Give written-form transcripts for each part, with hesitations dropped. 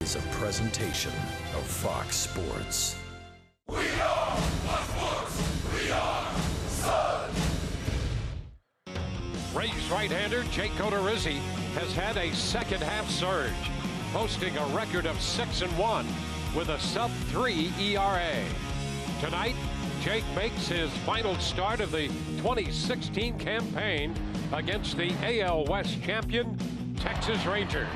is a presentation of Fox Sports. We are Fox Sports. We are Sun. Rays right-hander Jake Odorizzi has had a second-half surge, posting a record of 6-1 with a sub-3 ERA. Tonight, Jake makes his final start of the 2016 campaign against the AL West champion Texas Rangers.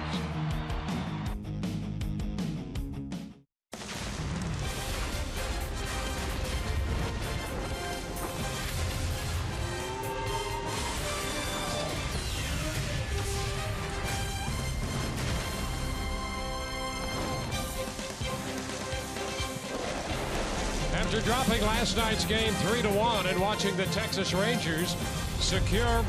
After dropping last night's game 3-1 and watching the Texas Rangers secure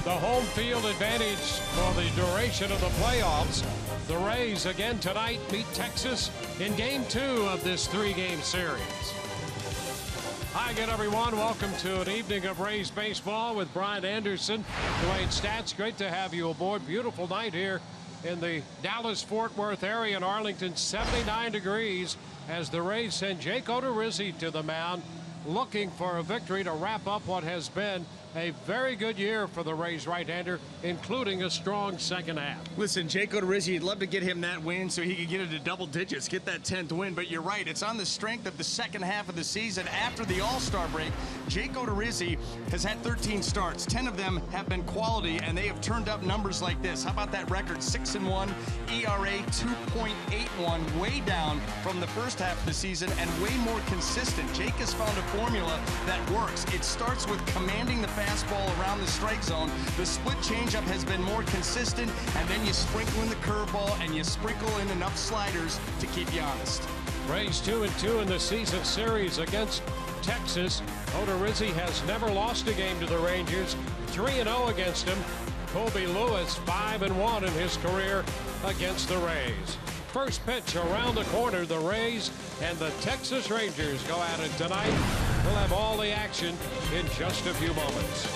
the home field advantage for the duration of the playoffs, the Rays again tonight meet Texas in game 2 of this 3-game series. Hi again, everyone. Welcome to an evening of Rays baseball with Brian Anderson, Dwayne Stats. Great to have you aboard. Beautiful night here in the Dallas-Fort Worth area in Arlington. 79 degrees as the Rays send Jake Odorizzi to the mound, looking for a victory to wrap up what has been a very good year for the Rays right-hander, including a strong second half. Listen, Jake Odorizzi, you'd love to get him that win so he could get into double digits, get that 10th win, but you're right, it's on the strength of the second half of the season. After the All-Star break, Jake Odorizzi has had 13 starts. 10 of them have been quality, and they have turned up numbers like this. How about that record? 6-1, ERA 2.81, way down from the first half of the season and way more consistent. Jake has found a formula that works. It starts with commanding the fastball around the strike zone. The split changeup has been more consistent, and then you sprinkle in the curveball and you sprinkle in enough sliders to keep you honest. Rays 2-2 in the season series against Texas. Odorizzi has never lost a game to the Rangers. 3-0 against him. Colby Lewis 5-1 in his career against the Rays. First pitch around the corner. The Rays and the Texas Rangers go at it tonight. We'll have all the action in just a few moments.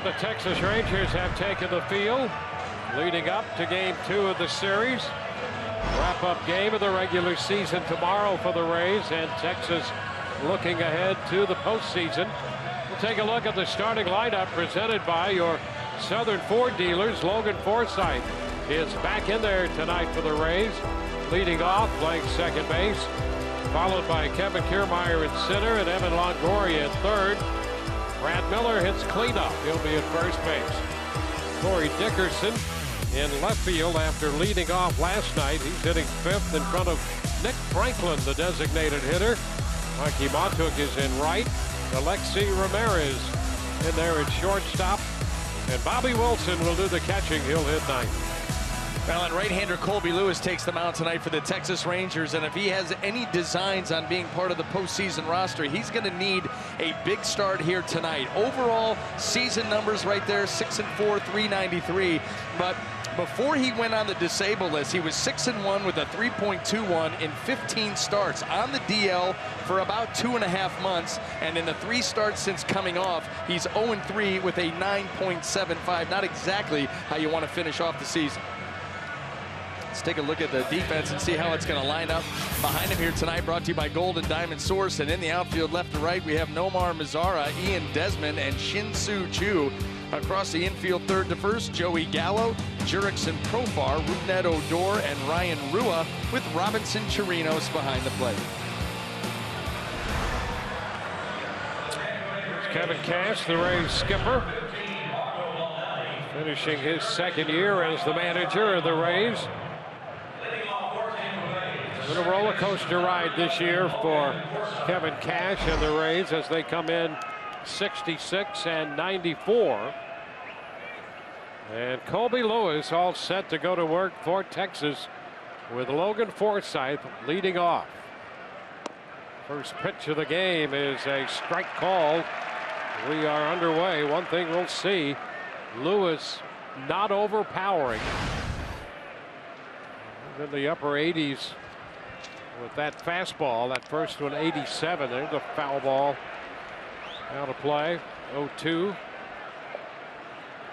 the Texas Rangers have taken the field leading up to game 2 of the series. Wrap-up game of the regular season tomorrow for the Rays, and Texas looking ahead to the postseason. We'll take a look at the starting lineup presented by your Southern Ford dealers. Logan Forsythe is back in there tonight for the Rays, leading off, playing second base, followed by Kevin Kiermaier in center and Evan Longoria in third. Brad Miller hits cleanup. He'll be at first base. Corey Dickerson in left field after leading off last night. He's hitting 5th in front of Nick Franklin, the designated hitter. Mikey Montook is in right. Alexi Ramirez in there at shortstop. And Bobby Wilson will do the catching. He'll hit 9th. Well, and right-hander Colby Lewis takes the mound tonight for the Texas Rangers, and if he has any designs on being part of the postseason roster, he's going to need a big start here tonight. Overall season numbers right there, 6-4, 393. But before he went on the disabled list, he was 6-1 with a 3.21 in 15 starts on the DL for about 2.5 months. And in the 3 starts since coming off, he's 0-3 with a 9.75. Not exactly how you want to finish off the season. Let's take a look at the defense and see how it's going to line up behind him here tonight. Brought to you by Golden Diamond Source. And in the outfield, left to right, we have Nomar Mazara, Ian Desmond, and Shin-Soo Choo. Across the infield, third to first, Joey Gallo, Jurickson Profar, Rougned Odor, and Ryan Rua, with Robinson Chirinos behind the plate. Kevin Cash, the Rays skipper, finishing his second year as the manager of the Rays. It's been a roller coaster ride this year for Kevin Cash and the Rays as they come in 66 and 94. And Colby Lewis all set to go to work for Texas with Logan Forsythe leading off. First pitch of the game is a strike call. We are underway. One thing we'll see, Lewis not overpowering. In the upper 80s with that fastball. That first one 87. There's a foul ball out of play. 0-2.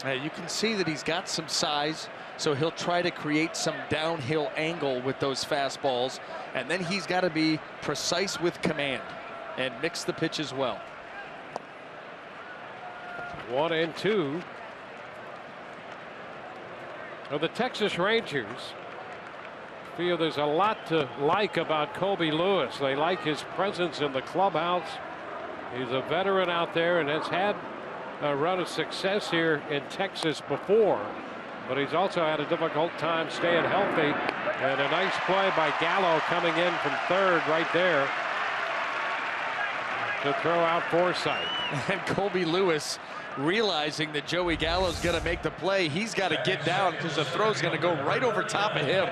You can see that he's got some size, so he'll try to create some downhill angle with those fastballs, and then he's got to be precise with command and mix the pitch as well. 1-2. Well, the Texas Rangers feel there's a lot to like about Colby Lewis. They like his presence in the clubhouse. He's a veteran out there and has had a run of success here in Texas before, but he's also had a difficult time staying healthy. And a nice play by Gallo coming in from third right there to throw out Forsythe. And Colby Lewis, realizing that Joey Gallo's going to make the play, he's got to get down because the throw's going to go right over top of him.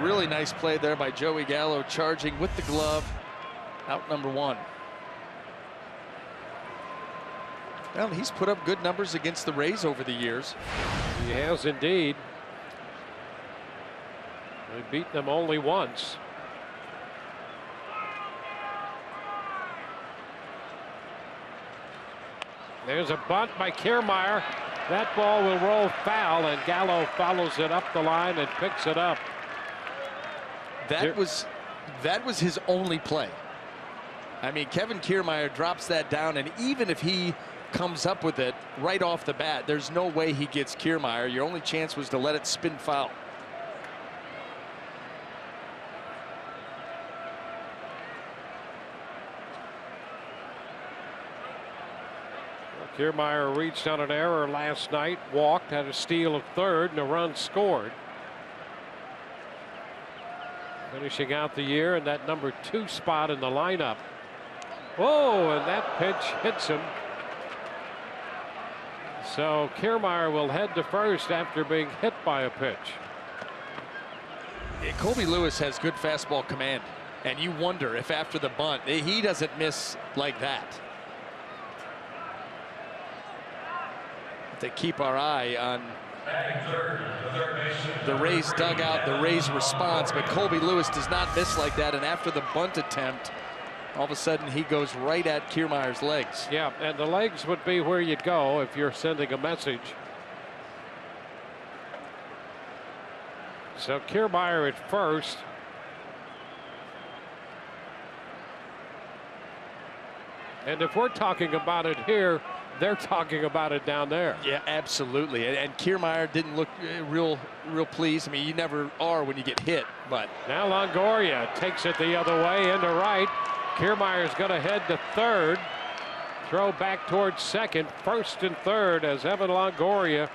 Really nice play there by Joey Gallo, charging with the glove. Out number 1. Well, he's put up good numbers against the Rays over the years. He has indeed. They've beaten them only once. There's a bunt by Kiermaier. That ball will roll foul, and Gallo follows it up the line and picks it up. That was his only play. I mean, Kevin Kiermaier drops that down, and even if he comes up with it right off the bat, there's no way he gets Kiermaier. Your only chance was to let it spin foul. Kiermaier reached on an error last night, walked, had a steal of third, and a run scored. Finishing out the year in that number 2 spot in the lineup. Whoa, and that pitch hits him. So Kiermaier will head to first after being hit by a pitch. Yeah, Colby Lewis has good fastball command, and you wonder if after the bunt he doesn't miss like that. To keep our eye on the Rays dugout, the Rays response, but Colby Lewis does not miss like that, and after the bunt attempt, all of a sudden he goes right at Kiermaier's legs. Yeah, and the legs would be where you'd go if you're sending a message. So Kiermaier at first. And if we're talking about it here, they're talking about it down there. Yeah, absolutely. And Kiermaier didn't look real pleased. I mean, you never are when you get hit, but. Now Longoria takes it the other way into right. Kiermaier's going to head to third. Throw back towards second. First and third as Evan Longoria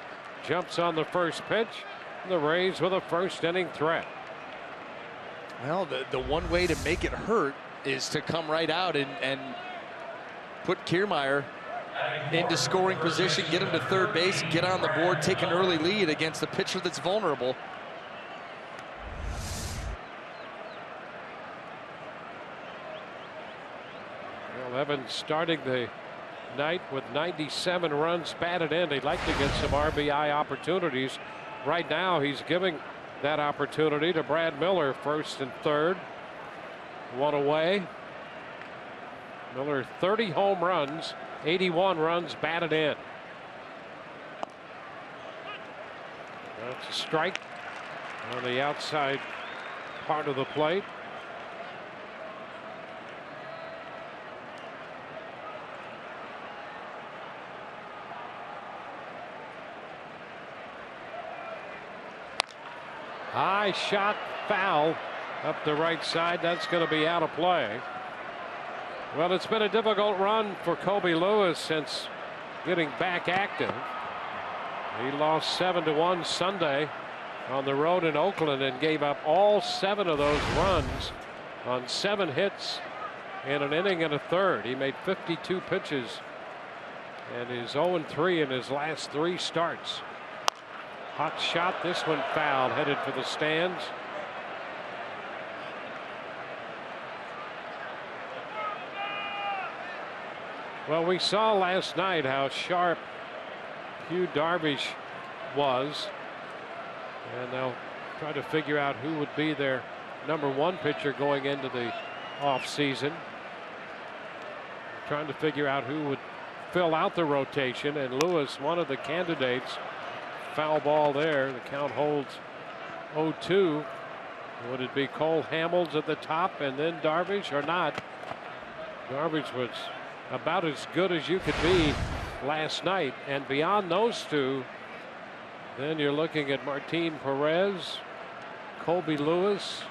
jumps on the first pitch. The Rays with a first inning threat. Well, the one way to make it hurt is to come right out and put Kiermaier into scoring position, get him to third base, get on the board, take an early lead against a pitcher that's vulnerable. Well, Evans starting the night with 97 runs batted in. He'd like to get some RBI opportunities. Right now, he's giving that opportunity to Brad Miller, first and third. One away. Miller 30 home runs, 81 runs batted in. That's a strike on the outside part of the plate. High shot, foul up the right side. That's going to be out of play. Well, it's been a difficult run for Colby Lewis since getting back active. He lost 7-1 Sunday on the road in Oakland and gave up all 7 of those runs on 7 hits in an inning and a third. He made 52 pitches and is 0-3 in his last 3 starts. Hot shot, this one fouled, headed for the stands. Well, we saw last night how sharp Yu Darvish was, and they'll try to figure out who would be their #1 pitcher going into the offseason. Trying to figure out who would fill out the rotation, and Lewis, one of the candidates. Foul ball there. The count holds 0-2. Would it be Cole Hamels at the top and then Darvish or not? Darvish was about as good as you could be last night, and beyond those two, then you're looking at Martin Perez, Colby Lewis.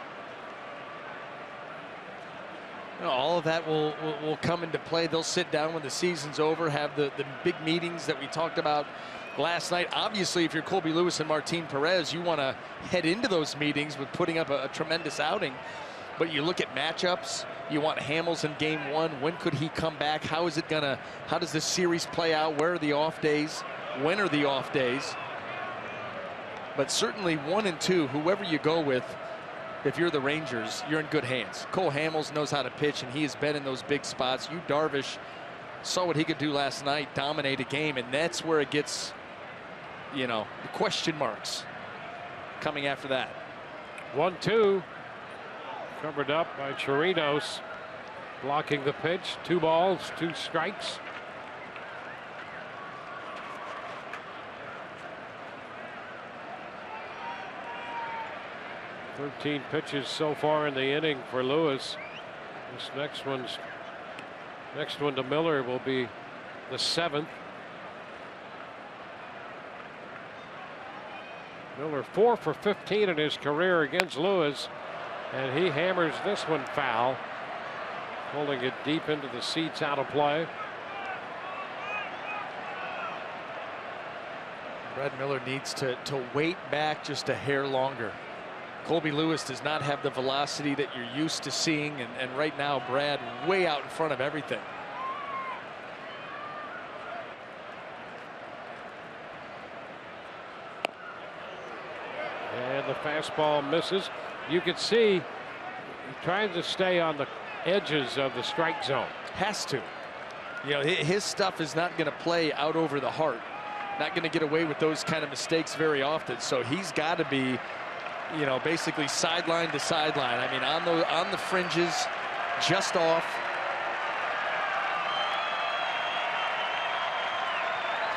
All of that will come into play. They'll sit down when the season's over, have the big meetings that we talked about last night. Obviously, if you're Colby Lewis and Martin Perez, you want to head into those meetings with putting up a tremendous outing. But you look at matchups. You want Hamels in game 1. When could he come back? How does this series play out? Where are the off days? When are the off days? But certainly 1 and 2, whoever you go with, if you're the Rangers, you're in good hands. Cole Hamels knows how to pitch, and he has been in those big spots. Yu Darvish saw what he could do last night, dominate a game, and that's where it gets, the question marks coming after that. 1-2. Covered up by Chirinos, blocking the pitch. 2 balls, 2 strikes. "13 pitches so far in the inning for Lewis. This next one to Miller will be the 7th. Miller 4 for 15 in his career against Lewis, and he hammers this one foul, pulling it deep into the seats, out of play. Brad Miller needs to wait back just a hair longer. Colby Lewis does not have the velocity that you're used to seeing, and right now Brad way out in front of everything. And the fastball misses. You could see he trying to stay on the edges of the strike zone. Has to. His stuff is not going to play out over the heart. Not going to get away with those kind of mistakes very often. So he's got to be, basically sideline to sideline. I mean, on the fringes, just off,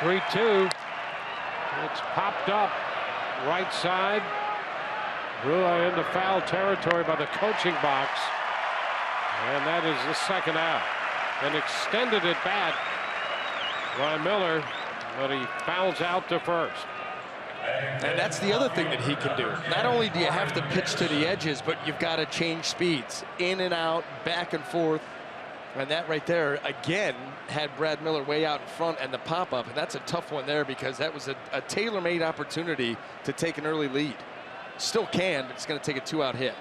3-2. It's popped up right side. Rua into foul territory by the coaching box. And that is the second out. An extended at bat by Miller, but he fouls out to first. And that's the other thing that he can do. Not only do you have to pitch to the edges, but you've got to change speeds. In and out, back and forth. And that right there, again, had Brad Miller way out in front and the pop-up. And that's a tough one there because that was a tailor-made opportunity to take an early lead. Still can, but it's going to take a 2-out hit.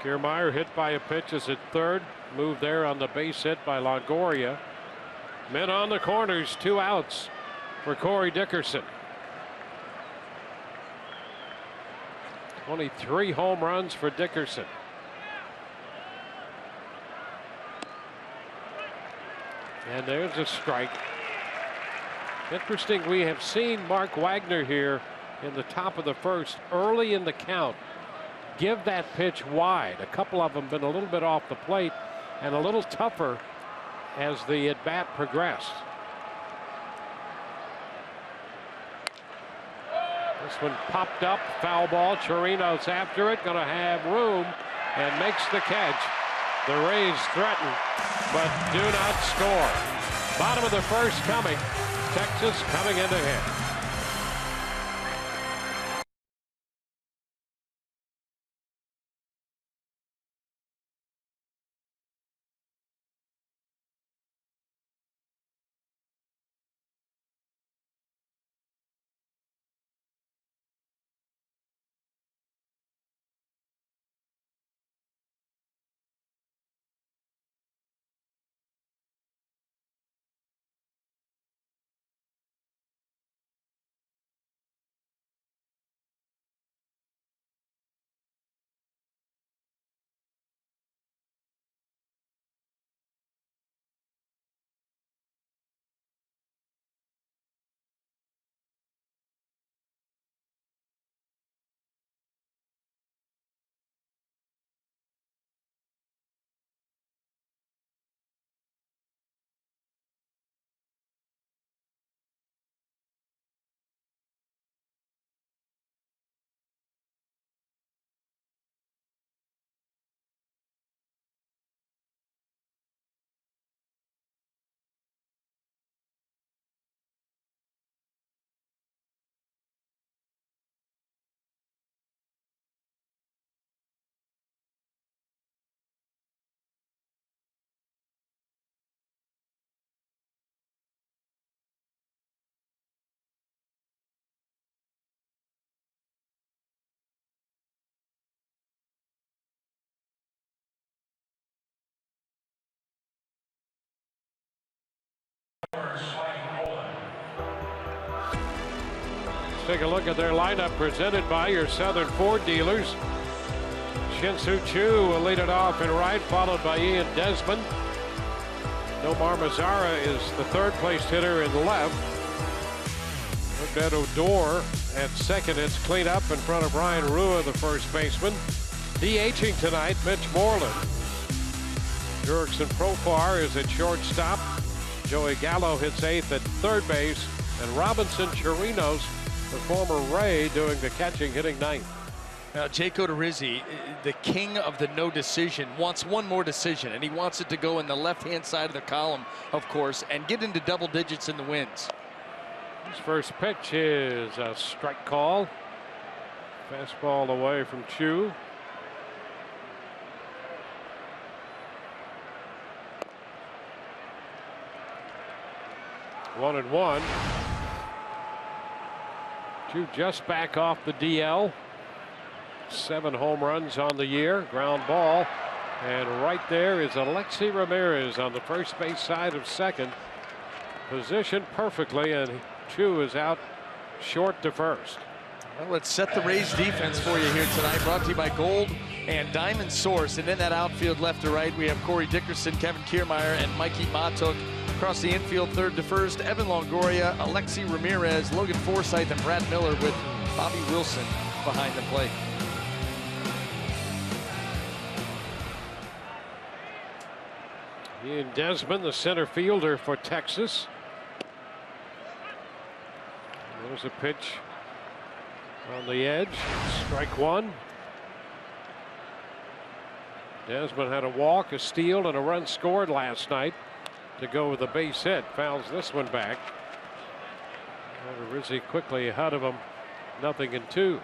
Kiermaier hit by a pitch is at third. Move there on the base hit by Longoria. Men on the corners, 2 outs for Corey Dickerson. 23 home runs for Dickerson. And there's a strike. Interesting, we have seen Mark Wagner here in the top of the first, early in the count, give that pitch wide. A couple of them been a little bit off the plate and a little tougher as the at-bat progressed. This one popped up, foul ball. Chirinos after it, going to have room and makes the catch. The Rays threaten, but do not score. Bottom of the first coming. Texas coming into hit. Take a look at their lineup presented by your Southern Ford dealers. Shin-Soo Choo will lead it off in right, followed by Ian Desmond. Nomar Mazara is the third-place hitter in left. Odette Odor at second. It's clean up in front of Ryan Rua, the first baseman. DHing tonight, Mitch Moreland. Jurickson Profar is at shortstop. Joey Gallo hits eighth at third base. And Robinson Chirinos, the former Ray, doing the catching, hitting ninth. Now, Jake Odorizzi, the king of the no decision, wants one more decision, and he wants it to go in the left-hand side of the column, of course, and get into double digits in the wins. His first pitch is a strike call. Fastball away from Choo. One and one. Choo just back off the DL. 7 home runs on the year. Ground ball. And right there is Alexi Ramirez on the first base side of second. Positioned perfectly, and Choo is out short to first. Well, let's set the Rays defense for you here tonight. Brought to you by Gold and Diamond Source. And in that outfield left to right, we have Corey Dickerson, Kevin Kiermaier, and Mikey Matuk. Across the infield, third to first, Evan Longoria, Alexi Ramirez, Logan Forsythe, and Brad Miller with Bobby Wilson behind the plate. Ian Desmond, the center fielder for Texas. There's a pitch on the edge. Strike one. Desmond had a walk, a steal, and a run scored last night to go with a base hit. Fouls this one back. Rizzi quickly ahead of him. 0-2.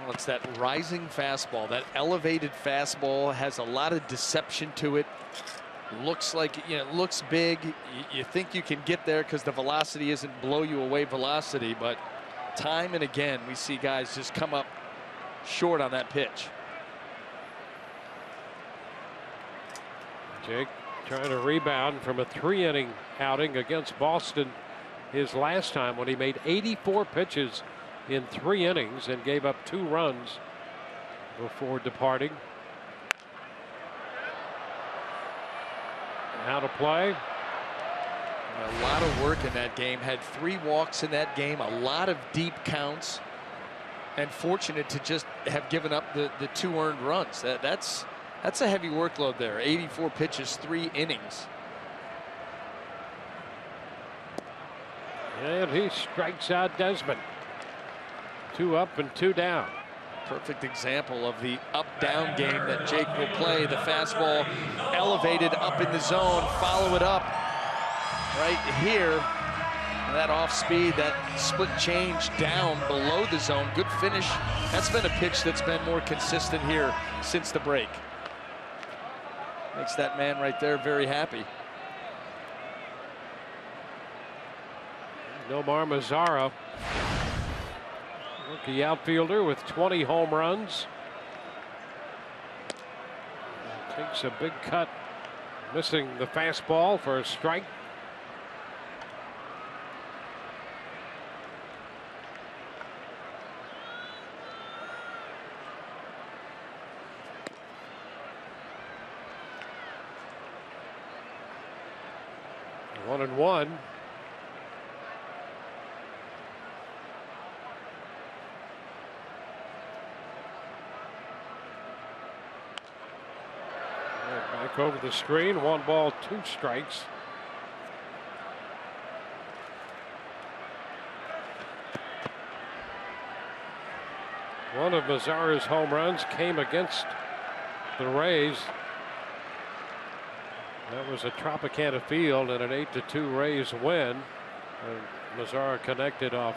Well, it's that rising fastball. That elevated fastball has a lot of deception to it. Looks like, it looks big. You think you can get there because the velocity isn't blow you away velocity, but time and again we see guys just come up short on that pitch. Jake trying to rebound from a 3-inning outing against Boston his last time, when he made 84 pitches in 3 innings and gave up 2 runs before departing. How to play. A lot of work in that game. Had 3 walks in that game. A lot of deep counts. And fortunate to just have given up the 2 earned runs. That's a heavy workload there. 84 pitches, 3 innings. And he strikes out Desmond. 2 up and 2 down. Perfect example of the up-down game that Jake will play. The fastball elevated up in the zone, follow it up right here. That off speed, that split change down below the zone. Good finish. That's been a pitch that's been more consistent here since the break. Makes that man right there very happy. Nomar Mazara, rookie outfielder with 20 home runs. Takes a big cut, missing the fastball for a strike. One and one. Back over the screen. 1 ball, 2 strikes. One of Mazara's home runs came against the Rays. That was a Tropicana field and an 8-2 Rays win. And Mazara connected off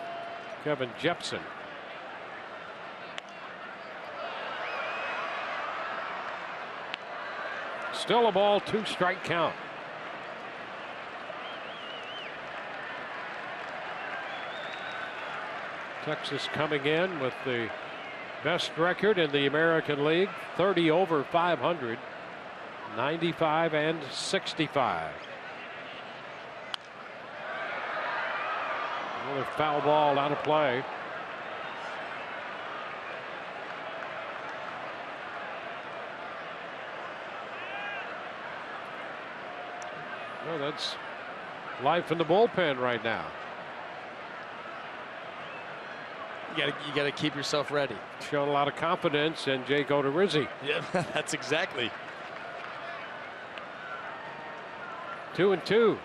Kevin Jepson. Still a ball, 2 strike count. Texas coming in with the best record in the American League, 30 over 500, 95 and 65. Another foul ball out of play. Well, that's life in the bullpen right now. You got to keep yourself ready. Showing a lot of confidence in Jake Odorizzi. Yeah, that's exactly. 2-2.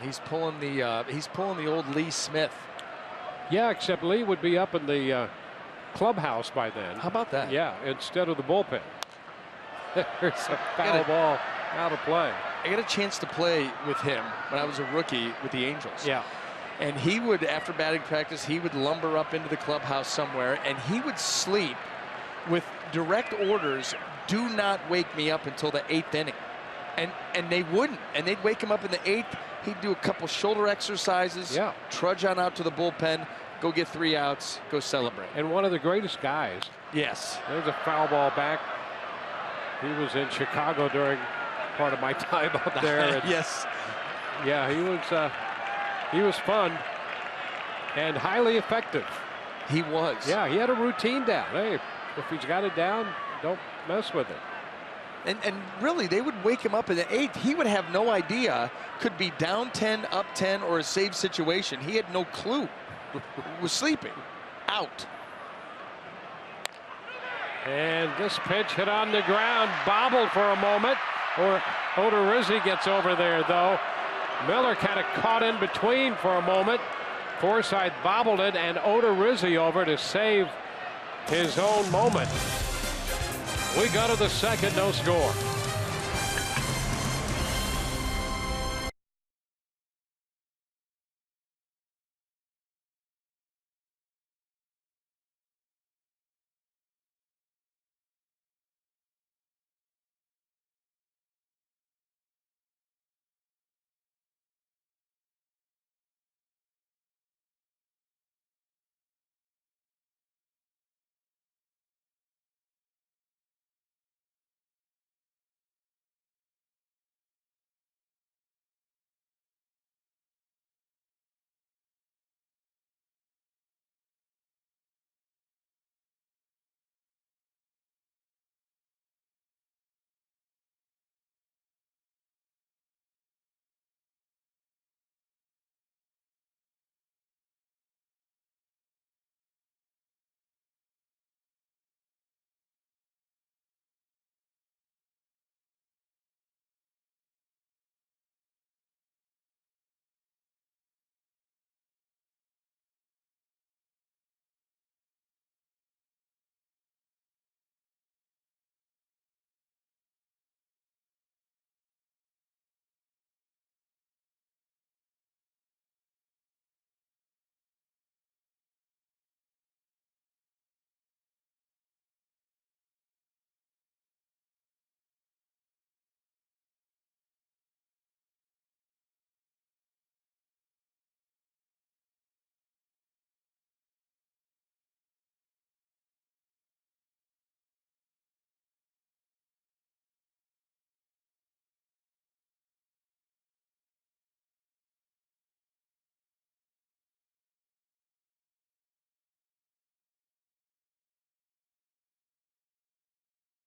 He's pulling the old Lee Smith. Yeah, except Lee would be up in the clubhouse by then. How about that? Yeah, instead of the bullpen. There's a foul ball out of play. I got a chance to play with him when I was a rookie with the Angels. Yeah. And he would, after batting practice, he would lumber up into the clubhouse somewhere, and he would sleep with direct orders, do not wake me up until the 8th inning. And they wouldn't. And they'd wake him up in the 8th. He'd do a couple shoulder exercises, trudge on out to the bullpen, go get 3 outs, go celebrate. And one of the greatest guys. Yes. There's a foul ball back. He was in Chicago during part of my time up there. And yes. Yeah, he was fun and highly effective. He was. Yeah, he had a routine down. Hey, if he's got it down, don't mess with it. And really, they would wake him up in the 8th. He would have no idea. Could be down 10, up 10, or a save situation. He had no clue. Was sleeping. Out. And this pitch hit on the ground, bobbled for a moment. Or Odorizzi gets over there, though. Miller kind of caught in between for a moment. Forsythe bobbled it, and Odorizzi over to save his own moment. We go to the second, no score.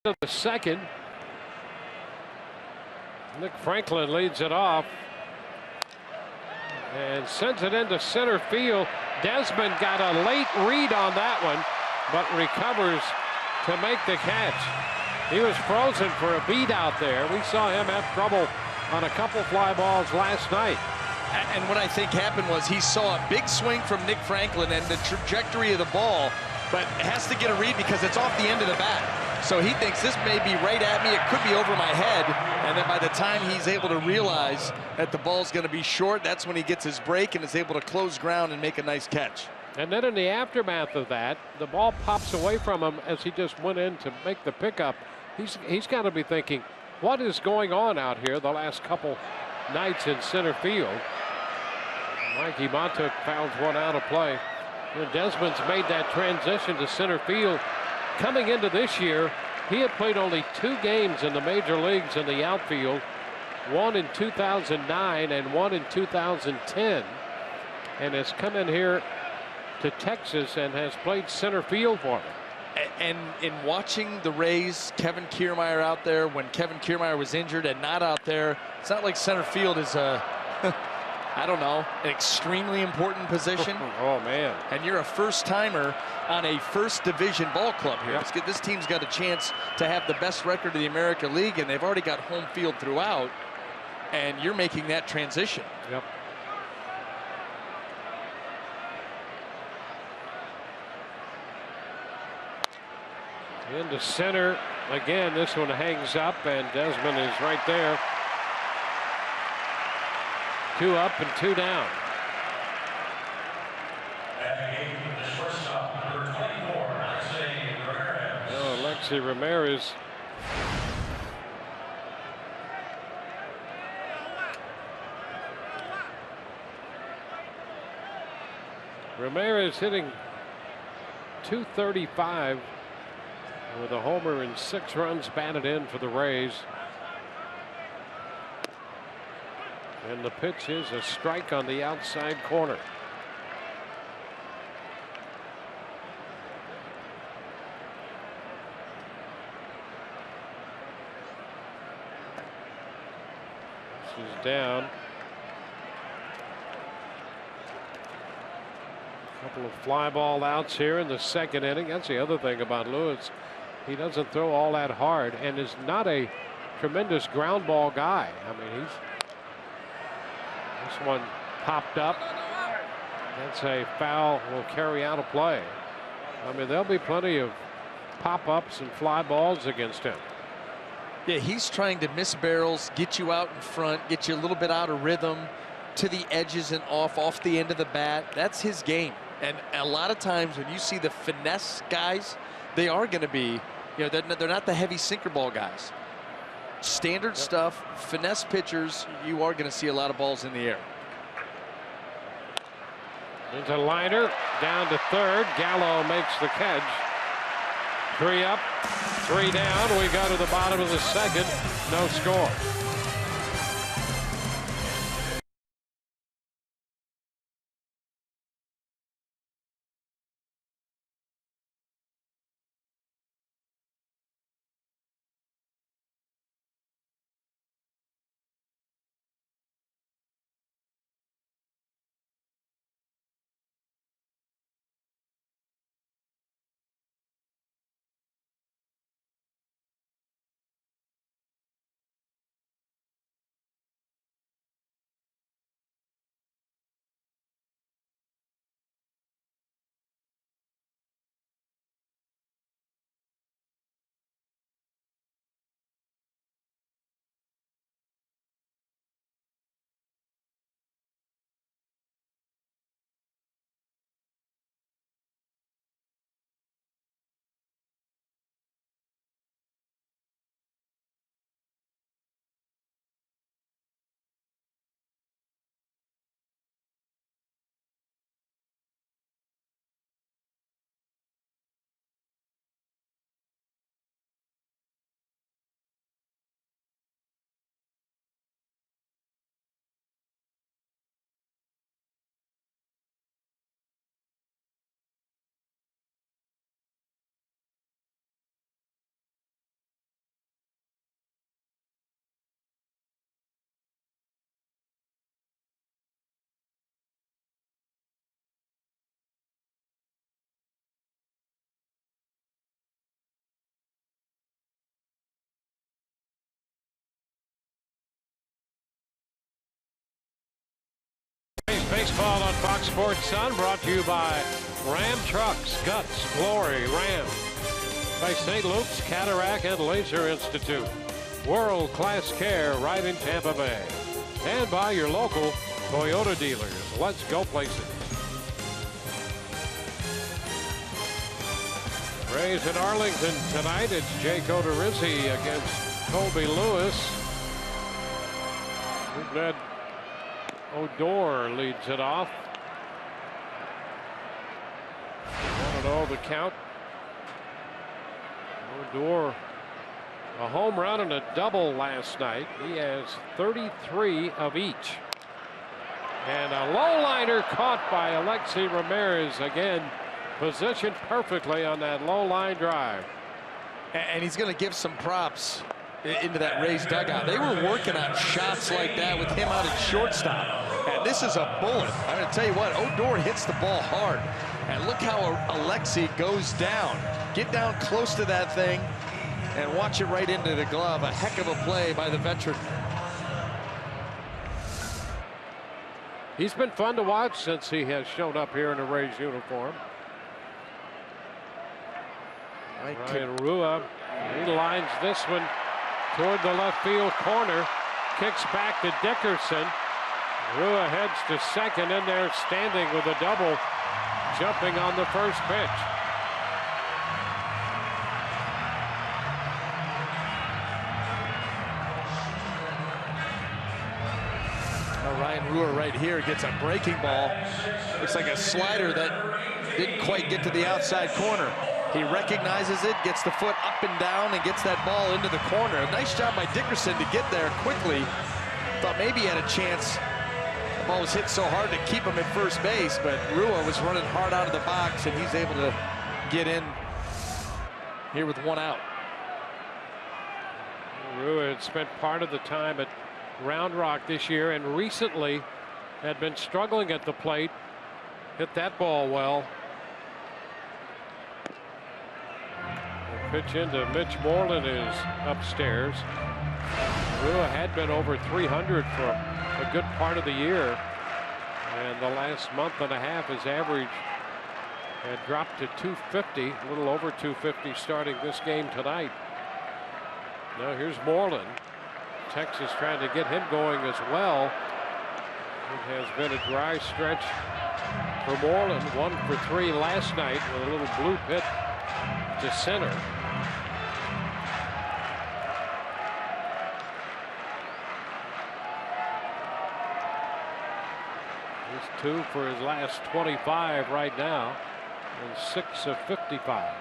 To the second. Nick Franklin leads it off and sends it into center field. Desmond got a late read on that one, but recovers to make the catch. He was frozen for a beat out there. We saw him have trouble on a couple fly balls last night. And what I think happened was he saw a big swing from Nick Franklin and the trajectory of the ball, but has to get a read because it's off the end of the bat. So he thinks this may be right at me. It could be over my head. And then by the time he's able to realize that the ball's going to be short, that's when he gets his break and is able to close ground and make a nice catch. And then in the aftermath of that, the ball pops away from him as he just went in to make the pickup. He's got to be thinking, what is going on out here the last couple nights in center field? Mikey Montuk fouls one out of play. And Desmond's made that transition to center field. Coming into this year, he had played only 2 games in the major leagues in the outfield, one in 2009 and one in 2010, and has come in here to Texas and has played center field for them. And in watching the Rays, Kevin Kiermaier out there, when Kevin Kiermaier was injured and not out there, it's not like center field is a, I don't know, an extremely important position. Oh, man. And you're a first-timer on a first division ball club here. Yep. This team's got a chance to have the best record of the American League, and they've already got home field throughout, and you're making that transition. Yep. Into center again. This one hangs up, and Desmond is right there. 2 up and 2 down. Oh, Alexi Ramirez. Ramirez hitting .235 with a homer and 6 runs batted in for the Rays. And the pitch is a strike on the outside corner. is down. A couple of fly ball outs here in the second inning. That's the other thing about Lewis. He doesn't throw all that hard and is not a tremendous ground ball guy. I mean, this one popped up. That's a foul, will carry out a play. I mean, there'll be plenty of pop-ups and fly balls against him. Yeah, he's trying to miss barrels, get you out in front, get you a little bit out of rhythm, to the edges and off the end of the bat. That's his game. And a lot of times when you see the finesse guys, they are going to be, you know, they're not the heavy sinker ball guys. Standard stuff, finesse pitchers, you are going to see a lot of balls in the air. Into liner, down to third. Gallo makes the catch. 3 up, 3 down. We go to the bottom of the second. No score. Baseball on Fox Sports Sun, brought to you by Ram Trucks, Guts, Glory, Ram. By St. Luke's Cataract and Laser Institute. World-class care right in Tampa Bay. And by your local Toyota dealers. Let's go places. Rays in Arlington tonight. It's Jake Odorizzi against Colby Lewis. We've Odor leads it off. 1-0 the count. Odor, a home run and a double last night. He has 33 of each. And a low liner caught by Alexi Ramirez. Again, positioned perfectly on that low line drive. And he's going to give some props into that Rays dugout. They were working on shots like that with him out at shortstop. And this is a bullet. I'm going to tell you what, Odor hits the ball hard. And look how Alexi goes down. Get down close to that thing and watch it right into the glove. A heck of a play by the veteran. He's been fun to watch since he has shown up here in a Rays uniform. Ryan Rua, he lines this one toward the left field corner, kicks back to Dickerson. Rua heads to second, in there standing with a double, jumping on the first pitch. Ryan Rua right here gets a breaking ball. Looks like a slider that didn't quite get to the outside corner. He recognizes it, gets the foot up and down, and gets that ball into the corner. A nice job by Dickerson to get there quickly. Thought maybe he had a chance. The ball was hit so hard to keep him at first base, but Rua was running hard out of the box, and he's able to get in here with one out. Rua had spent part of the time at Round Rock this year, and recently had been struggling at the plate. Hit that ball well. The pitch into Mitch Moreland is upstairs. Rua had been over 300 for a good part of the year, and the last month and a half his average had dropped to 250, a little over 250 starting this game tonight. Now here's Moreland. Texas trying to get him going as well. It has been a dry stretch for Moreland. 1 for 3 last night with a little blue pit to center. He's 2 for his last 25 right now, and 6 of 55.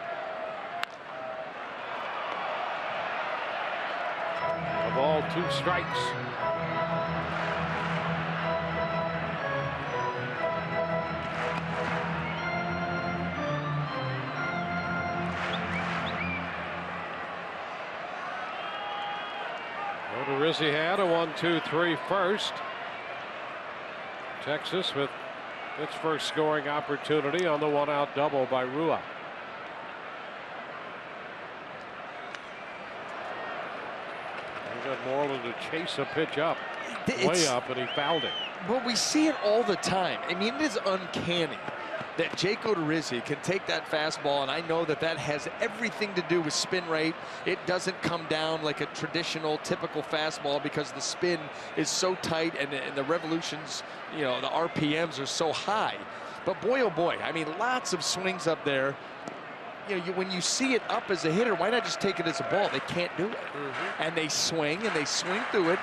A ball, 2 strikes. Odorizzi had a 1-2-3 first. Texas with its first scoring opportunity on the 1-out double by Rua. He got Moreland to chase a pitch up, way up, and he fouled it. But we see it all the time. I mean, it is uncanny that Jake Odorizzi can take that fastball, and I know that that has everything to do with spin rate. It doesn't come down like a traditional, typical fastball because the spin is so tight and the revolutions, you know, the RPMs are so high. But boy, oh boy, I mean, lots of swings up there. You know, when you see it up as a hitter, why not just take it as a ball? They can't do it. And they swing through it,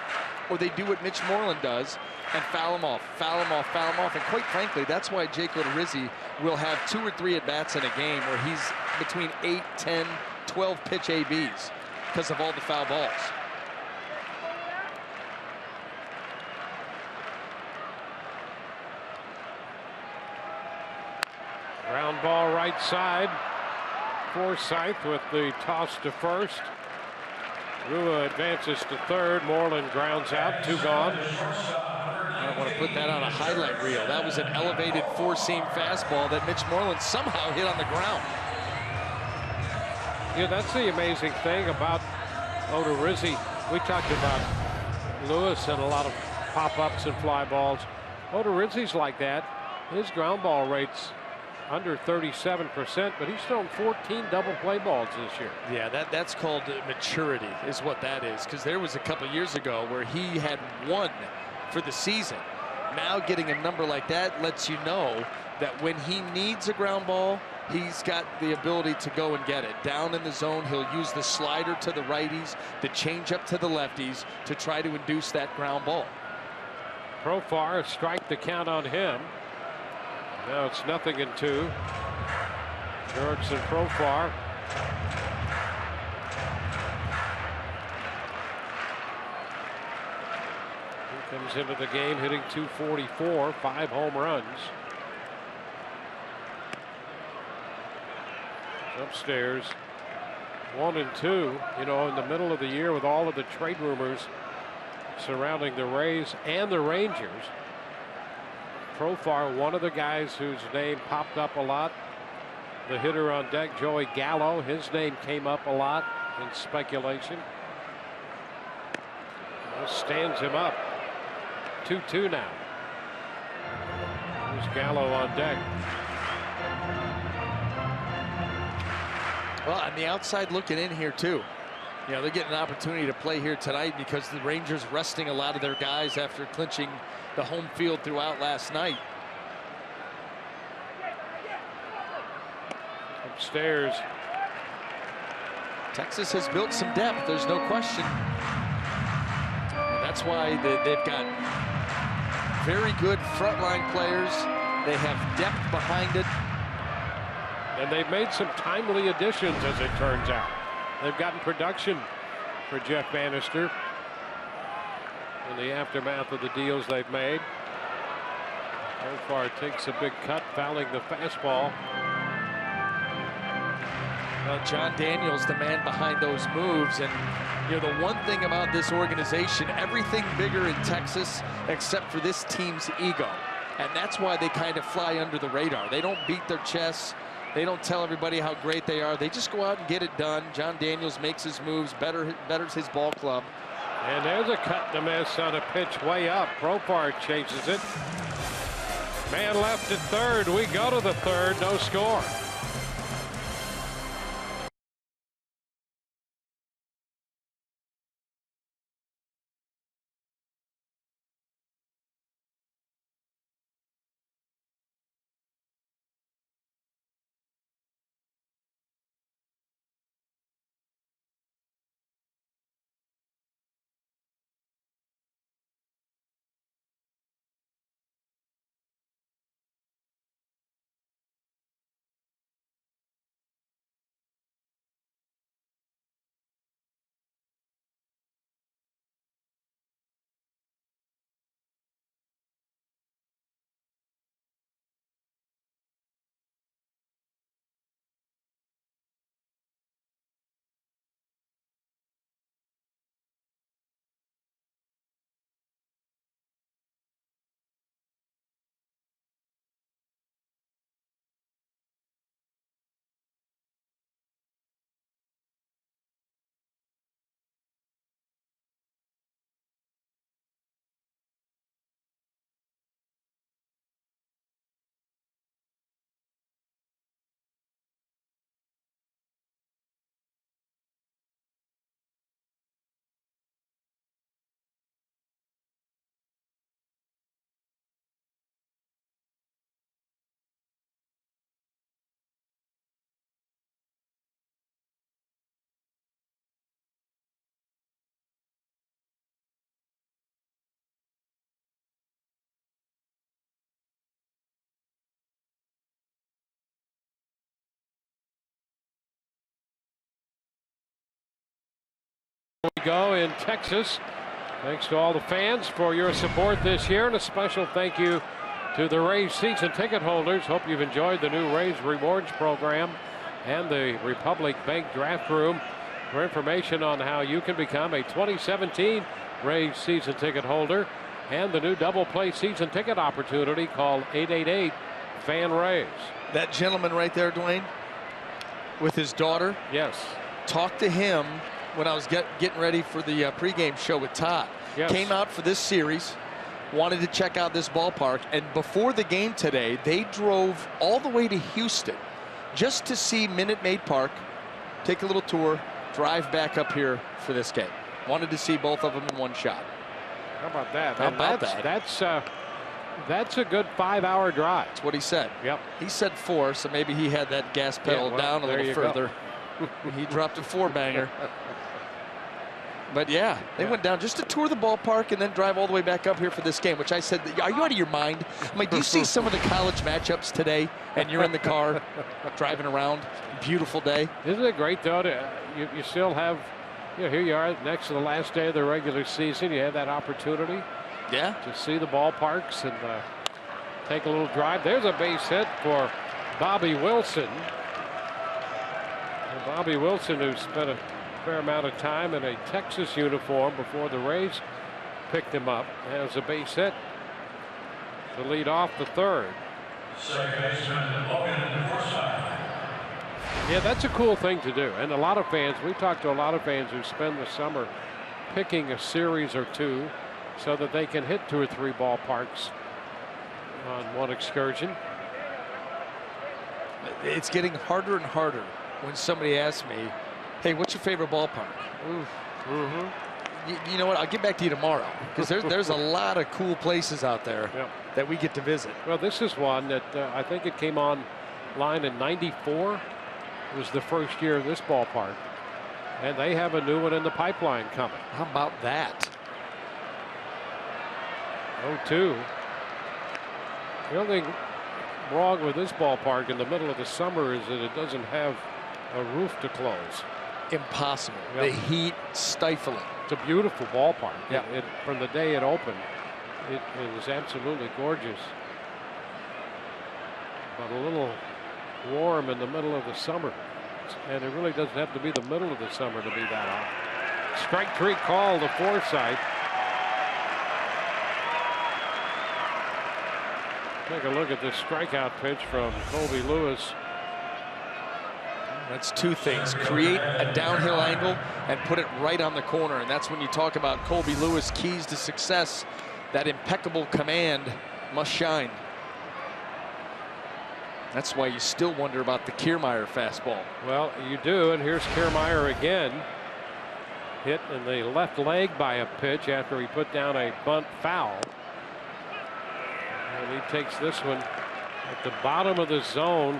or they do what Mitch Moreland does and foul him off, foul him off, foul him off. And quite frankly, that's why Jake Odorizzi will have 2 or 3 at-bats in a game where he's between 8, 10, 12 pitch ABs because of all the foul balls. Ground ball right side. Forsythe with the toss to first. Rua advances to third. Moreland grounds out. 2 gone. I want to put that on a highlight reel. That was an elevated 4-seam fastball that Mitch Moreland somehow hit on the ground. Yeah, that's the amazing thing about Odorizzi. We talked about Lewis and a lot of pop-ups and fly balls. Odorizzi's like that. His ground ball rate's under 37%, but he's thrown 14 double play balls this year. Yeah, that's called maturity is what that is, because there was a couple years ago where he had 1 for the season. Now getting a number like that lets you know that when he needs a ground ball, he's got the ability to go and get it. Down in the zone, he'll use the slider to the righties, the changeup to the lefties to try to induce that ground ball. Profar, strike the count on him. Now it's 0-2. Erickson Profar. He comes into the game hitting .244, 5 home runs. Upstairs, 1-2. You know, in the middle of the year with all of the trade rumors surrounding the Rays and the Rangers, Profar, one of the guys whose name popped up a lot. The hitter on deck, Joey Gallo, his name came up a lot in speculation. This stands him up. 2-2 now. There's Gallo on deck. Well, on the outside looking in here too. You know, they're getting an opportunity to play here tonight because the Rangers resting a lot of their guys after clinching the home field throughout last night. Upstairs. Texas has built some depth, there's no question. And that's why they've got very good frontline players. They have depth behind it. And they've made some timely additions, as it turns out. They've gotten production for Jeff Bannister in the aftermath of the deals they've made. Profar takes a big cut, fouling the fastball. Well, John Daniels, the man behind those moves, and You know, the one thing about this organization, everything bigger in Texas except for this team's ego. And that's why they kind of fly under the radar. They don't beat their chests. They don't tell everybody how great they are. They just go out and get it done. John Daniels makes his moves, betters his ball club. And there's a cut to miss on a pitch way up. Profar chases it. Man left at third. We go to the third. No score. We go in Texas. Thanks to all the fans for your support this year, and a special thank you to the Rays season ticket holders. Hope you've enjoyed the new Rays Rewards program and the Republic Bank Draft Room. For information on how you can become a 2017 Rays season ticket holder and the new double play season ticket opportunity, call 888-FAN-RAYS. That gentleman right there, Dwayne, with his daughter. Yes. Talked to him when I was getting ready for the pregame show with Todd. Yes. Came out for this series, wanted to check out this ballpark, and before the game today, they drove all the way to Houston just to see Minute Maid Park, take a little tour, drive back up here for this game. Wanted to see both of them in one shot. How about that? How about that? That's a good 5-hour drive. That's what he said. Yep. He said 4, so maybe he had that gas pedal down a little further. He dropped a 4-banger. But yeah, they went down just to tour the ballpark and then drive all the way back up here for this game, which I said, are you out of your mind? I mean, do you see some of the college matchups today and you're in the car driving around? Beautiful day. Isn't it great, though, you still have, here you are next to the last day of the regular season. You have that opportunity to see the ballparks and take a little drive. There's a base hit for Bobby Wilson. And Bobby Wilson, who spent a fair amount of time in a Texas uniform before the Rays picked him up, has a base hit to lead off the third. Second baseman Logan Forsythe. Yeah, that's a cool thing to do. And a lot of fans, we talked to a lot of fans who spend the summer picking a series or two so that they can hit 2 or 3 ballparks on one excursion. It's getting harder and harder when somebody asks me, hey, what's your favorite ballpark? You know what? I'll get back to you tomorrow, because there's a lot of cool places out there that we get to visit. Well, this is one that I think it came online in '94. It was the first year of this ballpark, and they have a new one in the pipeline coming. How about that? 0-2. The only thing wrong with this ballpark in the middle of the summer is that it doesn't have a roof to close. Impossible. The heat stifling. It's a beautiful ballpark. From the day it opened, it is absolutely gorgeous. But a little warm in the middle of the summer. And it really doesn't have to be the middle of the summer to be that hot. Strike 3 call to Forsythe. Take a look at this strikeout pitch from Colby Lewis. That's two things. Create a downhill angle and put it right on the corner. And that's when you talk about Colby Lewis, keys to success. That impeccable command must shine. That's why you still wonder about the Kiermaier fastball. Well, you do, and here's Kiermaier again. Hit in the left leg by a pitch after he put down a bunt foul. And he takes this one at the bottom of the zone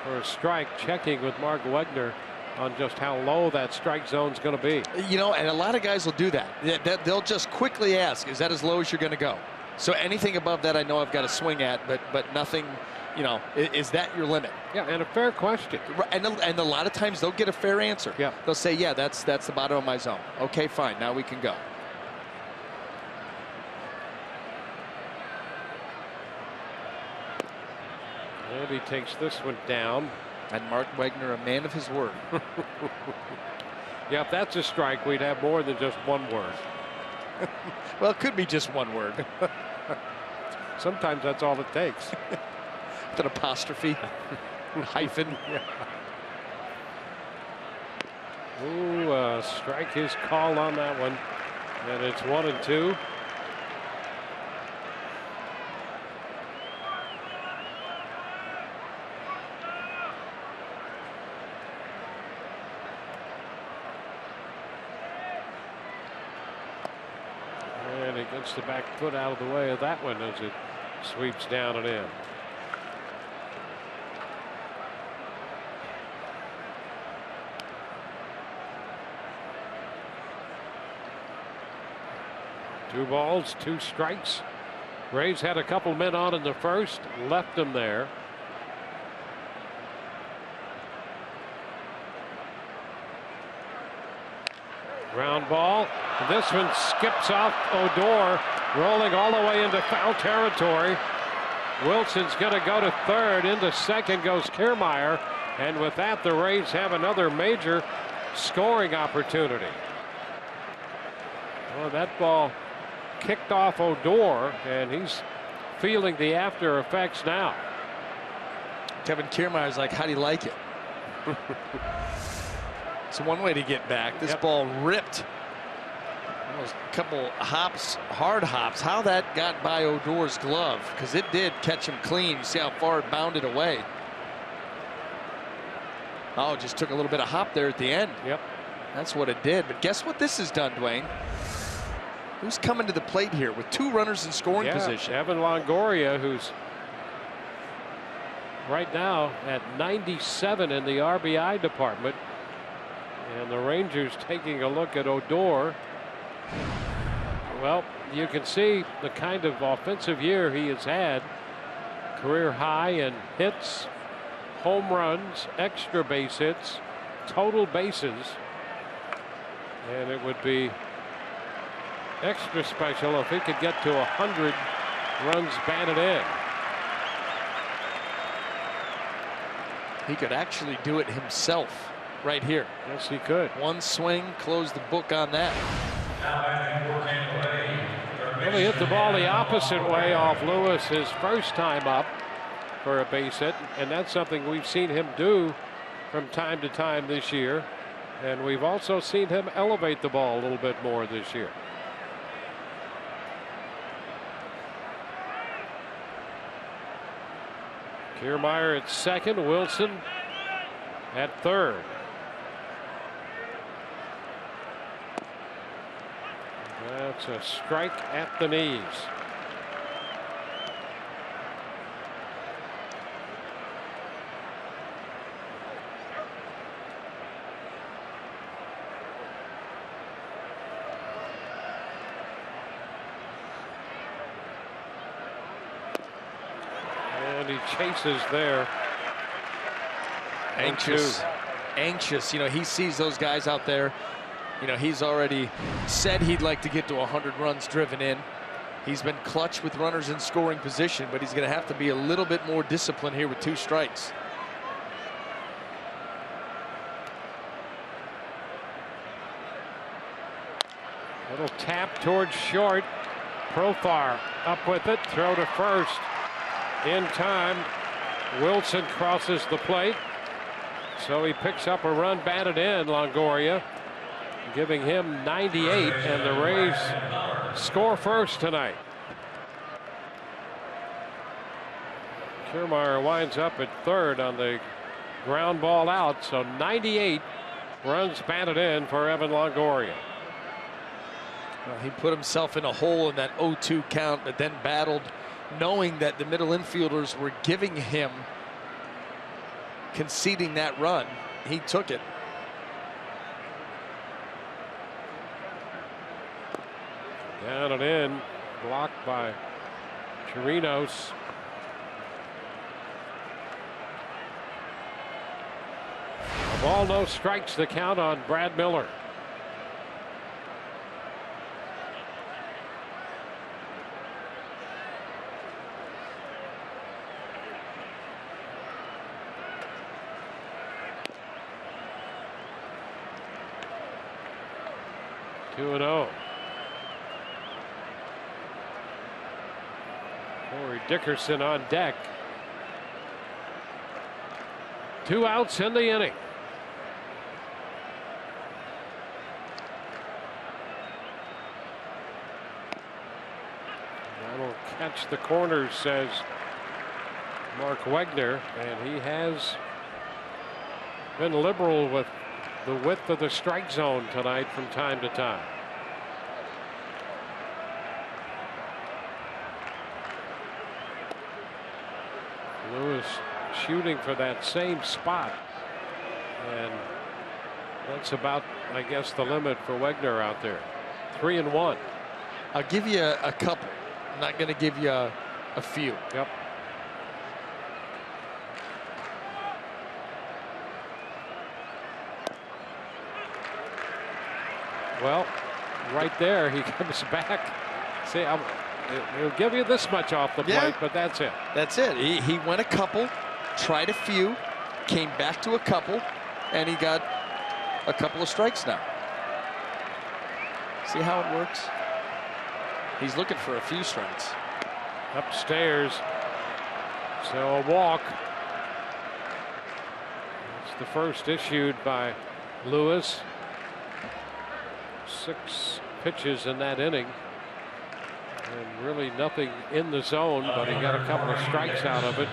for a strike, checking with Mark Wegner on just how low that strike zone's going to be. You know, and a lot of guys will do that. They'll just quickly ask, is that as low as you're going to go? So anything above that I know I've got to swing at, but nothing, you know, is that your limit? Yeah, and a fair question. And a lot of times they'll get a fair answer. Yeah. They'll say, yeah, that's the bottom of my zone. Okay, fine, now we can go. And he takes this one down. And Mark Wegner, a man of his word. Yeah, if that's a strike, we'd have more than just one word. Well, it could be just one word. Sometimes that's all it takes. With an apostrophe, hyphen. Yeah. Ooh, strike is called on that one. And it's 1-2. And he gets the back foot out of the way of that one as it sweeps down and in. Two balls, two strikes. Rays had a couple men on in the first, left them there. Ground ball. This one skips off Odor, rolling all the way into foul territory. Wilson's going to go to third. Into second goes Kiermaier. And with that, the Rays have another major scoring opportunity. Well, that ball kicked off Odor, and he's feeling the after effects now. Kevin Kiermaier's like, how do you like it? It's one way to get back. This ball ripped. Almost a couple hops, hard hops. How that got by Odor's glove, because it did catch him clean. You see how far it bounded away. Oh, just took a little bit of hop there at the end. Yep. That's what it did. But guess what this has done, Dwayne? Who's coming to the plate here with two runners in scoring position? Evan Longoria, who's right now at 97 in the RBI department. And the Rangers taking a look at Odor. Well, you can see the kind of offensive year he has had. Career high in hits, home runs, extra base hits, total bases. And it would be extra special if he could get to 100 runs batted in. He could actually do it himself right here. Yes, he could. One swing, close the book on that. Well, he hit the ball the opposite way off Lewis his first time up for a base hit, and that's something we've seen him do from time to time this year. And we've also seen him elevate the ball a little bit more this year. Kiermaier at second, Wilson at third. That's a strike at the knees. And he chases there. Anxious. You know, he sees those guys out there. You know, he's already said he'd like to get to 100 runs driven in. He's been clutch with runners in scoring position, but he's going to have to be a little bit more disciplined here with two strikes. Little tap towards short. Profar up with it. Throw to first. In time. Wilson crosses the plate. So he picks up a run batted in, Longoria, giving him 98, and the Rays score first tonight. Kiermaier winds up at third on the ground ball out, so 98 runs batted in for Evan Longoria. Well, he put himself in a hole in that 0-2 count, but then battled, knowing that the middle infielders were giving him, conceding that run. He took it. Down and in, blocked by Chirinos. A ball, no strikes, the count on Brad Miller. Two and 0. Corey Dickerson on deck. 2 outs in the inning. That'll catch the corners, says Mark Wegner, and he has been liberal with the width of the strike zone tonight from time to time. Lewis shooting for that same spot, and that's about, I guess, the limit for Wegner out there. 3-1. I'll give you a couple. I'm not going to give you a few. Yep. Well, right there, he comes back. See, he'll give you this much off the plate, but that's it. That's it. He went a couple, tried a few, came back to a couple, and he got a couple of strikes now. See how it works? He's looking for a few strikes. Upstairs. So a walk. It's the first issued by Lewis. 6 pitches in that inning. And really nothing in the zone, but he got a couple of strikes out of it.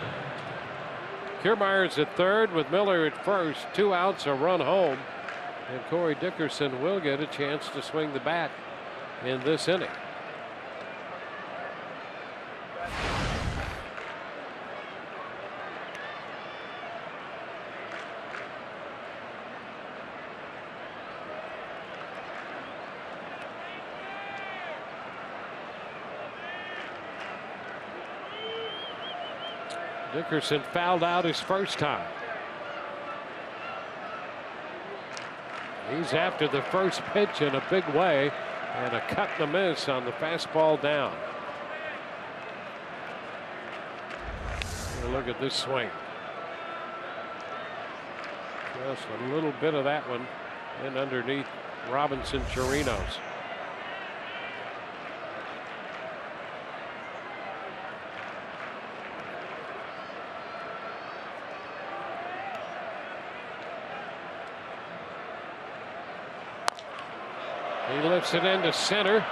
Kiermaier's at third with Miller at first. 2 outs, a run home. And Corey Dickerson will get a chance to swing the bat in this inning. Dickerson fouled out his first time. He's after the first pitch in a big way, and a cut and a miss on the fastball down. Look at this swing. Just a little bit of that one in underneath Robinson Chirinos. He lifts it into center.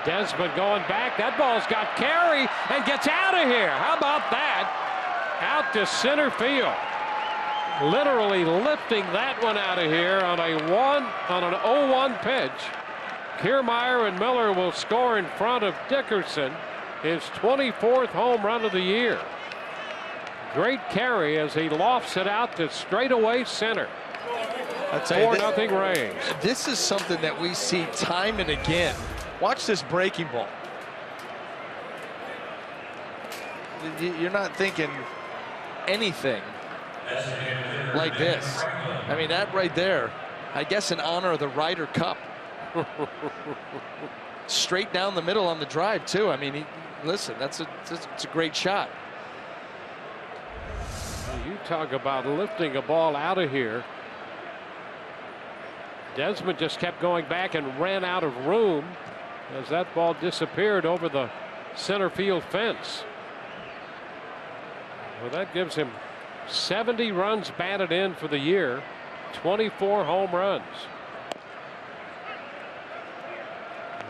Desmond going back. That ball's got carry and gets out of here. How about that? Out to center field. Literally lifting that one out of here on an 0-1 pitch. Kiermaier and Miller will score in front of Dickerson, his 24th home run of the year. Great carry as he lofts it out to straightaway center. 4-0 Rays. This is something that we see time and again. Watch this breaking ball. You're not thinking anything like this. I mean, that right there, I guess in honor of the Ryder Cup. Straight down the middle on the drive, too. I mean, listen, it's a great shot. You talk about lifting a ball out of here. Desmond just kept going back and ran out of room as that ball disappeared over the center field fence. Well, that gives him 70 runs batted in for the year, 24 home runs.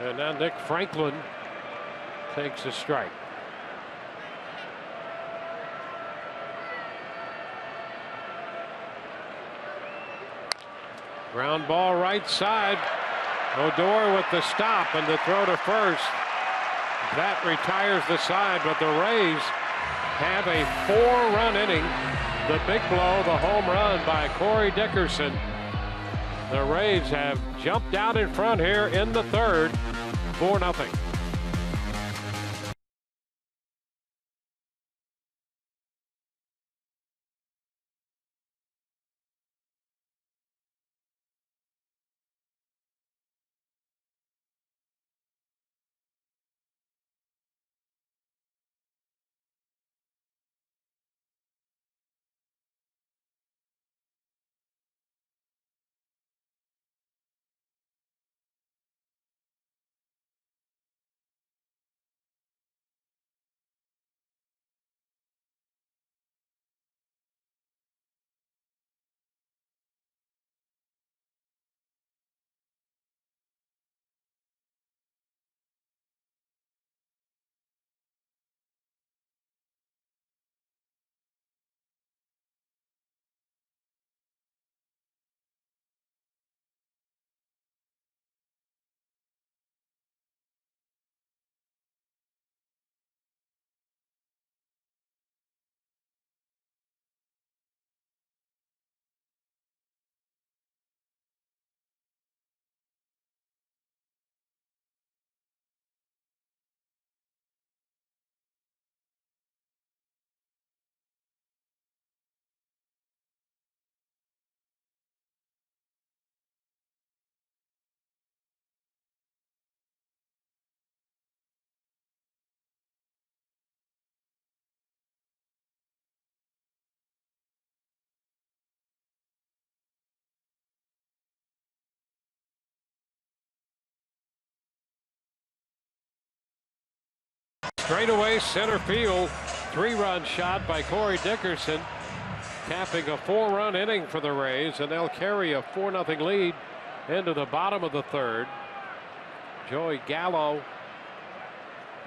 And now Nick Franklin takes a strike. Ground ball right side. Odor with the stop and the throw to first. That retires the side, but the Rays have a 4-run inning. The big blow, the home run by Corey Dickerson. The Rays have jumped out in front here in the third, 4-0. Straightaway center field, 3-run shot by Corey Dickerson, capping a 4-run inning for the Rays, and they'll carry a 4-0 lead into the bottom of the third. Joey Gallo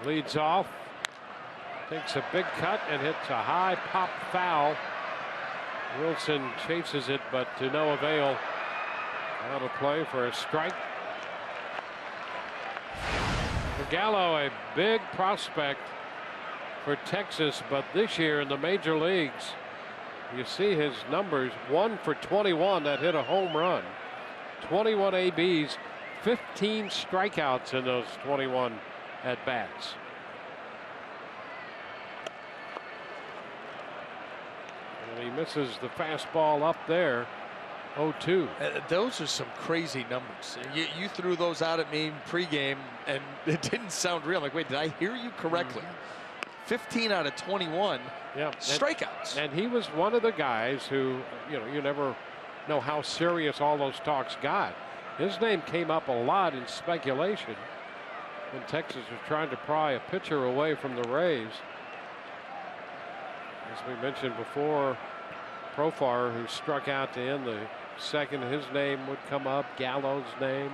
leads off, takes a big cut and hits a high pop foul. Wilson chases it, but to no avail. Out of play for a strike. Gallo, a big prospect for Texas, but this year in the major leagues, you see his numbers: 1 for 21 that hit a home run, 21 ABs, 15 strikeouts in those 21 at bats. And he misses the fastball up there. 0-2. Those are some crazy numbers. You threw those out at me pregame, and it didn't sound real. I'm like, wait, did I hear you correctly? 15 out of 21 strikeouts. And he was one of the guys who, you never know how serious all those talks got. His name came up a lot in speculation when Texas was trying to pry a pitcher away from the Rays. As we mentioned before, Profar, who struck out to end the second, his name would come up, Gallo's name.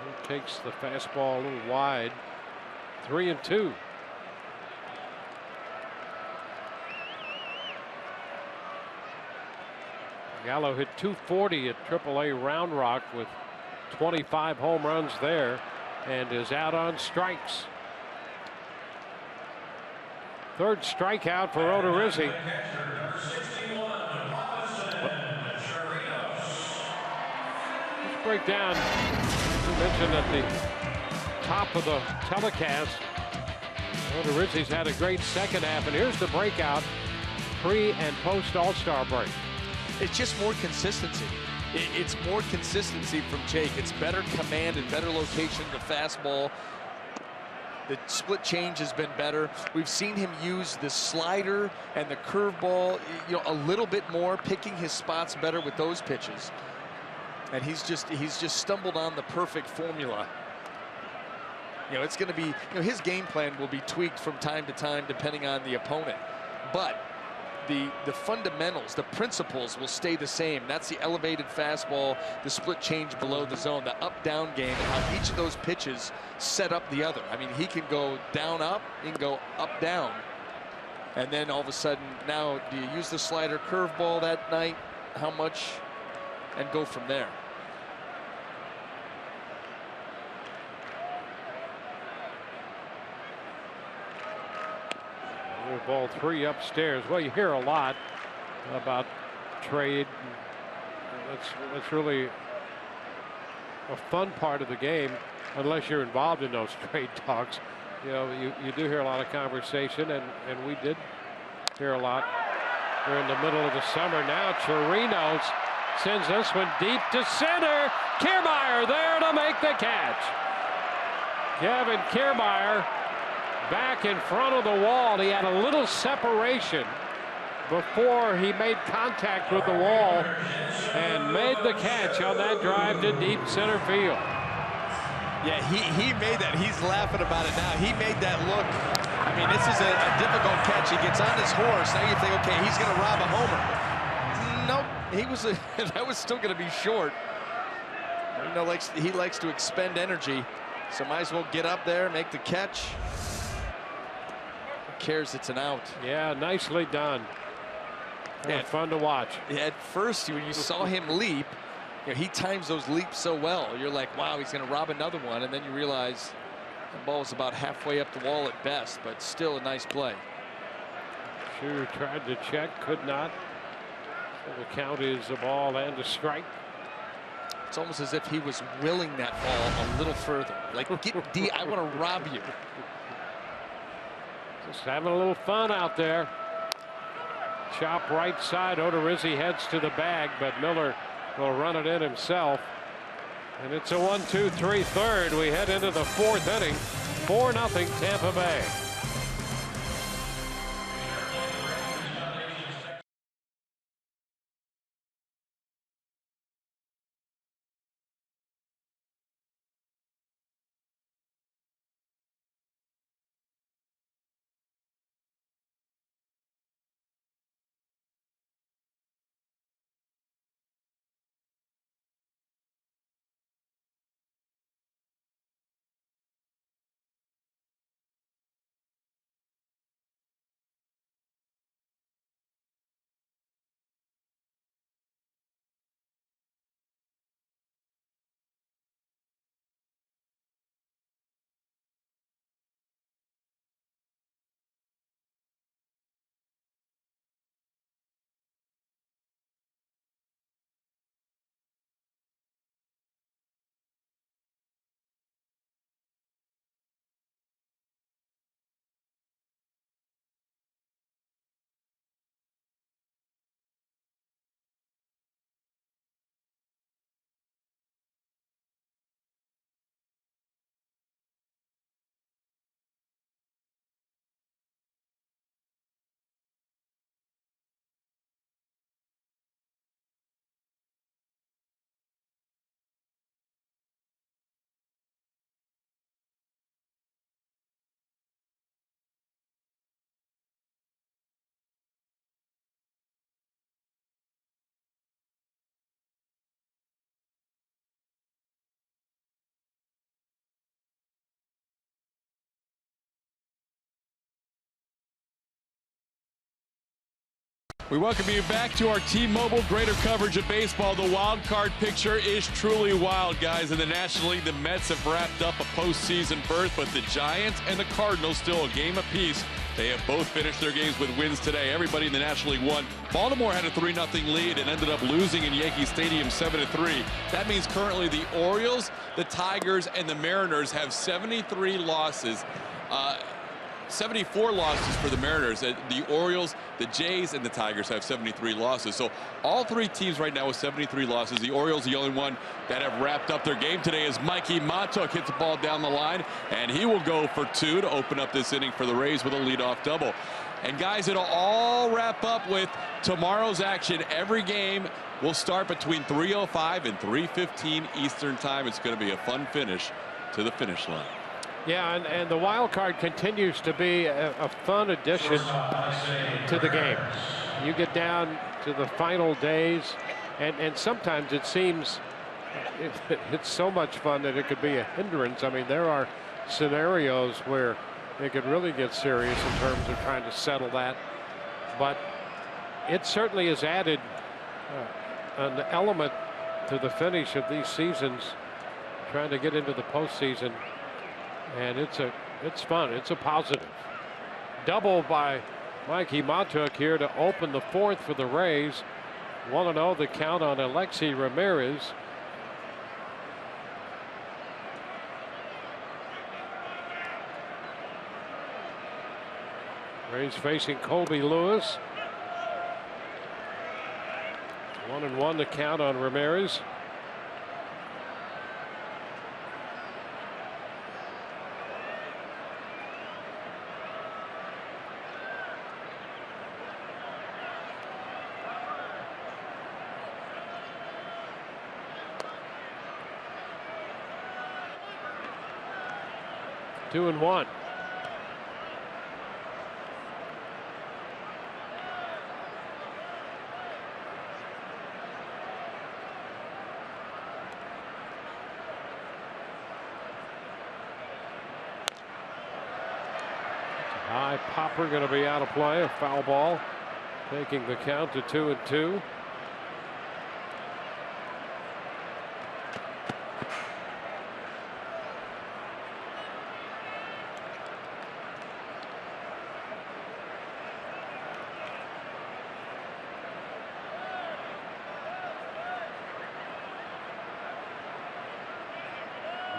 He takes the fastball a little wide. 3-2. Gallo hit .240 at AAA Round Rock with 25 home runs there, and is out on strikes. Third strikeout for Odorizzi. Let's break down. You mentioned at the top of the telecast, Odorizzi's had a great second half, and here's the breakout pre and post All-Star break. It's just more consistency. It's more consistency from Jake. It's better command and better location of the fastball. The split change has been better. We've seen him use the slider and the curveball, you know, a little bit more, picking his spots better with those pitches. And he's just stumbled on the perfect formula. You know, it's going to be, you know, his game plan will be tweaked from time to time depending on the opponent. But the fundamentals, the principles will stay the same. That's the elevated fastball, the split change below the zone, the up-down game, and how each of those pitches set up the other. I mean, he can go down-up, he can go up-down. And then all of a sudden, now, do you use the slider curveball that night? How much? And go from there. Ball 3 upstairs. Well, you hear a lot about trade. That's really a fun part of the game, unless you're involved in those trade talks. You know, you do hear a lot of conversation, and we did hear a lot. We're in the middle of the summer now. Chirinos sends this one deep to center. Kiermaier there to make the catch. Kevin Kiermaier back in front of the wall. He had a little separation before he made contact with the wall and made the catch on that drive to deep center field. Yeah, he made that. He's laughing about it now. He made that look. I mean, this is a difficult catch. He gets on his horse. Now you think, okay, he's going to rob a homer. Nope, that was still going to be short. You know, he likes to expend energy, so might as well get up there, make the catch. Cares it's an out. Yeah, nicely done. And fun to watch. At first, when you saw him leap, you know, he times those leaps so well. You're like, wow, he's going to rob another one, and then you realize the ball was about halfway up the wall at best, but still a nice play. Sure tried to check, could not. So the count is a ball and a strike. It's almost as if he was willing that ball a little further. Like, get D, I want to rob you. Just having a little fun out there. Chop right side. Odorizzi heads to the bag, but Miller will run it in himself. And it's a 1-2-3 third. We head into the fourth inning. 4-0 Tampa Bay. We welcome you back to our T-Mobile greater coverage of baseball. The wild card picture is truly wild, guys. In the National League, the Mets have wrapped up a postseason berth, but the Giants and the Cardinals still a game apiece. They have both finished their games with wins today. Everybody in the National League won. Baltimore had a 3-0 lead and ended up losing in Yankee Stadium 7-3. That means currently the Orioles, the Tigers, and the Mariners have 73 losses. 74 losses for the Mariners. The Orioles, the Jays, and the Tigers have 73 losses. So all three teams right now with 73 losses. The Orioles, the only one that have wrapped up their game today, is Mikie Mahtook. Hits the ball down the line, and he will go for 2 to open up this inning for the Rays with a leadoff double. And guys, it'll all wrap up with tomorrow's action. Every game will start between 3:05 and 3:15 Eastern time. It's going to be a fun finish to the finish line. Yeah, and the wild card continues to be a fun addition to the game. You get down to the final days, and sometimes it seems it's so much fun that it could be a hindrance. I mean, there are scenarios where it could really get serious in terms of trying to settle that. But it certainly has added an element to the finish of these seasons, trying to get into the postseason. And it's fun. It's a positive. Double by Mikie Mahtook here to open the 4th for the Rays. 1-0 the count on Alexei Ramirez. Rays facing Colby Lewis. 1-1 the count on Ramirez. Two and one. High popper going to be out of play. A foul ball, taking the count to 2-2.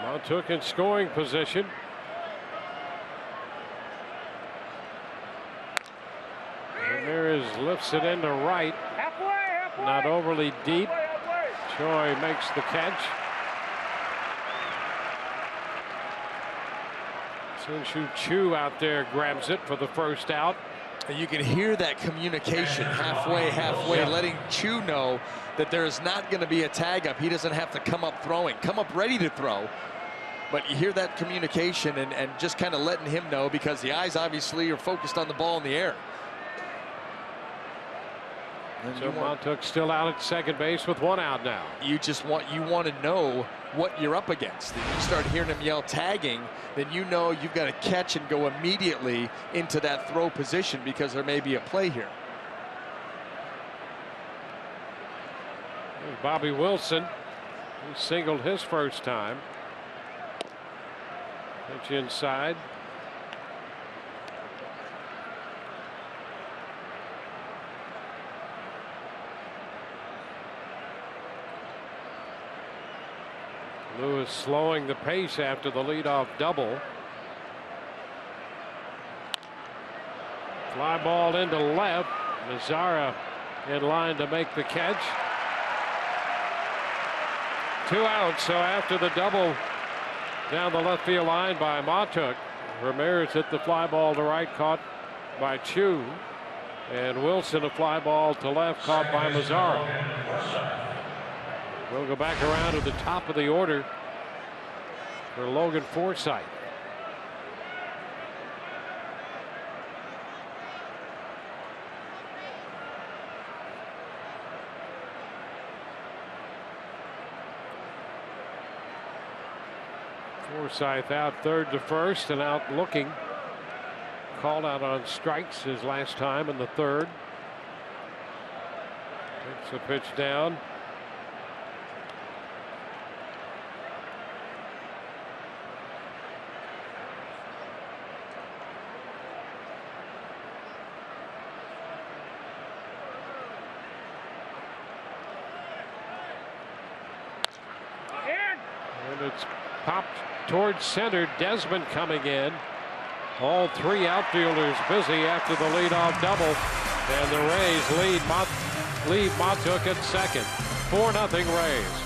Mahtook in scoring position. Ramirez lifts it into right. Not overly deep. Choi makes the catch. Shin-Soo Choo out there grabs it for the first out. You can hear that communication halfway, letting Choo know that there is not going to be a tag up. He doesn't have to come up throwing, come up ready to throw. But you hear that communication and just kind of letting him know, because the eyes obviously are focused on the ball in the air. So Mahtook still out at second base with 1 out now. You want to know what you're up against. If you start hearing him yell tagging, then you know you've got to catch and go immediately into that throw position, because there may be a play here. There's Bobby Wilson, who singled his first time. Pitch inside. Lewis slowing the pace after the leadoff double. Fly ball into left. Mazara in line to make the catch. 2 outs. So after the double down the left field line by Mahtook, Ramirez hit the fly ball to right, caught by Choo, and Wilson a fly ball to left, caught by Mazara. We'll go back around to the top of the order for Logan Forsythe. Forsythe out third to first and out looking. Called out on strikes his last time in the third. Takes a pitch down. And it's popped towards center. Desmond coming in. All three outfielders busy after the leadoff double. And the Rays lead Matuk at second. 4-0 Rays.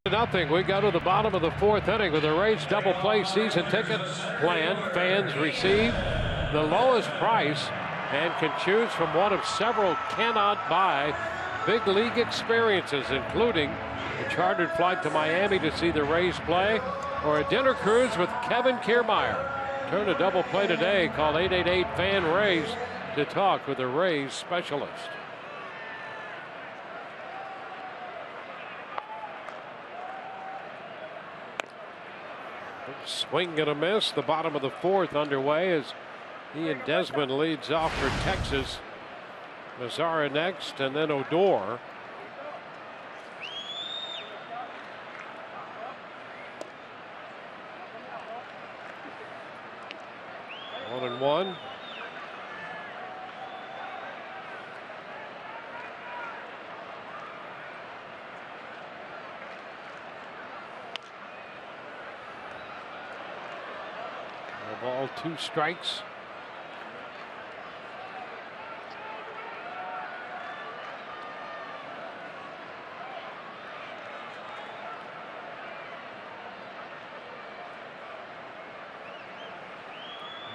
Nothing. We go to the bottom of the fourth inning with the Rays double play season ticket plan. Fans receive the lowest price and can choose from one of several cannot buy big league experiences, including a chartered flight to Miami to see the Rays play or a dinner cruise with Kevin Kiermaier. Turn a double play today. Call 888-FAN-RAYS to talk with a Rays specialist. Swing and a miss. The bottom of the fourth underway as Ian Desmond leads off for Texas. Mazara next, and then Odor. One and one. Ball, 2 strikes.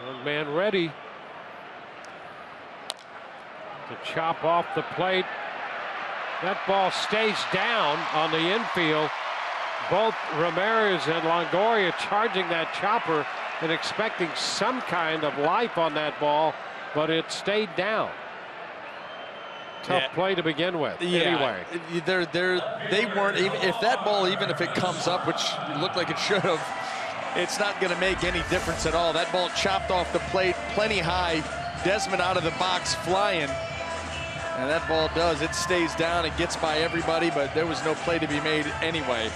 One man ready to chop off the plate. That ball stays down on the infield. Both Ramirez and Longoria charging that chopper and expecting some kind of life on that ball, but it stayed down. Tough play to begin with. Anyway, they weren't even, if that ball, even if it comes up, which looked like it should have, it's not going to make any difference at all. That ball chopped off the plate plenty high. Desmond out of the box flying, and that ball does. It stays down. It gets by everybody, but there was no play to be made anyway.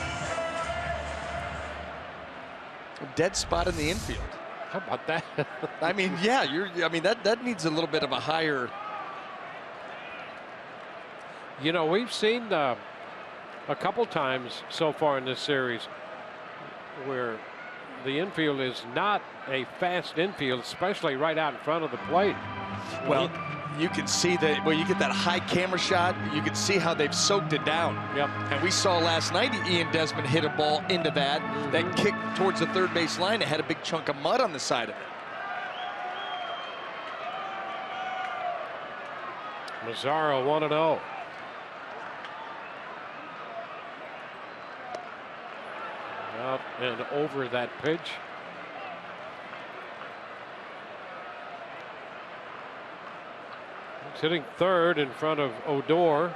Dead spot in the infield. How about that? I mean, yeah, I mean, that needs a little bit of a higher. You know, we've seen a couple times so far in this series where the infield is not a fast infield, especially right out in front of the plate. Well, you can see that when you get that high camera shot, you can see how they've soaked it down. Yep. And we saw last night Ian Desmond hit a ball into that, then kicked towards the third base line. It had a big chunk of mud on the side of it. Mazara 1-0. Out and over that pitch. He's hitting third in front of Odor.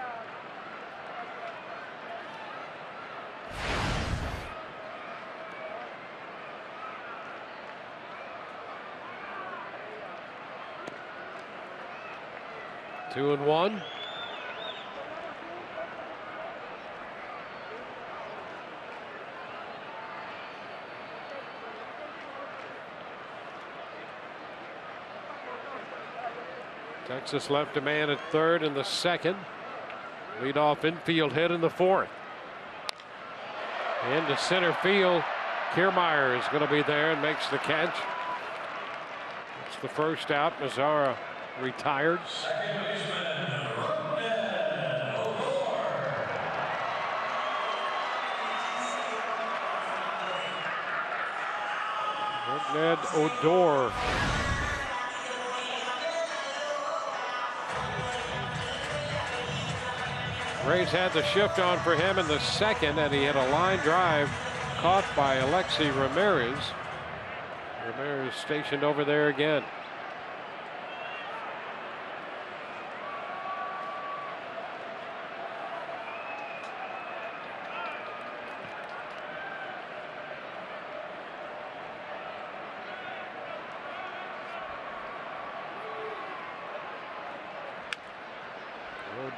2-1. Texas left a man at third in the second. Leadoff infield hit in the fourth. Into center field. Kiermaier is going to be there and makes the catch. It's the first out. Mazara retired. Ned Odor. Rays had the shift on for him in the second, and he had a line drive caught by Alexei Ramirez. Ramirez stationed over there again.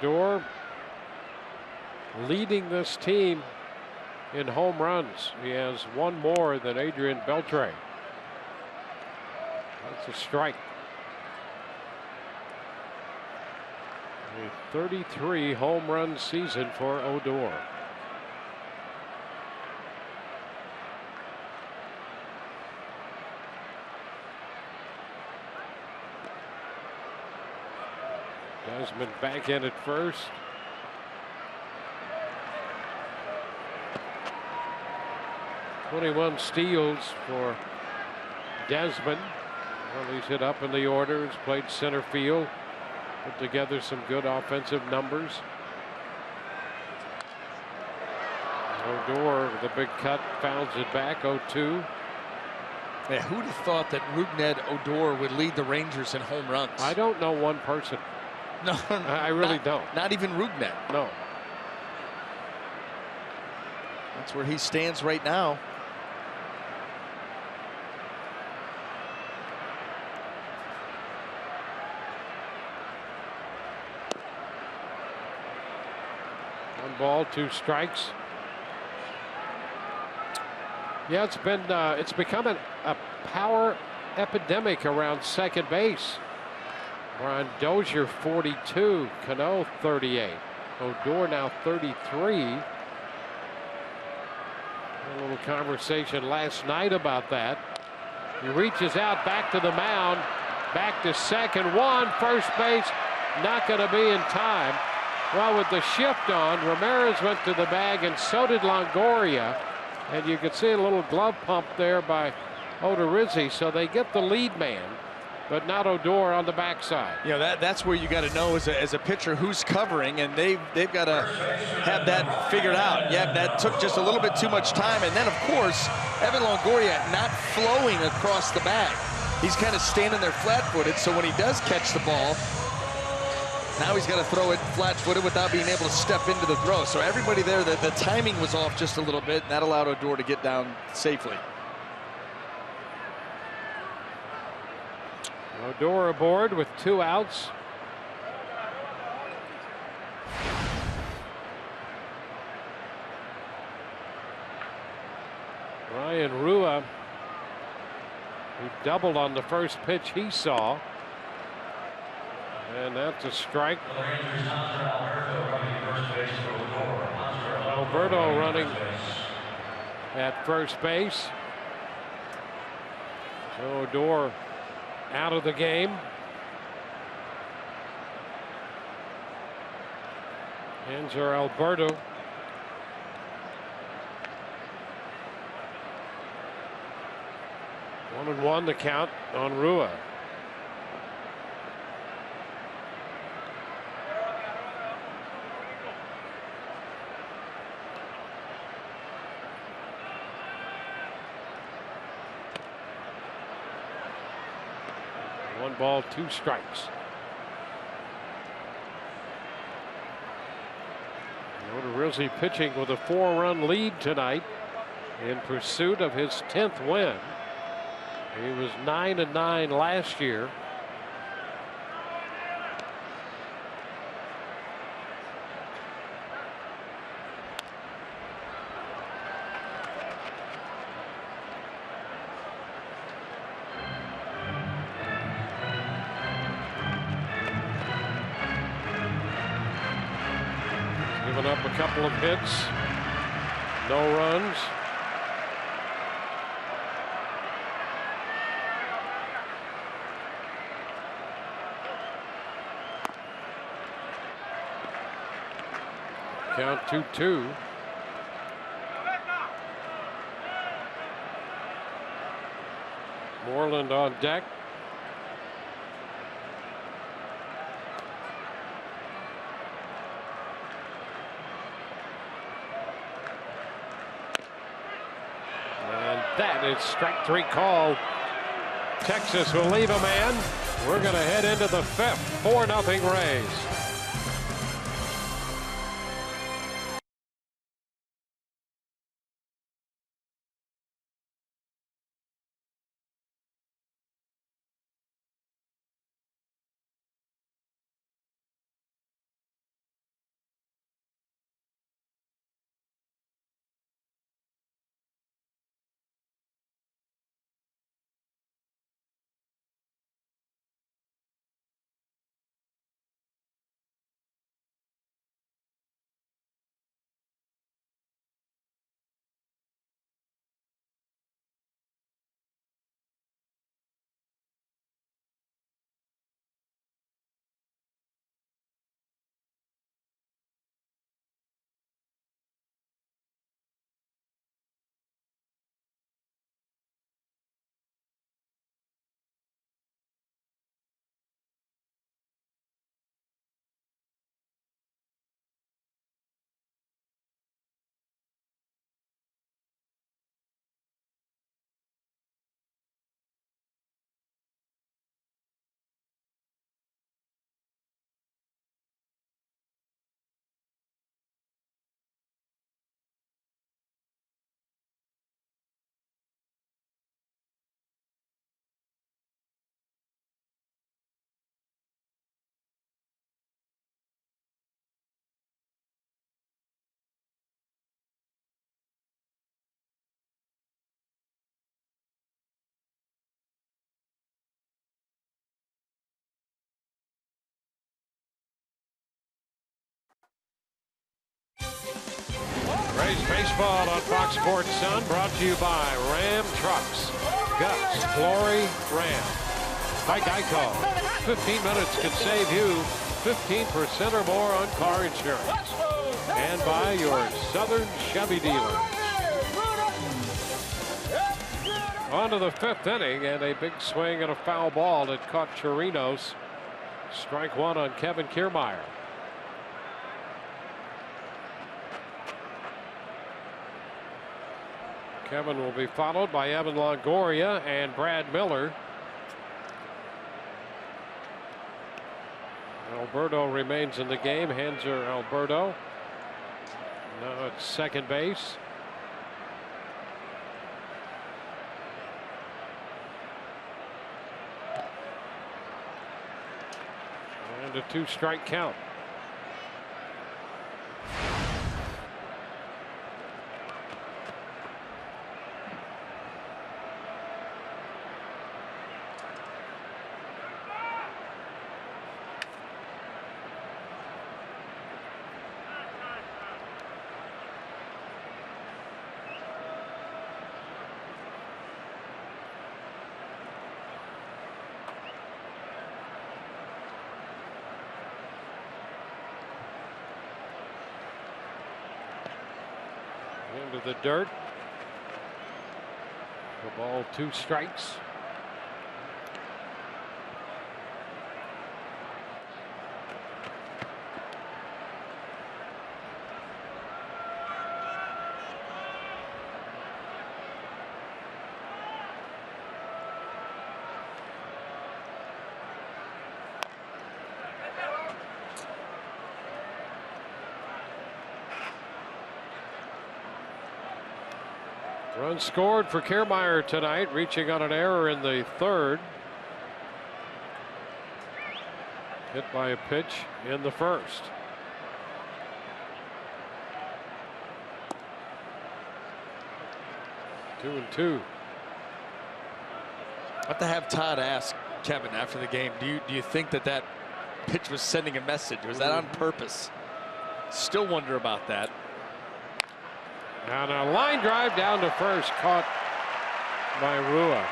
Odor leading this team in home runs. He has one more than Adrian Beltre. That's a strike. A 33 home run season for Odor. Desmond back in at first. .21 steals for Desmond. Well, he's hit up in the order. He's played center field. Put together some good offensive numbers. Odor with a big cut, fouls it back. 0-2. Yeah, who'd have thought that Rougned Odor would lead the Rangers in home runs? I don't know one person. No, I really don't. Not even Rougned. No. That's where he stands right now. One ball, 2 strikes. Yeah, it's become a power epidemic around second base. Brian Dozier 42, Cano 38, Odor now 33. A little conversation last night about that. He reaches out back to the mound, back to second, first base, not going to be in time. Well, with the shift on, Ramirez went to the bag and so did Longoria. And you could see a little glove pump there by Odorizzi. So they get the lead man, but not Odor on the backside. You know, that's where you got to know as a pitcher who's covering, and they've got to have that figured out. Yeah, that took just a little bit too much time. And then, of course, Evan Longoria not flowing across the bag. He's kind of standing there flat-footed, so when he does catch the ball, now he's got to throw it flat-footed without being able to step into the throw. So everybody there, the timing was off just a little bit, and that allowed Odor to get down safely. Odor aboard with 2 outs. Ryan Rua, he doubled on the first pitch he saw. And that's a strike. Alberto running at first base. So Odor out of the game. Hanser Alberto. 1-1 the count on Rua. One ball, 2 strikes. Odorizzi pitching with a 4-run lead tonight in pursuit of his 10th win. He was 9-9 last year. Giving up a couple of hits. No runs. Count 2-2. Moreland on deck. And that is strike 3 call. Texas will leave a man. We're going to head into the 5th. 4-0 Rays. Rays baseball on Fox Sports Sun, brought to you by Ram Trucks. Gus, Glory, Ram. By Geico. 15 minutes could save you 15% or more on car insurance. And by your Southern Chevy dealer. On to the 5th inning, and a big swing and a foul ball that caught Chirinos. Strike 1 on Kevin Kiermaier. Kevin will be followed by Evan Longoria and Brad Miller. Alberto remains in the game. Hanser Alberto. Now at second base. And a 2-strike count. Into the dirt. The ball, 2 strikes. Run scored for Kiermaier tonight, reaching on an error in the 3rd. Hit by a pitch in the 1st. Two and two. I have to have Todd ask Kevin after the game, do you think that pitch was sending a message? Was that on purpose? Still wonder about that. And a line drive down to first, caught by Rua.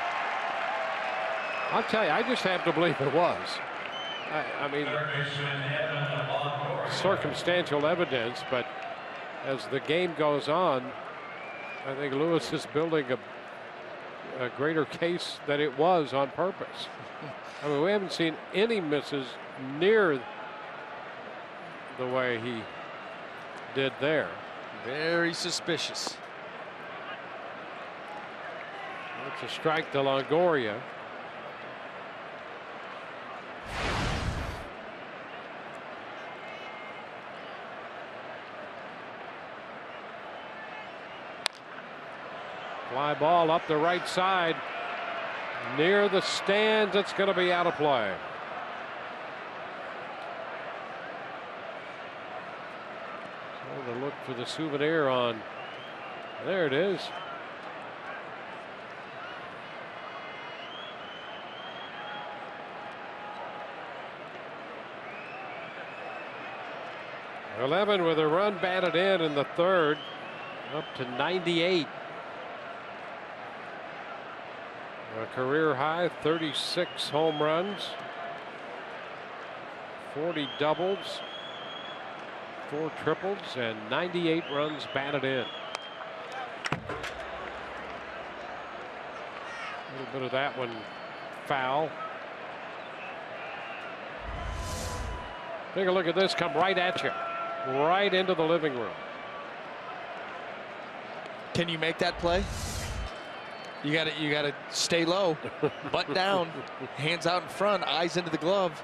I'll tell you, I just have to believe it was. I mean, circumstantial evidence, but as the game goes on, I think Lewis is building a greater case that it was on purpose. I mean, we haven't seen any misses near the way he did there. Very suspicious. It's a strike to Longoria. Fly ball up the right side. Near the stands, it's going to be out of play. So to look for the souvenir on. There it is. .11 with a run batted in the third, up to 98. A career high 36 home runs, 40 doubles, 4 triples, and 98 runs batted in. A little bit of that one foul. Take a look at this, come right at you, right into the living room. Can you make that play? You gotta stay low, butt down, hands out in front, eyes into the glove.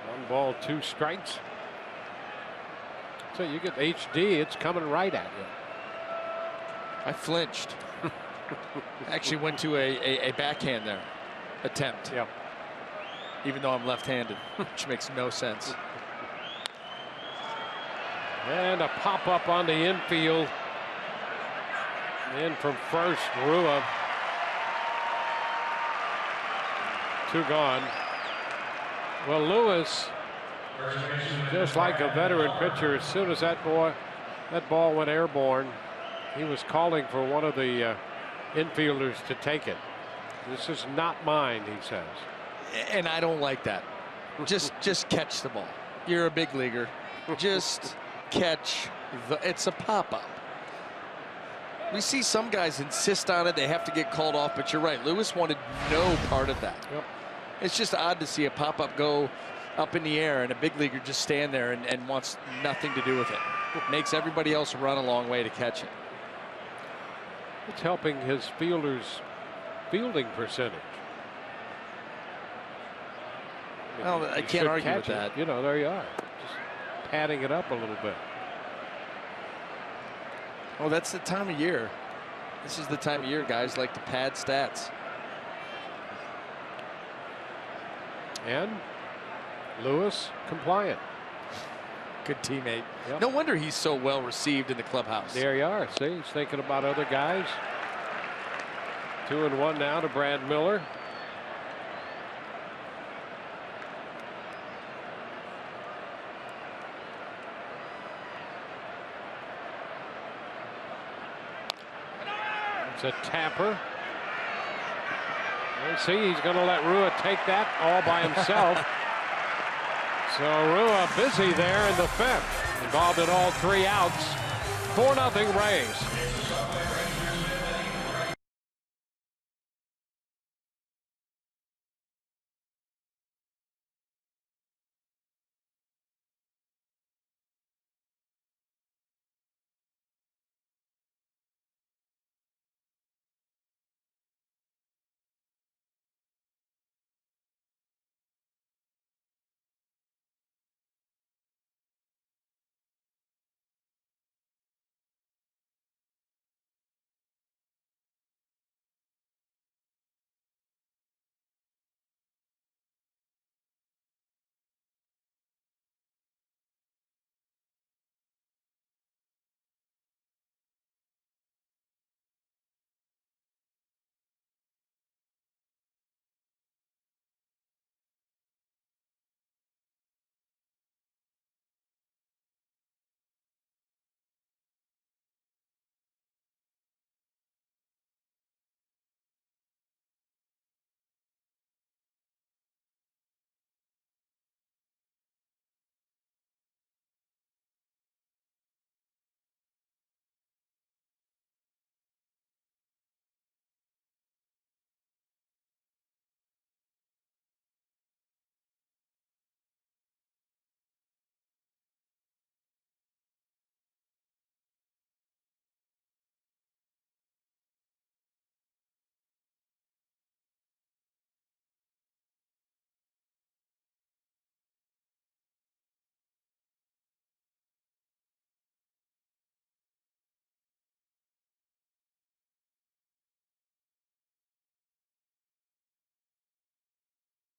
1 ball, 2 strikes. So you get HD, it's coming right at you. I flinched. Actually went to a backhand there attempt. Yep. Even though I'm left-handed, which makes no sense. And a pop up on the infield. In from first, Rua. 2 gone. Well, Lewis, just like a veteran pitcher, as soon as that ball went airborne, he was calling for one of the infielders to take it. This is not mine, he says. And I don't like that. Just catch the ball. You're a big leaguer. Just catch it's a pop-up. We see some guys insist on it. They have to get called off, but you're right. Lewis wanted no part of that. Yep. It's just odd to see a pop-up go up in the air and a big leaguer just stand there and wants nothing to do with it. Makes everybody else run a long way to catch it. It's helping his fielders' fielding percentage. Well, I can't argue with that. You know, there you are. Just padding it up a little bit. Oh, that's the time of year. This is the time of year guys like to pad stats. And Lewis compliant. Good teammate. Yep. No wonder he's so well received in the clubhouse. There you are. See, he's thinking about other guys. 2-1 now to Brad Miller. It's a tapper. And see, he's going to let Rua take that all by himself. So Rua busy there in the 5th. Involved in all 3 outs. 4-0 Rays.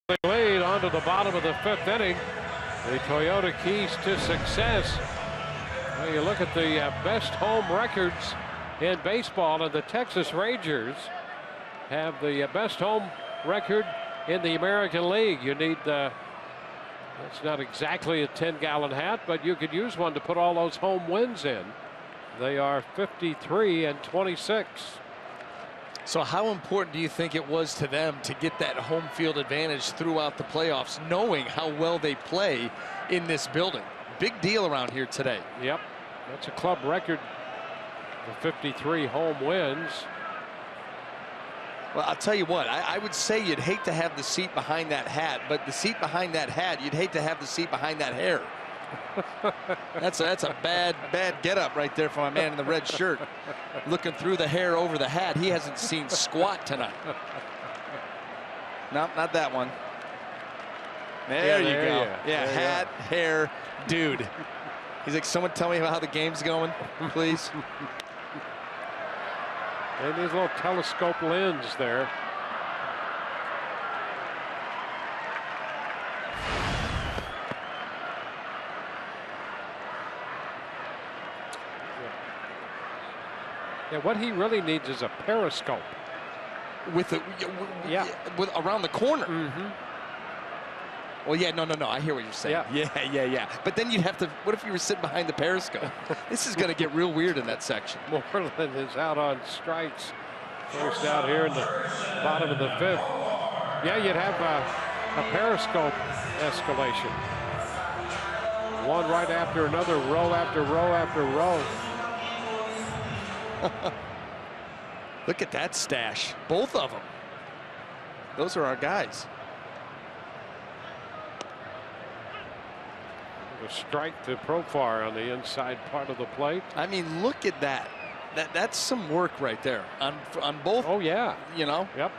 lead onto the bottom of the 5th inning. The Toyota keys to success. Well, you look at the best home records in baseball, and the Texas Rangers have the best home record in the American League. You need, it's not exactly a 10-gallon hat, but you could use one to put all those home wins in. They are 53-26. So how important do you think it was to them to get that home field advantage throughout the playoffs, knowing how well they play in this building? Big deal around here today. Yep, that's a club record, the 53 home wins. Well, I'll tell you what, I would say you'd hate to have the seat behind that hat, but the seat behind that hat, you'd hate to have the seat behind that hair. That's a bad get up right there from a man in the red shirt. Looking through the hair over the hat. He hasn't seen squat tonight. Nope, not that one. There you go. Yeah, hat, hair, dude. He's like, someone tell me how the game's going, please. And his little telescope lens there. Yeah, what he really needs is a periscope. With around the corner. Mm-hmm. Well, yeah, no. I hear what you're saying. Yeah. But then you'd have to. What if you were sitting behind the periscope? This is going to get real weird in that section. Moreland is out on strikes. First out here in the bottom of the 5th. Yeah, you'd have a periscope escalation. One right after another, row after row after row. Look at that stash. Both of them. Those are our guys. A strike to Profar on the inside part of the plate. I mean, look at that. That's some work right there on both. Oh yeah. You know. Yep.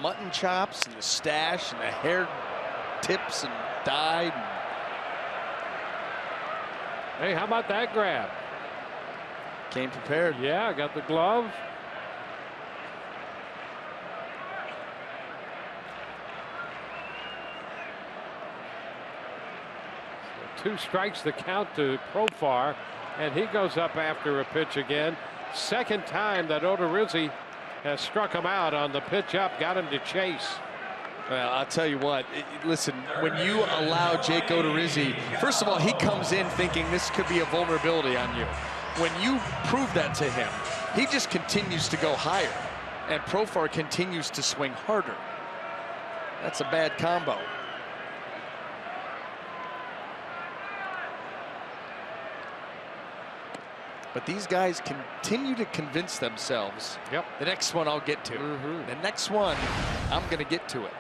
Mutton chops and the stash and the hair tips and dyed. Hey, how about that grab? Came prepared. Yeah, got the glove. So 2 strikes the count to Profar, and he goes up after a pitch again. Second time that Odorizzi has struck him out on the pitch up, got him to chase. Well, I'll tell you what, listen, when you allow Jake Odorizzi, first of all, he comes in thinking this could be a vulnerability on you. When you prove that to him, he just continues to go higher, and Profar continues to swing harder. That's a bad combo. But these guys continue to convince themselves. Yep. The next one I'll get to. The next one, I'm going to get to it.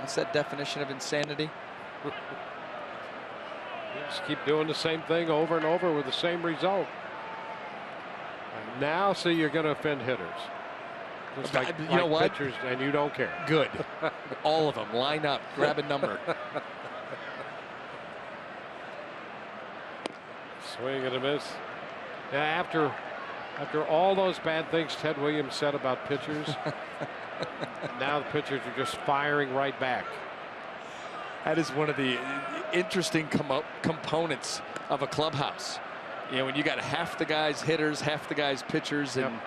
What's that definition of insanity? Just keep doing the same thing over and over with the same result. And now, see, you're going to offend hitters. Just like, you know what? Pitchers, and you don't care. Good. All of them. Line up. Grab a number. Swing and a miss. Now, after all those bad things Ted Williams said about pitchers, now the pitchers are just firing right back. That is one of the interesting components of a clubhouse. You know, when you got half the guys hitters, half the guys pitchers, and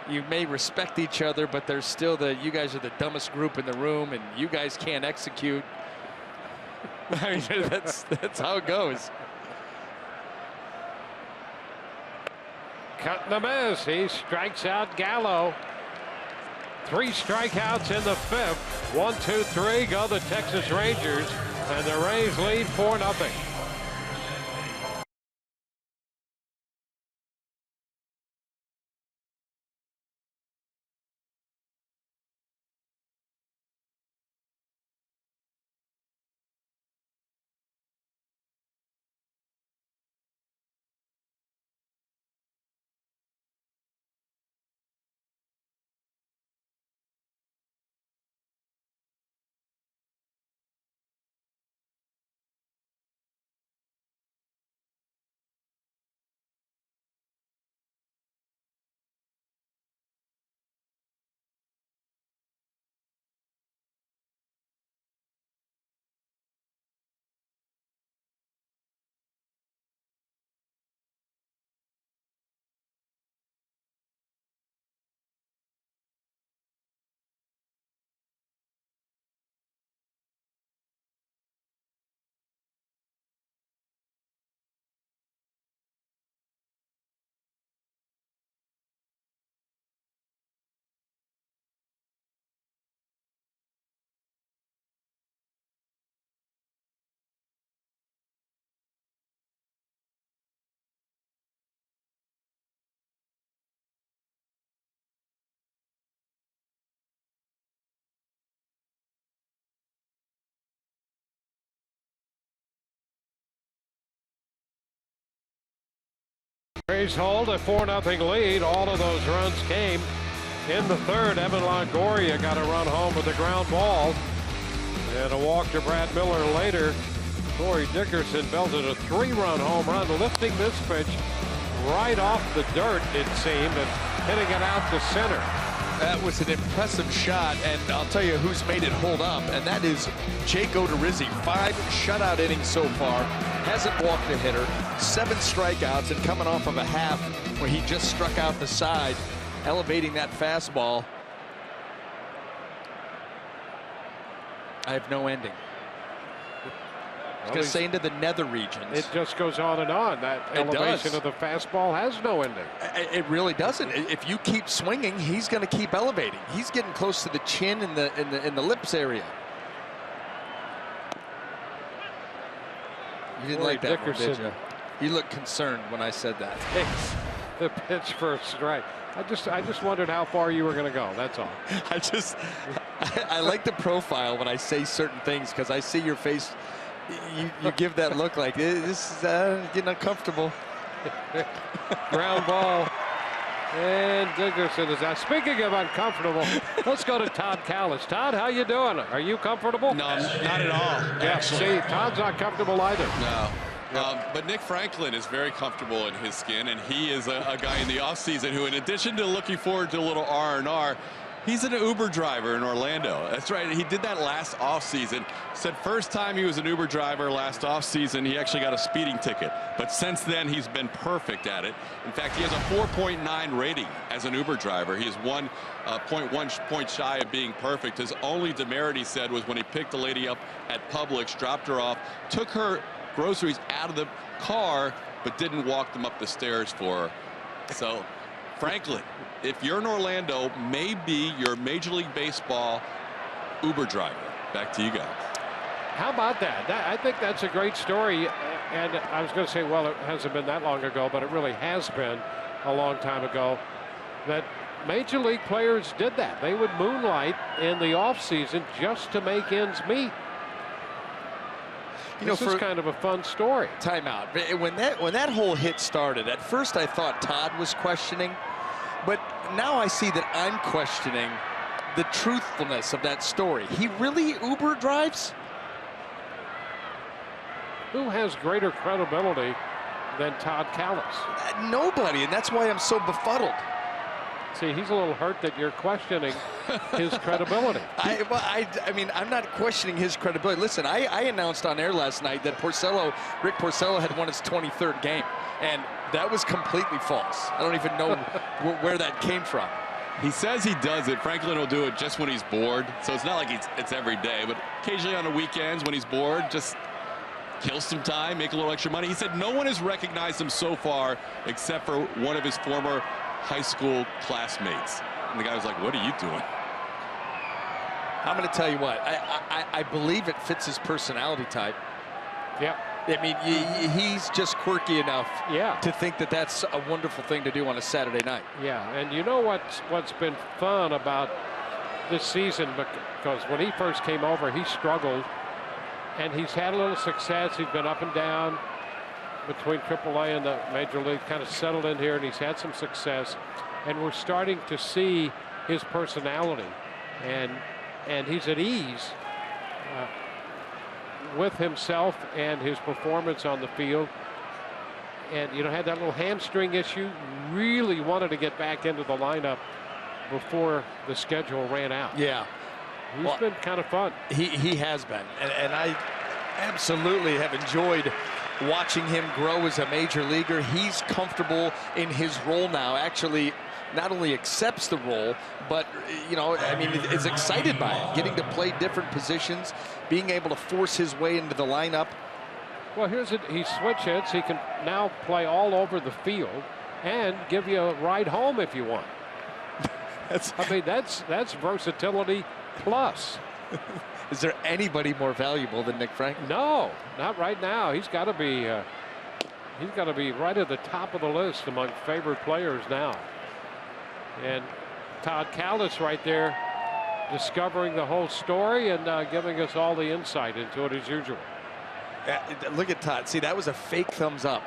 you may respect each other, but there's still you guys are the dumbest group in the room, and you guys can't execute. I mean, that's how it goes. Cut and a miss. He strikes out Gallo. 3 strikeouts in the 5th. 1, 2, 3 go the Texas Rangers, and the Rays lead 4-0. Rays hold a 4-0 lead. All of those runs came in the third. Evan Longoria got a run home with a ground ball. And a walk to Brad Miller later. Corey Dickerson belted a 3-run home run, lifting this pitch right off the dirt, it seemed, and hitting it out to center. That was an impressive shot, and I'll tell you who's made it hold up, and that is Jake Odorizzi. 5 shutout innings so far, hasn't walked a hitter, 7 strikeouts, and coming off of a half where he just struck out the side, elevating that fastball. I have no ending. I was going to say into the nether regions. It just goes on and on. That elevation of the fastball has no ending. It really doesn't. If you keep swinging, he's going to keep elevating. He's getting close to the chin and the lips area. You didn't like that one, did you? You looked concerned when I said that. The pitch for a strike. I just wondered how far you were going to go. That's all. I like the profile when I say certain things because I see your face. You give that look like this is getting uncomfortable. Ground ball. And Dickerson is out. Speaking of uncomfortable, let's go to Todd Kalas. Todd, how you doing? Are you comfortable? No, not at all. Yeah, see, Todd's not comfortable either. No. But Nick Franklin is very comfortable in his skin, and he is a guy in the offseason who, in addition to looking forward to a little R&R, he's an Uber driver in Orlando. That's right. He did that last offseason. Said first time he was an Uber driver last offseason, he actually got a speeding ticket. But since then, he's been perfect at it. In fact, he has a 4.9 rating as an Uber driver. He is 1.1 points shy of being perfect. His only demerit, he said, was when he picked a lady up at Publix, dropped her off, took her groceries out of the car, but didn't walk them up the stairs for her. So, Franklin, if you're in Orlando, maybe your Major League Baseball Uber driver. Back to you guys. How about that? I think that's a great story. And I was going to say, well, it hasn't been that long ago, but it really has been a long time ago that Major League players did that. They would moonlight in the offseason just to make ends meet. This is kind of a fun story. Timeout. When that whole hit started, at first I thought Todd was questioning, but now I see that I'm questioning the truthfulness of that story. He really Uber drives? Who has greater credibility than Todd Kalas? Nobody, and that's why I'm so befuddled. See, he's a little hurt that you're questioning his credibility. I mean, I'm not questioning his credibility. Listen, I announced on air last night that Rick Porcello had won his 23rd game, and that was completely false. I don't even know where that came from. He says he does it. Franklin will do it just when he's bored. So it's not like it's every day, but occasionally on the weekends when he's bored, just kill some time, make a little extra money. He said no one has recognized him so far except for one of his former high school classmates. And the guy was like, what are you doing? I'm going to tell you what, I believe it fits his personality type. Yeah. I mean, he's just quirky enough to think that that's a wonderful thing to do on a Saturday night. Yeah, and you know what's been fun about this season, because when he first came over, he struggled, and he's had a little success. He's been up and down between AAA and the Major League, kind of settled in here, and he's had some success. And we're starting to see his personality, and he's at ease with himself and his performance on the field. And, you know, had that little hamstring issue, really wanted to get back into the lineup before the schedule ran out. Yeah. He's been kind of fun. He has been. And I absolutely have enjoyed watching him grow as a major leaguer. He's comfortable in his role now. Actually, not only accepts the role, but, you know, I mean, is excited by it. Getting to play different positions, being able to force his way into the lineup. Well, here's it. He switch hits. He can now play all over the field and give you a ride home if you want. I mean, that's versatility plus. Is there anybody more valuable than Nick Franklin? No, not right now. He's got to be right at the top of the list among favorite players now. And Todd Kalas right there discovering the whole story and giving us all the insight into it as usual. Look at Todd. See, that was a fake thumbs up.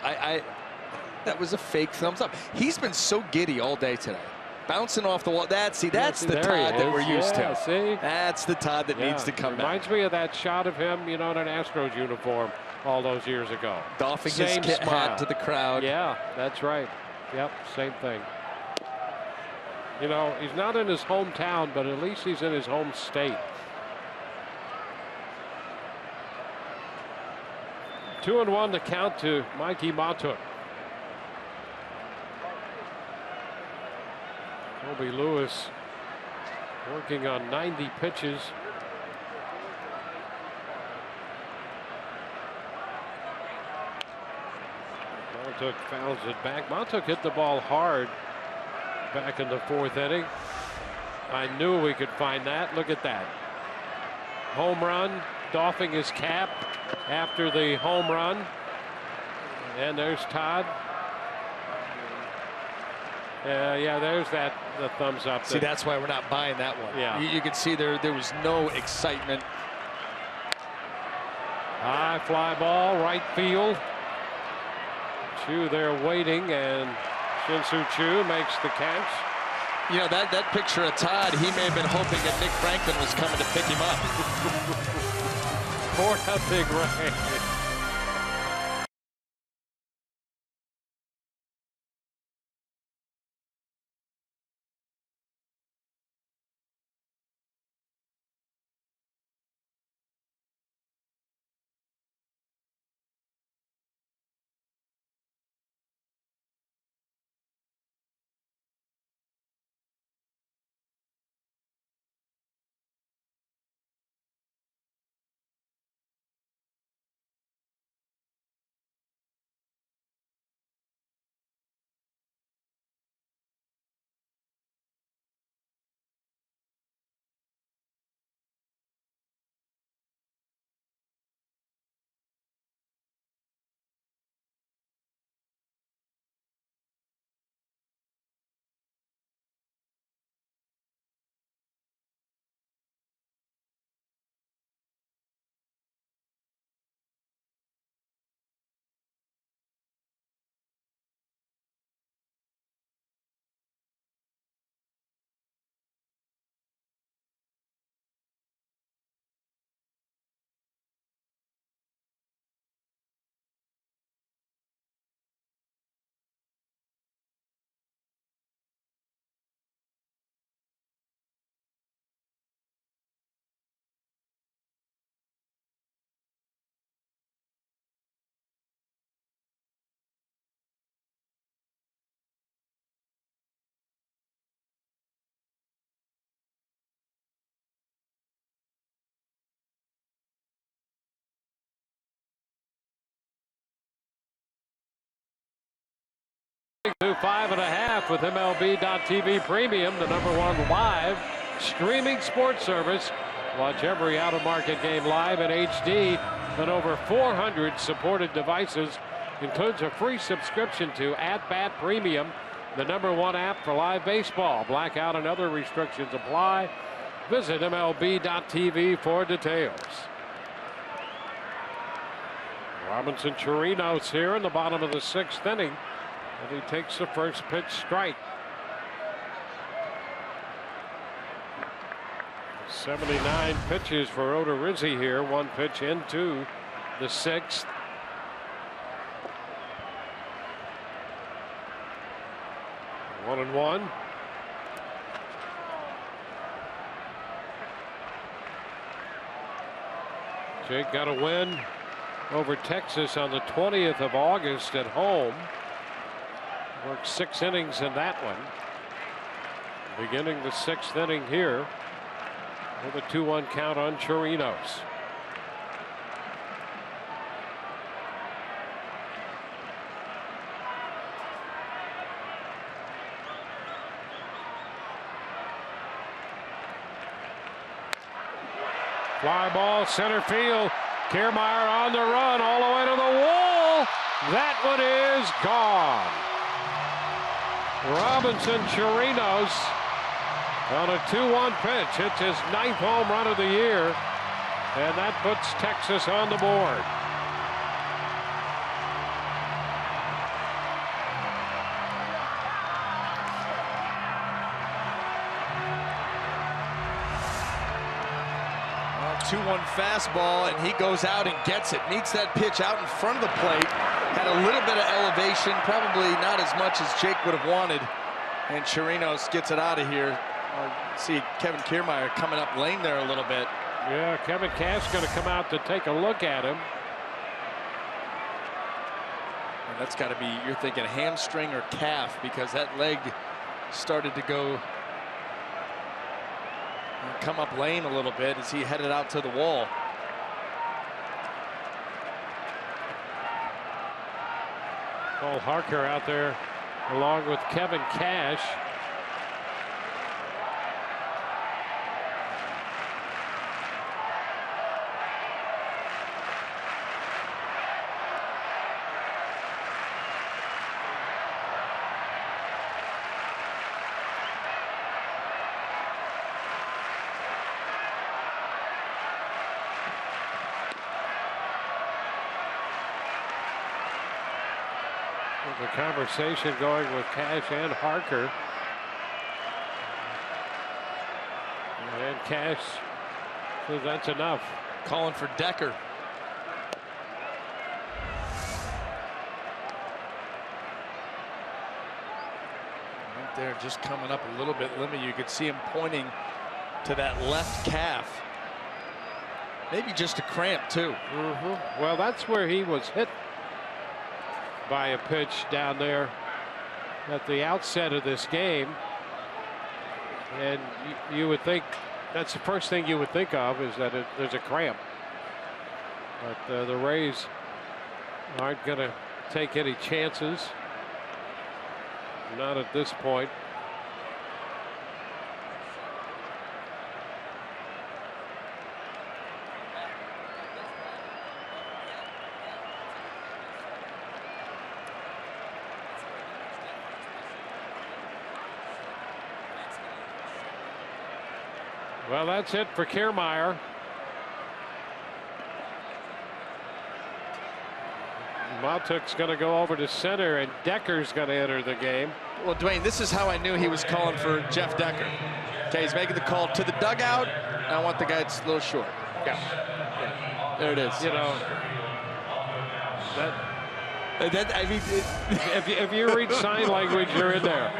That was a fake thumbs up. He's been so giddy all day today. Bouncing off the wall. That's the Todd that we're used to. See? That's the Todd that needs to come back. Reminds me of that shot of him, you know, in an Astros uniform all those years ago. Doffing his hat to the crowd. Yeah, that's right. Yep, same thing. You know, he's not in his hometown, but at least he's in his home state. 2-1 to count to Mikey Mahtook. Colby Lewis working on 90 pitches. Mahtook fouls it back. Mahtook hit the ball hard back in the 4th inning. I knew we could find that. Look at that. Home run, doffing his cap after the home run. And there's Todd. Yeah, there's the thumbs up. See, that's why we're not buying that one. Yeah. You can see there was no excitement. High fly ball, right field. Chu there waiting, and Shin-Soo Choo makes the catch. You know, that picture of Todd, he may have been hoping that Nick Franklin was coming to pick him up. 4-0 Rays. To 5.5 with MLB.TV Premium, the #1 live streaming sports service. Watch every out-of-market game live in HD on over 400 supported devices. Includes a free subscription to @Bat Premium, the #1 app for live baseball. Blackout and other restrictions apply. Visit MLB.TV for details. Robinson Chirinos here in the bottom of the 6th inning. And he takes the first pitch strike. 79 pitches for Odorizzi here. 1 pitch into the 6th. One and one. Jake got a win over Texas on the 20th of August at home. Worked 6 innings in that one. Beginning the 6th inning here with a 2-1 count on Chirinos. Fly ball center field. Kiermaier on the run all the way to the wall. That one is gone. Robinson Chirinos on a 2-1 pitch. It's his 9th home run of the year, and that puts Texas on the board. 2-1 fastball, and he goes out and gets it. Meets that pitch out in front of the plate. Had a little bit of elevation, probably not as much as Jake would have wanted. And Chirinos gets it out of here. See Kevin Kiermaier coming up lane there a little bit. Yeah, Kevin Cash going to come out to take a look at him. And that's got to be, you're thinking hamstring or calf, because that leg started to go, come up lane a little bit as he headed out to the wall. Cole Harker out there along with Kevin Cash. The conversation going with Cash and Harker. And Cash says that's enough. Calling for Decker. Right there, just coming up a little bit limit. You could see him pointing to that left calf. Maybe just a cramp, too. Well, that's where he was hit by a pitch down there at the outset of this game, and you would think that's the first thing you would think of, is that there's a cramp. But the Rays aren't going to take any chances, not at this point. Well, that's it for Kiermaier. Mautuk's going to go over to center, and Decker's going to enter the game. Well, Dwayne, this is how I knew he was calling for Jeff Decker. Okay, he's making the call to the dugout. I want the guy that's a little short. Yeah. There it is. You know, I mean, if you read sign language, you're in there.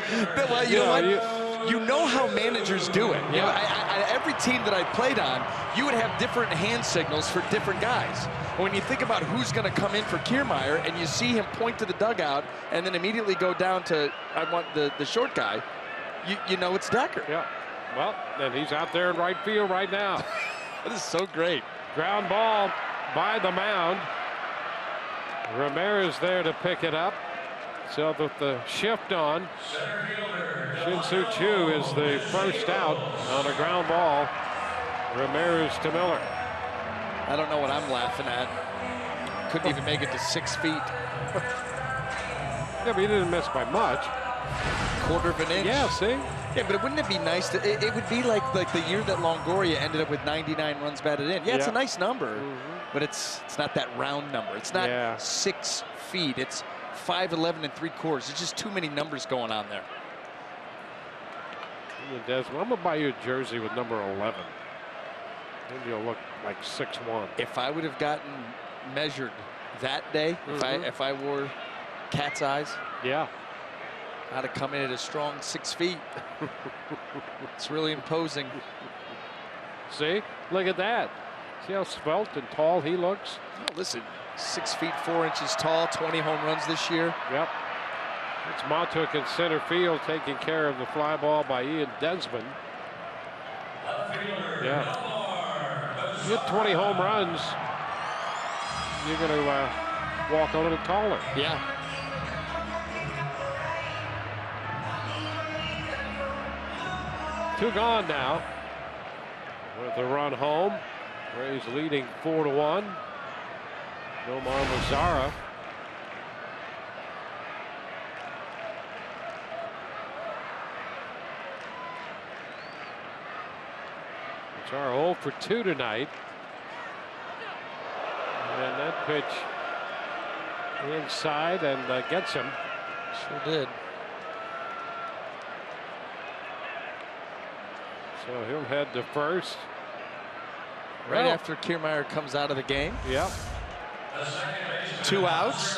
Well, you know what? You know how managers do it. You know, every team that I played on, you would have different hand signals for different guys. When you think about who's going to come in for Kiermaier, and you see him point to the dugout and then immediately go down to, I want the short guy, you know it's Decker. Yeah. Well, then he's out there in right field right now. That is so great. Ground ball by the mound. Ramirez there to pick it up. So with the shift on, Shin-Soo Choo is the first out on a ground ball. Ramirez to Miller. I don't know what I'm laughing at. Couldn't even make it to 6 feet. Yeah, but he didn't miss by much. Quarter of an inch. Yeah, see? Yeah, but wouldn't it be nice to, it would be like the year that Longoria ended up with 99 runs batted in. Yeah, it's a nice number, but it's not that round number. It's not 6 feet. It's 5'11 3/4. It's just too many numbers going on there. Desmond, I'm gonna buy you a jersey with number 11. Then you'll look like 6'1". If I would have gotten measured that day, if I wore cat's eyes, yeah, I'd have come in at a strong 6 feet. It's really imposing. See, look at that. See how svelte and tall he looks. Oh, listen, 6 feet 4 inches tall, 20 home runs this year. Yep. It's Mautuk in center field, taking care of the fly ball by Ian Desmond. Yeah. You get 20 home runs, you're going to walk a little taller. Yeah. Two gone now. With the run home, Rays leading 4-1. Nomar Mazara. Mazara 0 for 2 tonight. And that pitch inside and gets him. Sure did. So he'll head to first. right after Kiermaier comes out of the game. Yep. 2 outs.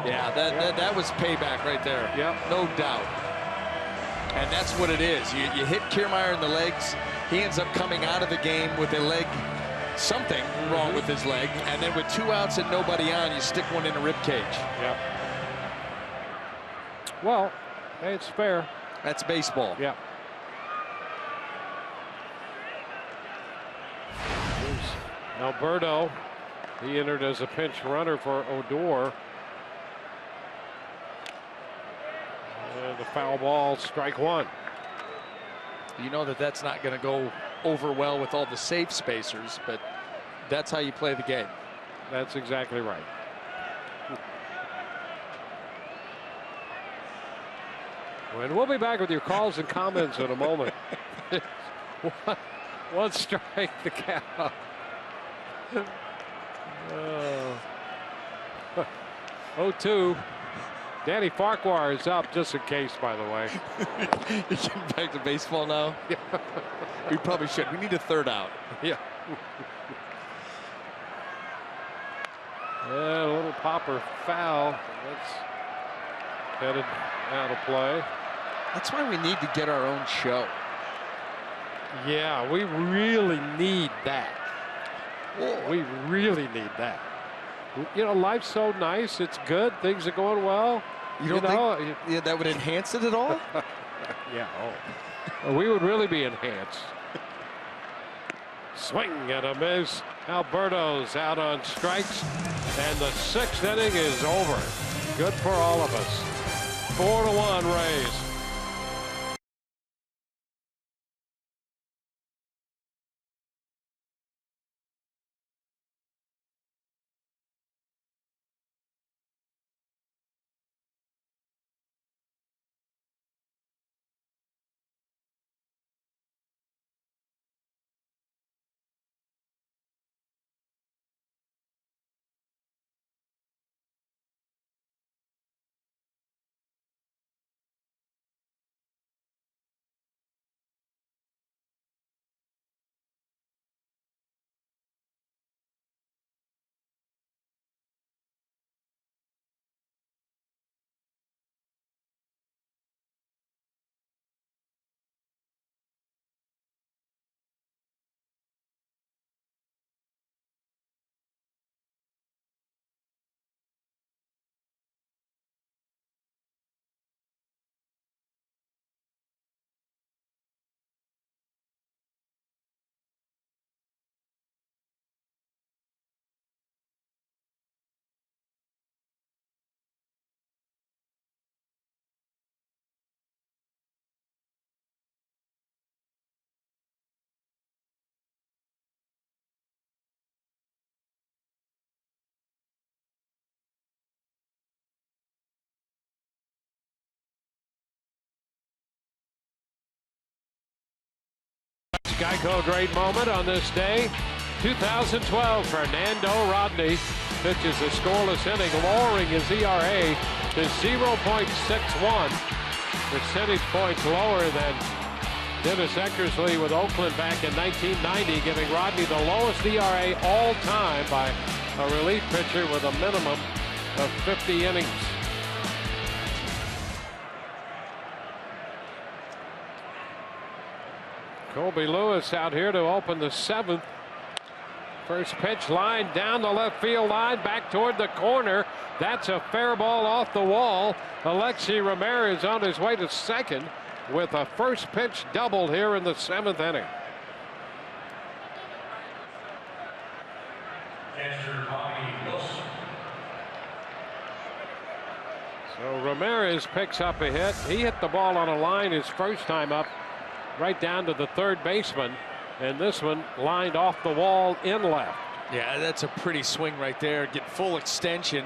Yeah, that was payback right there. Yep. No doubt. And that's what it is. You hit Kiermaier in the legs. He ends up coming out of the game with a leg, something wrong with his leg. And then with 2 outs and nobody on, you stick one in a rib cage. Yep. Well, hey, it's fair. That's baseball. Yep. Alberto, he entered as a pinch runner for Odor. And the foul ball, strike one. You know that's not going to go over well with all the safe spacers, but that's how you play the game. That's exactly right. And we'll be back with your calls and comments in a moment. One strike, the count. 0-2. Danny Farquhar is up, just in case, by the way. You're getting back to baseball now? We probably should. We need a third out. Yeah. A little popper foul. That's headed out of play. That's why we need to get our own show. Yeah, we really need that. We really need that. You know, life's so nice. It's good. Things are going well. You don't think that would enhance it at all? Yeah. Oh. We would really be enhanced. Swing and a miss. Alberto's out on strikes. And the 6th inning is over. Good for all of us. 4-1 Rays. Geico, great moment on this day. 2012, Fernando Rodney pitches a scoreless inning, lowering his ERA to 0.61. Percentage points lower than Dennis Eckersley with Oakland back in 1990, giving Rodney the lowest ERA all time by a relief pitcher with a minimum of 50 innings. Colby Lewis out here to open the 7th. First pitch line down the left field line, back toward the corner. That's a fair ball off the wall. Alexi Ramirez on his way to second with a first pitch double here in the 7th inning. So Ramirez picks up a hit. He hit the ball on a line his first time up, right down to the third baseman, and this one lined off the wall in left. Yeah, that's a pretty swing right there. Get full extension.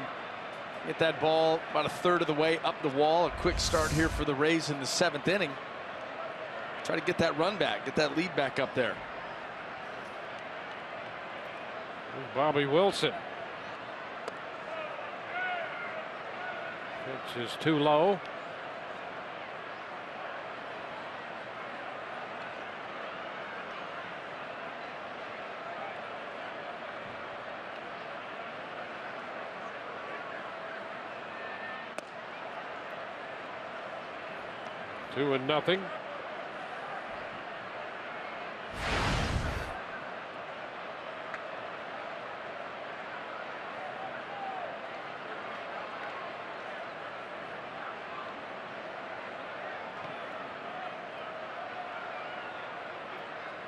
Get that ball about a third of the way up the wall. A quick start here for the Rays in the 7th inning. Try to get that run back, get that lead back up there. Here's Bobby Wilson. Pitch is too low. 2-0.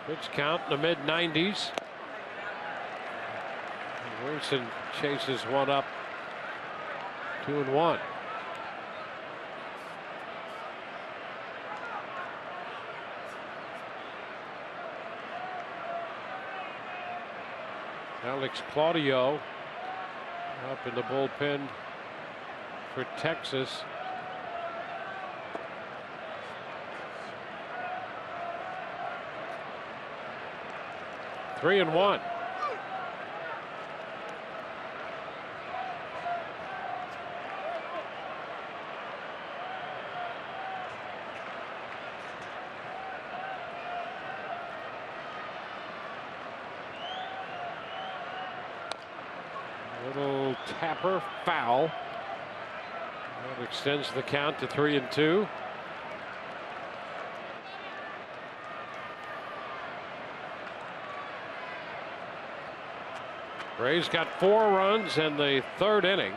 Pitch count in the mid-90s. Wilson chases one up. 2-1. Alex Claudio up in the bullpen for Texas. Three and one. Little tapper foul. That extends the count to 3-2. Rays got 4 runs in the 3rd inning.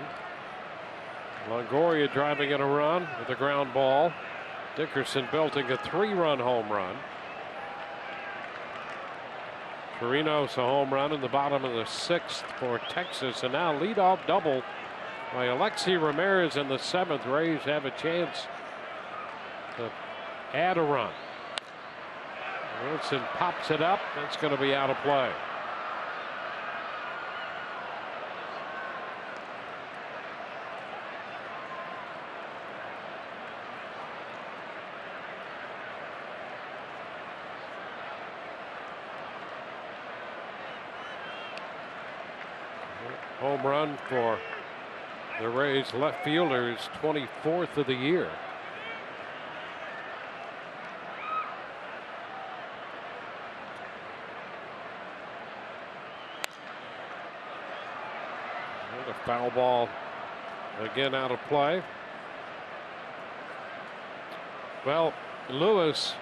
Longoria driving in a run with a ground ball. Dickerson belting a 3-run home run. Chirinos a home run in the bottom of the 6th for Texas, and now leadoff double by Alexi Ramirez in the 7th. Rays have a chance to add a run. Wilson pops it up. That's going to be out of play. Home run for the Rays left fielder's 24th of the year. And a foul ball again out of play. Well, Lewis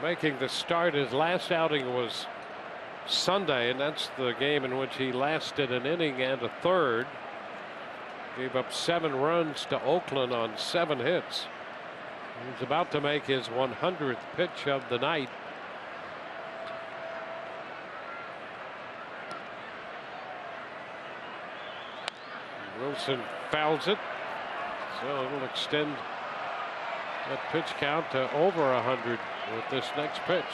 making the start. His last outing was Sunday, and that's the game in which he lasted an inning and a third. Gave up 7 runs to Oakland on 7 hits. He's about to make his 100th pitch of the night. Wilson fouls it, so it'll extend that pitch count to over 100 with this next pitch.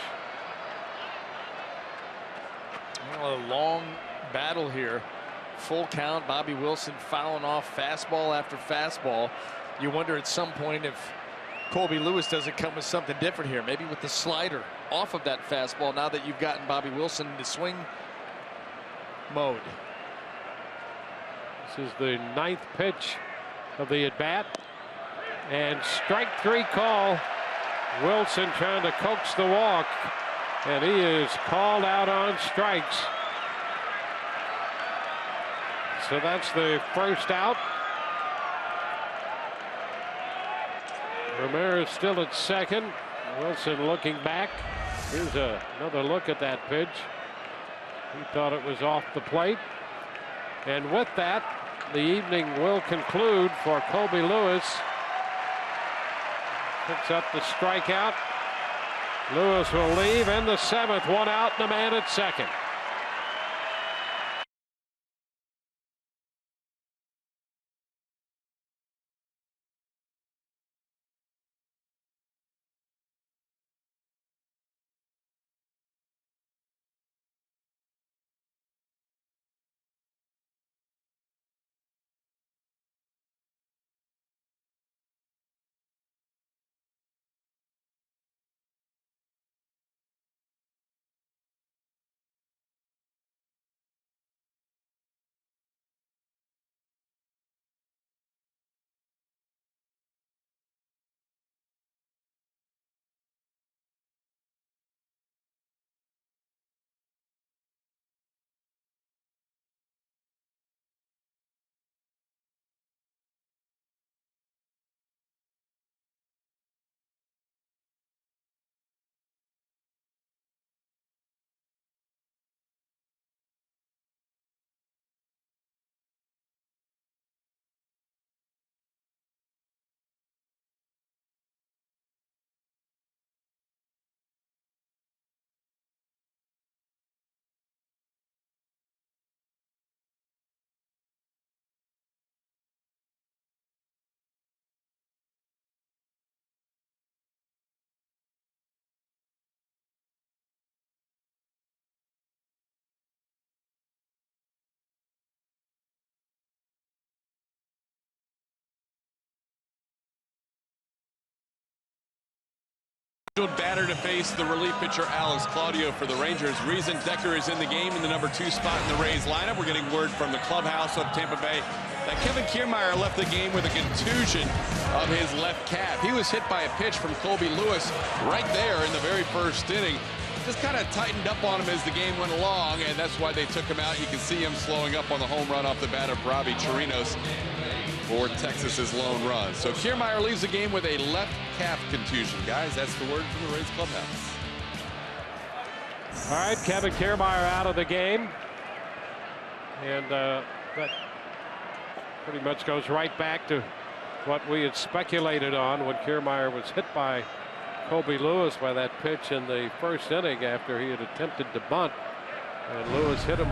Well, a long battle here. Full count. Bobby Wilson fouling off fastball after fastball. You wonder at some point if Colby Lewis doesn't come with something different here. Maybe with the slider off of that fastball now that you've gotten Bobby Wilson into swing mode. This is the 9th pitch of the at-bat. And strike 3 call. Wilson trying to coax the walk. And he is called out on strikes. So that's the first out. Ramirez still at second. Wilson looking back. Here's another look at that pitch. He thought it was off the plate. And with that, the evening will conclude for Colby Lewis. Picks up the strikeout. Lewis will leave in the 7th. 1 out and a man at second. Batter to face the relief pitcher Alex Claudio for the Rangers. Reason Decker is in the game in the number 2 spot in the Rays lineup. We're getting word from the clubhouse of Tampa Bay that Kevin Kiermaier left the game with a contusion of his left calf. He was hit by a pitch from Colby Lewis right there in the very first inning. Just kind of tightened up on him as the game went along, and that's why they took him out. You can see him slowing up on the home run off the bat of Robbie Chirinos for Texas's lone run. So Kiermaier leaves the game with a left calf contusion. Guys, that's the word from the Rays clubhouse. All right, Kevin Kiermaier out of the game. And that pretty much goes right back to what we had speculated on when Kiermaier was hit by Colby Lewis by that pitch in the first inning after he had attempted to bunt. And Lewis hit him.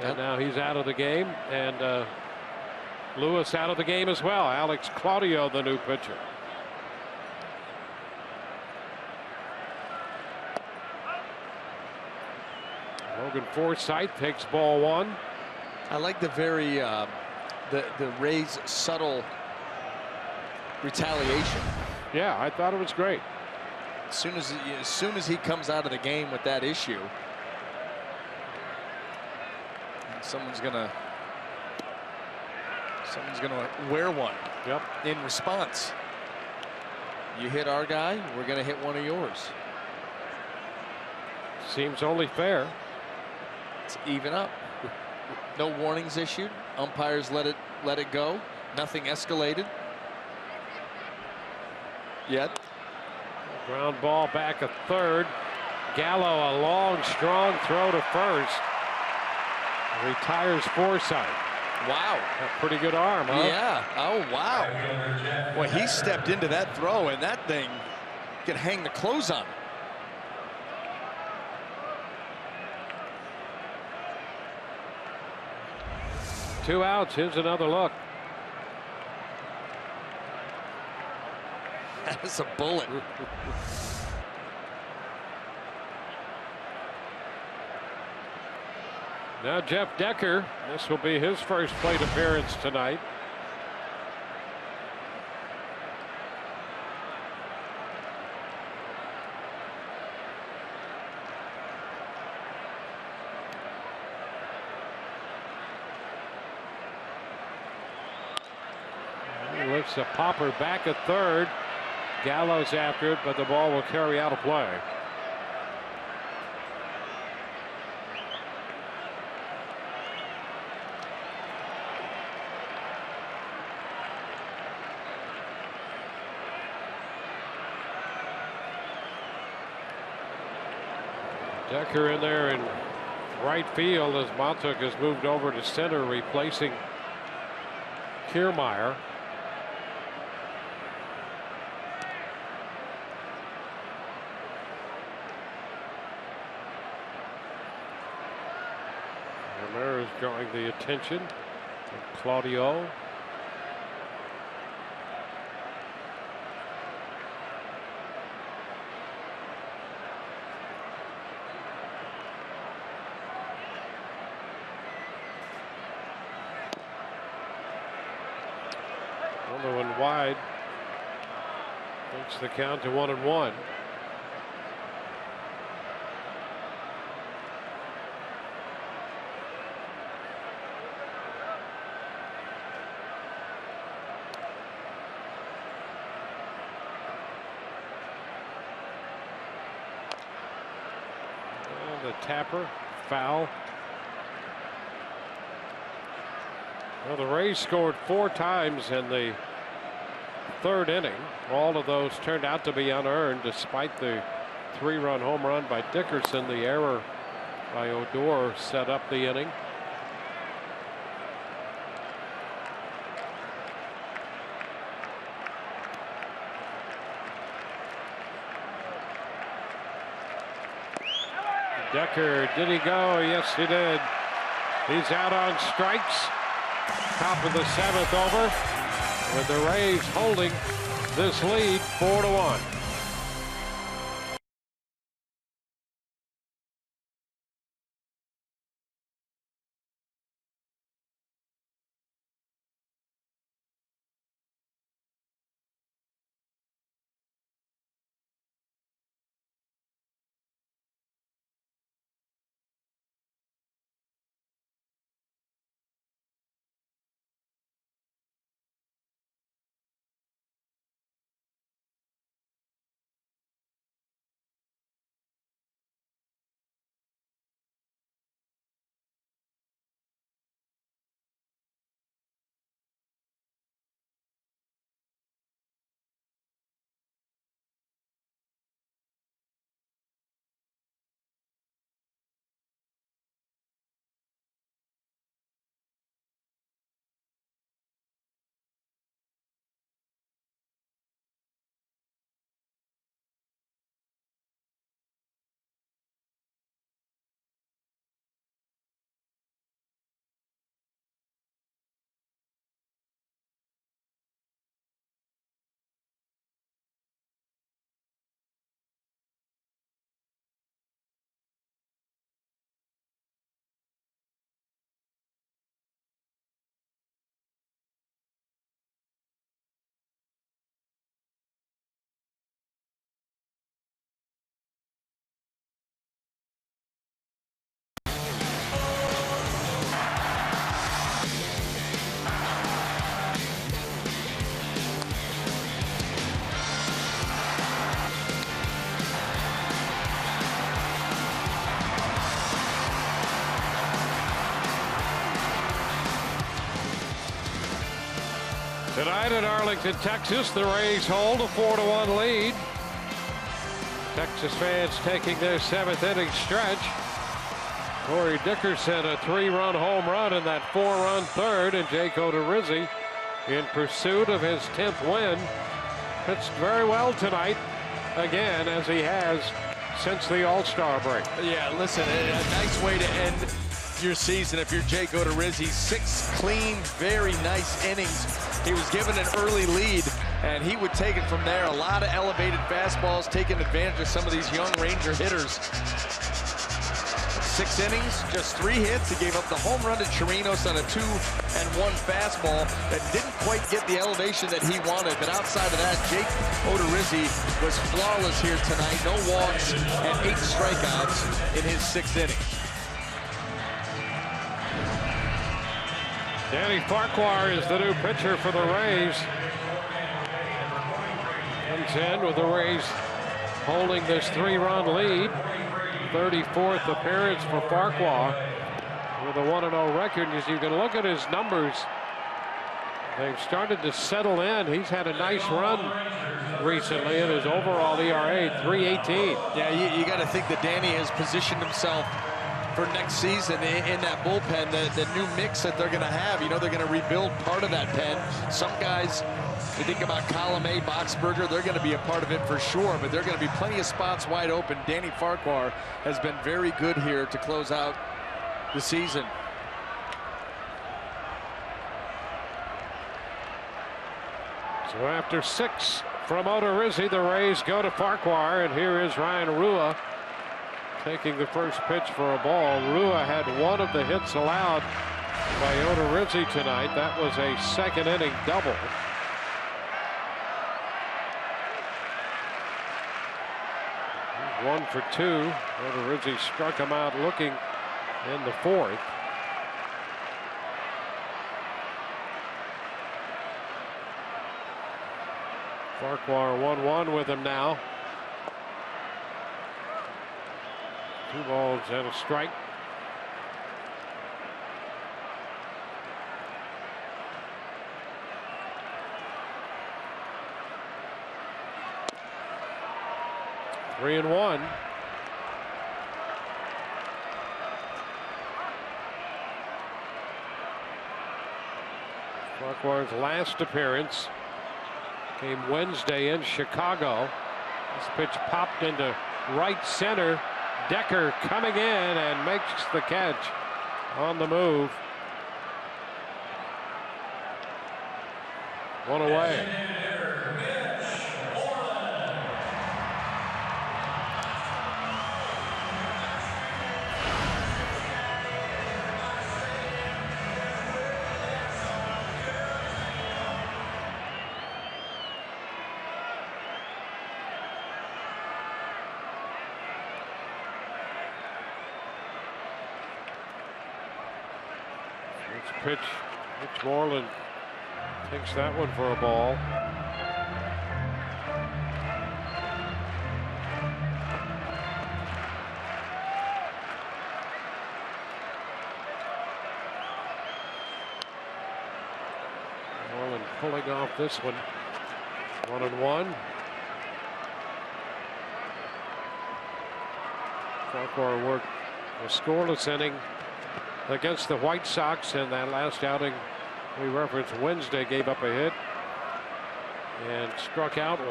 And now he's out of the game, and Lewis out of the game as well. Alex Claudio, the new pitcher. Logan Forsythe takes ball 1. I like the very the Rays' subtle retaliation. Yeah, I thought it was great. As soon as he comes out of the game with that issue, someone's gonna wear one. Yep. In response. You hit our guy, we're gonna hit one of yours. Seems only fair. It's even up. No warnings issued. Umpires let it go. Nothing escalated yet. Ground ball back at third. Gallo, a long, strong throw to first. Retires Forsythe. Wow. A pretty good arm, huh? Yeah. Oh, wow. Well, he stepped into that throw, and that thing could hang the clothes on. 2 outs. Here's another look. That's a bullet. Now Jeff Decker. This will be his first plate appearance tonight. He lifts a popper back at third. Gallo's after it, but the ball will carry out of play. Decker in there in right field as Montauk has moved over to center, replacing Kiermaier. Ramirez drawing the attention of Claudio. Another one wide. Makes the count to 1-1. The tapper, foul. Well, the Rays scored 4 times in the third inning. All of those turned out to be unearned, despite the 3-run home run by Dickerson. The error by Odor set up the inning. Decker, did he go? Yes, he did. He's out on strikes. Top of the 7th over, with the Rays holding this lead 4-1. Tonight in Arlington, Texas, the Rays hold a 4-1 lead. Texas fans taking their 7th inning stretch. Corey Dickerson, a 3-run home run in that 4-run third, and Jake Odorizzi in pursuit of his 10th win. Pitched very well tonight, again, as he has since the All-Star break. Yeah, listen, a nice way to end your season if you're Jake Odorizzi. 6 clean, very nice innings. He was given an early lead, and he would take it from there. A lot of elevated fastballs, taking advantage of some of these young Ranger hitters. 6 innings, just 3 hits. He gave up the home run to Chirinos on a 2-1 fastball that didn't quite get the elevation that he wanted. But outside of that, Jake Odorizzi was flawless here tonight. No walks and 8 strikeouts in his 6th inning. Danny Farquhar is the new pitcher for the Rays. Comes in with the Rays holding this 3-run lead. 34th appearance for Farquhar with a 1-0 record. As you can look at his numbers, they've started to settle in. He's had a nice run recently, and his overall ERA 3.18. Yeah, you got to think that Danny has positioned himself for next season in that bullpen, the new mix that they're going to have. You know, they're going to rebuild part of that pen. Some guys, you think about Column A, Boxberger, they're going to be a part of it for sure, but there are going to be plenty of spots wide open. Danny Farquhar has been very good here to close out the season. So after 6 from Odorizzi, the Rays go to Farquhar, and here is Ryan Rua taking the first pitch for a ball. Rua had 1 of the hits allowed by Odorizzi tonight. That was a 2nd inning double. He's 1 for 2. Odorizzi struck him out looking in the 4th. Farquhar 1-1 with him now. 2 balls and a strike. Three and 1. Farquhar's last appearance came Wednesday in Chicago. This pitch popped into right center. Decker coming in and makes the catch on the move. 1 away. Pitch, Mitch Moreland takes that one for a ball. Moreland pulling off this one. 1-1. Farquhar worked a scoreless inning against the White Sox, and that last outing we referenced Wednesday gave up a hit and struck out 1.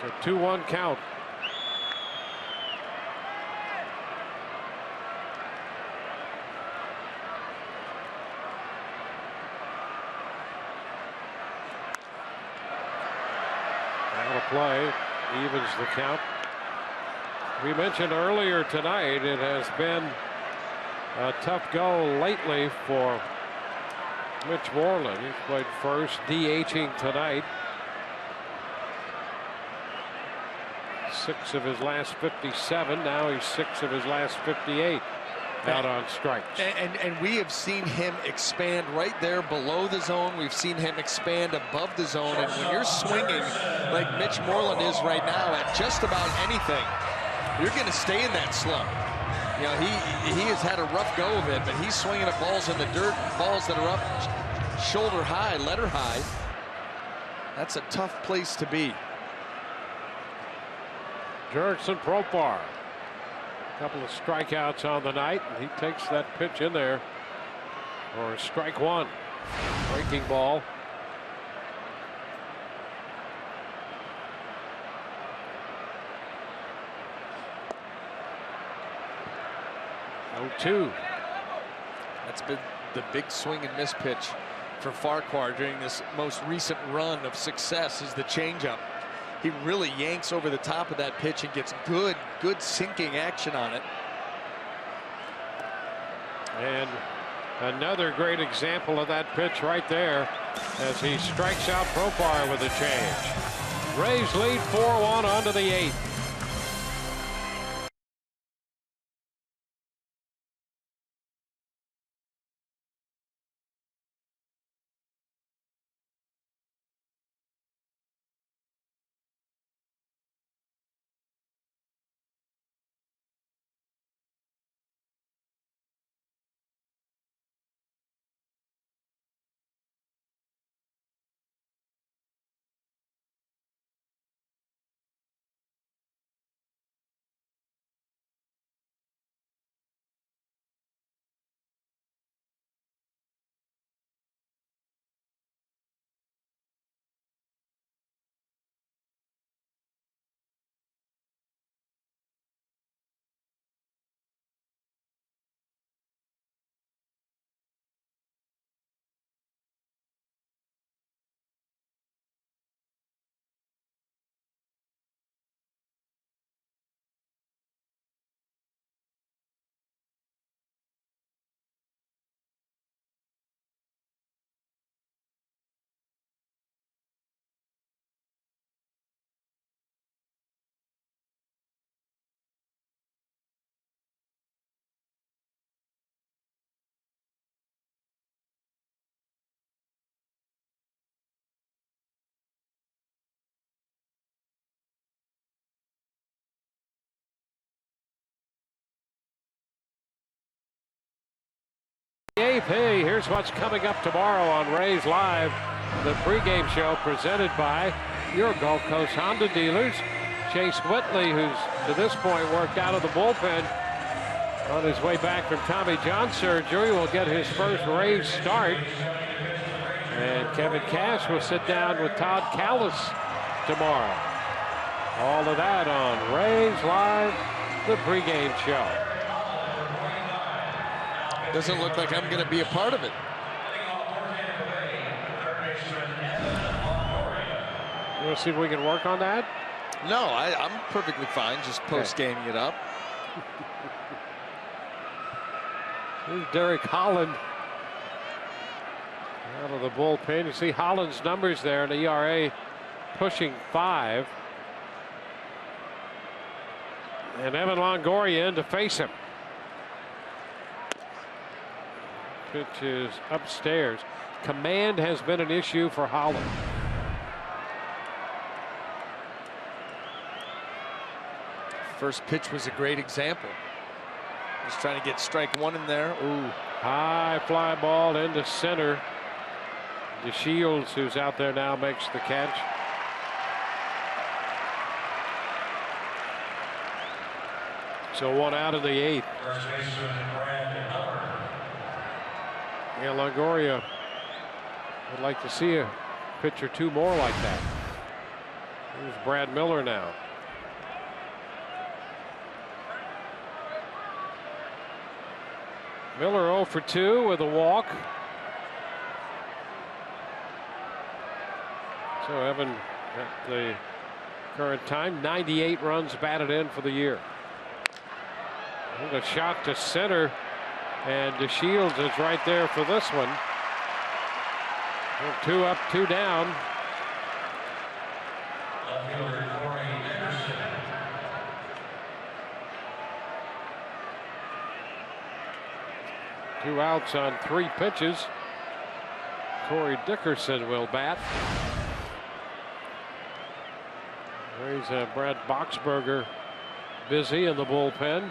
So 2-1 count. Play evens the count. We mentioned earlier tonight it has been a tough go lately for Mitch Moreland. He's played first, DHing tonight. 6 of his last 57. Now he's 6 of his last 58 out on strikes. And we have seen him expand right there below the zone. We've seen him expand above the zone. And when you're swinging like Mitch Moreland is right now at just about anything, you're going to stay in that slump. You know, he has had a rough go of it, but he's swinging at balls in the dirt, balls that are up shoulder high, letter high. That's a tough place to be. Jurickson Profar. A couple of strikeouts on the night, and he takes that pitch in there for strike one. Breaking ball. Two. That's been the big swing and miss pitch for Farquhar during this most recent run of success is the changeup. He really yanks over the top of that pitch and gets good sinking action on it. And another great example of that pitch right there as he strikes out Profar with a change. Rays lead 4-1 onto the 8th. Hey, here's what's coming up tomorrow on Rays Live, the pregame show presented by your Gulf Coast Honda dealers. Chase Whitley, who's to this point worked out of the bullpen on his way back from Tommy John surgery, will get his first Rays start. And Kevin Cash will sit down with Todd Callis tomorrow. All of that on Rays Live, the pregame show. Doesn't look like I'm going to be a part of it. You want to see if we can work on that? No, I'm perfectly fine just post-gaming it up. Here's Derek Holland out of the bullpen. You see Holland's numbers there, an ERA pushing 5. And Evan Longoria in to face him. Pitch is upstairs. Command has been an issue for Holland. First pitch was a great example. Just trying to get strike one in there. Ooh. High fly ball into center. DeShields, who's out there now, makes the catch. So 1 out in the 8th. Yeah, Longoria would like to see a pitch or two more like that. Here's Brad Miller now. Miller 0 for 2 with a walk. So Evan, at the current time, 98 runs batted in for the year. And a shot to center, and DeShields is right there for this one. 2 up, 2 down. Two outs on 3 pitches. Corey Dickerson will bat. There's Brad Boxberger busy in the bullpen.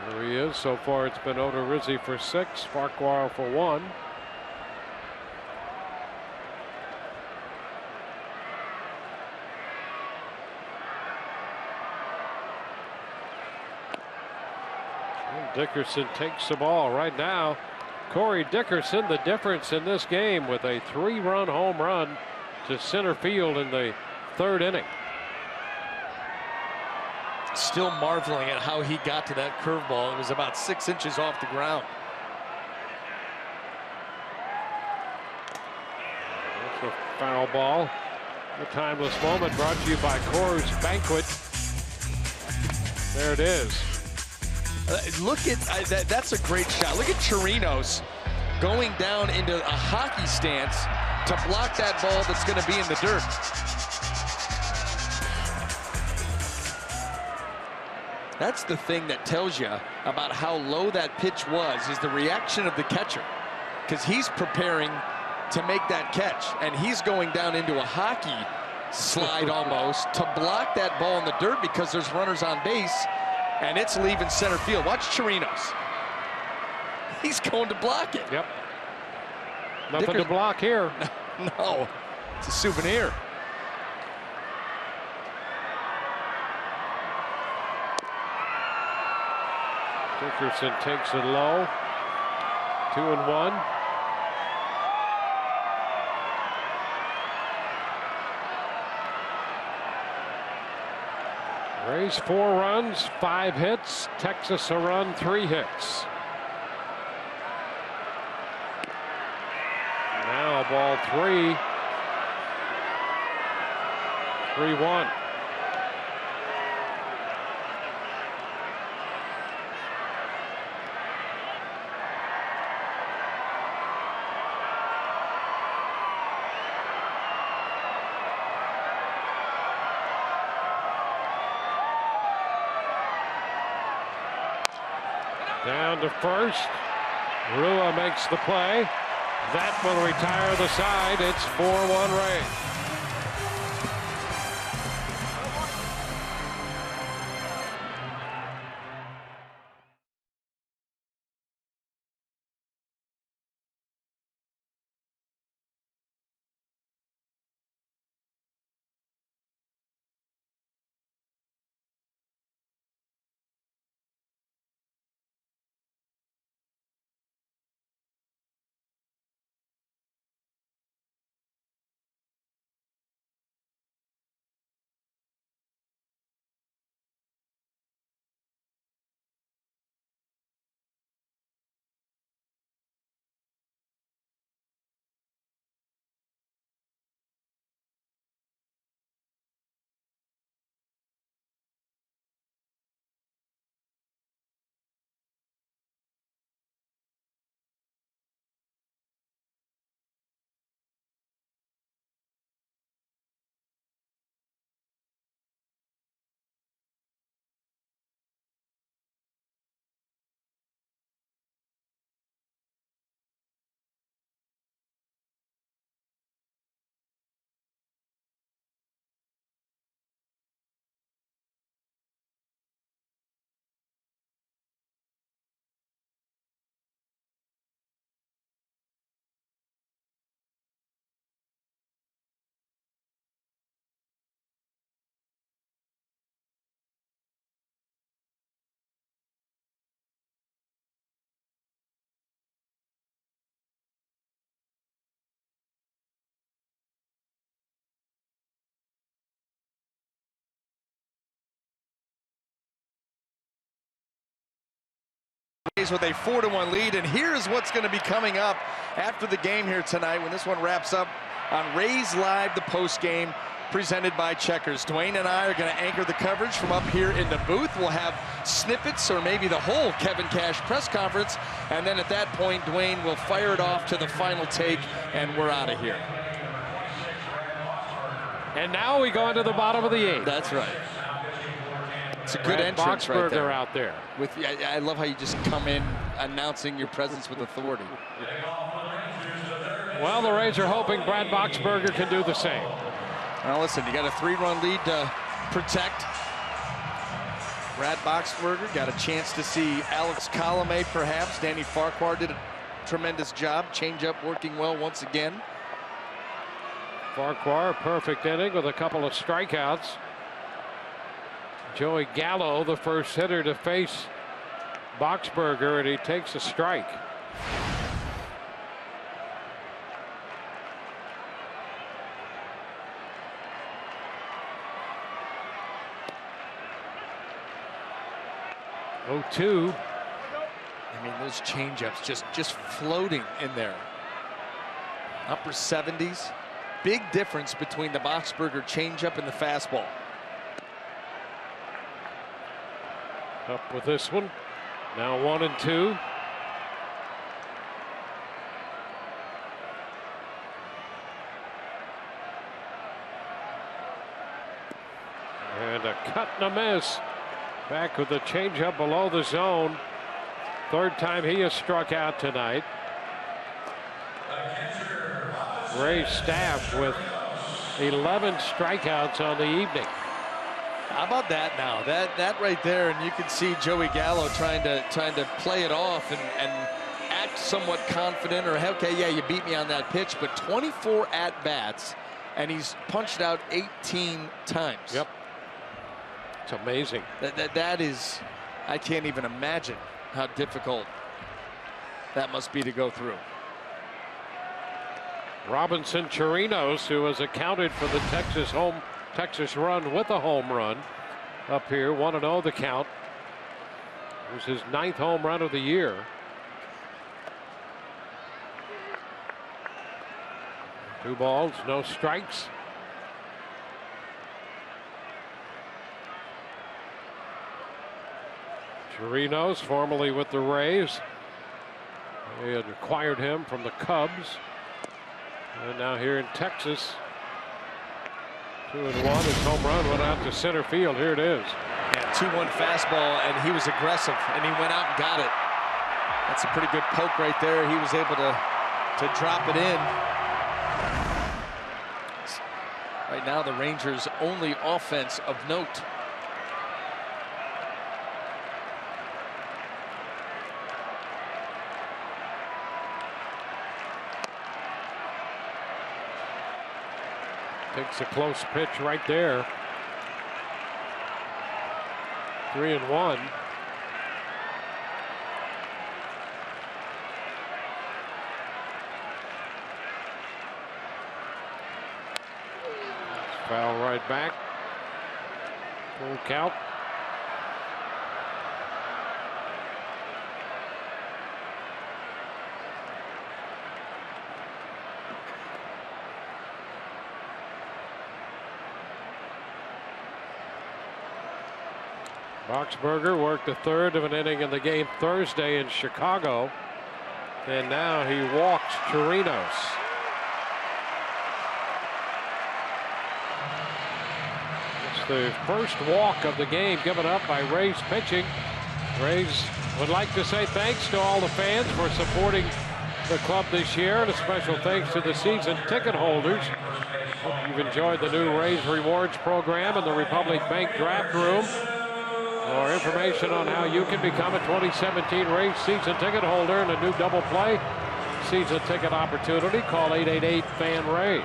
There he is. So far it's been Odorizzi for 6, Farquhar for 1. Dickerson takes the ball right now. Corey Dickerson, the difference in this game with a 3-run home run to center field in the 3rd inning. Still marveling at how he got to that curveball. It was about 6 inches off the ground. That's a foul ball. A timeless moment brought to you by Coors Banquet. There it is. Look at that's a great shot. Look at Chirinos going down into a hockey stance to block that ball that's going to be in the dirt. That's the thing that tells you about how low that pitch was, is the reaction of the catcher, because he's preparing to make that catch, and he's going down into a hockey slide almost to block that ball in the dirt because there's runners on base. And it's leaving center field. Watch Chirinos. He's going to block it. Yep. Nothing to block here. No, it's a souvenir. Dickerson takes it low. 2-1. Rays 4 runs, 5 hits. Texas a run, 3 hits. Now ball 3. 3-1. Down to first. Rua makes the play. That will retire the side. It's 4-1 Rays. With a 4-1 lead, and here's what's going to be coming up after the game here tonight when this one wraps up on Rays Live, the post game presented by Checkers. Dwayne and I are going to anchor the coverage from up here in the booth. We'll have snippets or maybe the whole Kevin Cash press conference, and then at that point Dwayne will fire it off to the final take, and we're out of here. And now we go into the bottom of the 8th. That's right. It's a good entrance right there. out there. I love how you just come in announcing your presence with authority. Well, the Rays are hoping Brad Boxberger can do the same. Well, listen, you got a 3-run lead to protect. Brad Boxberger got a chance to see Alex Colomé, perhaps. Danny Farquhar did a tremendous job. Changeup working well once again. Farquhar, perfect inning with a couple of strikeouts. Joey Gallo, the first hitter to face Boxberger, and he takes a strike. Oh, 2. I mean, those changeups just floating in there. Upper 70s. Big difference between the Boxberger changeup and the fastball. Up with this one. Now 1 and 2. And a cut and a miss. Back with the changeup below the zone. Third time he has struck out tonight. Rays staff with 11 strikeouts on the evening. How about that now? That right there, and you can see Joey Gallo trying to play it off and act somewhat confident, or okay, yeah, you beat me on that pitch, but 24 at-bats, and he's punched out 18 times. Yep. It's amazing. That is, I can't even imagine how difficult that must be to go through. Robinson Chirinos, who has accounted for the Texas run with a home run up here, 1-0 the count. It was his 9th home run of the year. Two balls, no strikes. Chirinos, formerly with the Rays. They had acquired him from the Cubs. And now here in Texas, 2-1. His home run went out to center field. Here it is. Yeah, 2-1 fastball, and he was aggressive, and he went out and got it. That's a pretty good poke right there. He was able to drop it in. Right now, the Rangers' only offense of note. Takes a close pitch right there. 3-1. Foul right back. Full count. Boxberger worked a third of an inning in the game Thursday in Chicago, and now he walks Chirinos. It's the first walk of the game given up by Rays pitching. Rays would like to say thanks to all the fans for supporting the club this year, and a special thanks to the season ticket holders. Hope you've enjoyed the new Rays Rewards program in the Republic Bank Draft Room. For information on how you can become a 2017 Rays season ticket holder and a new double play season ticket opportunity, call 888-FAN-RAYS.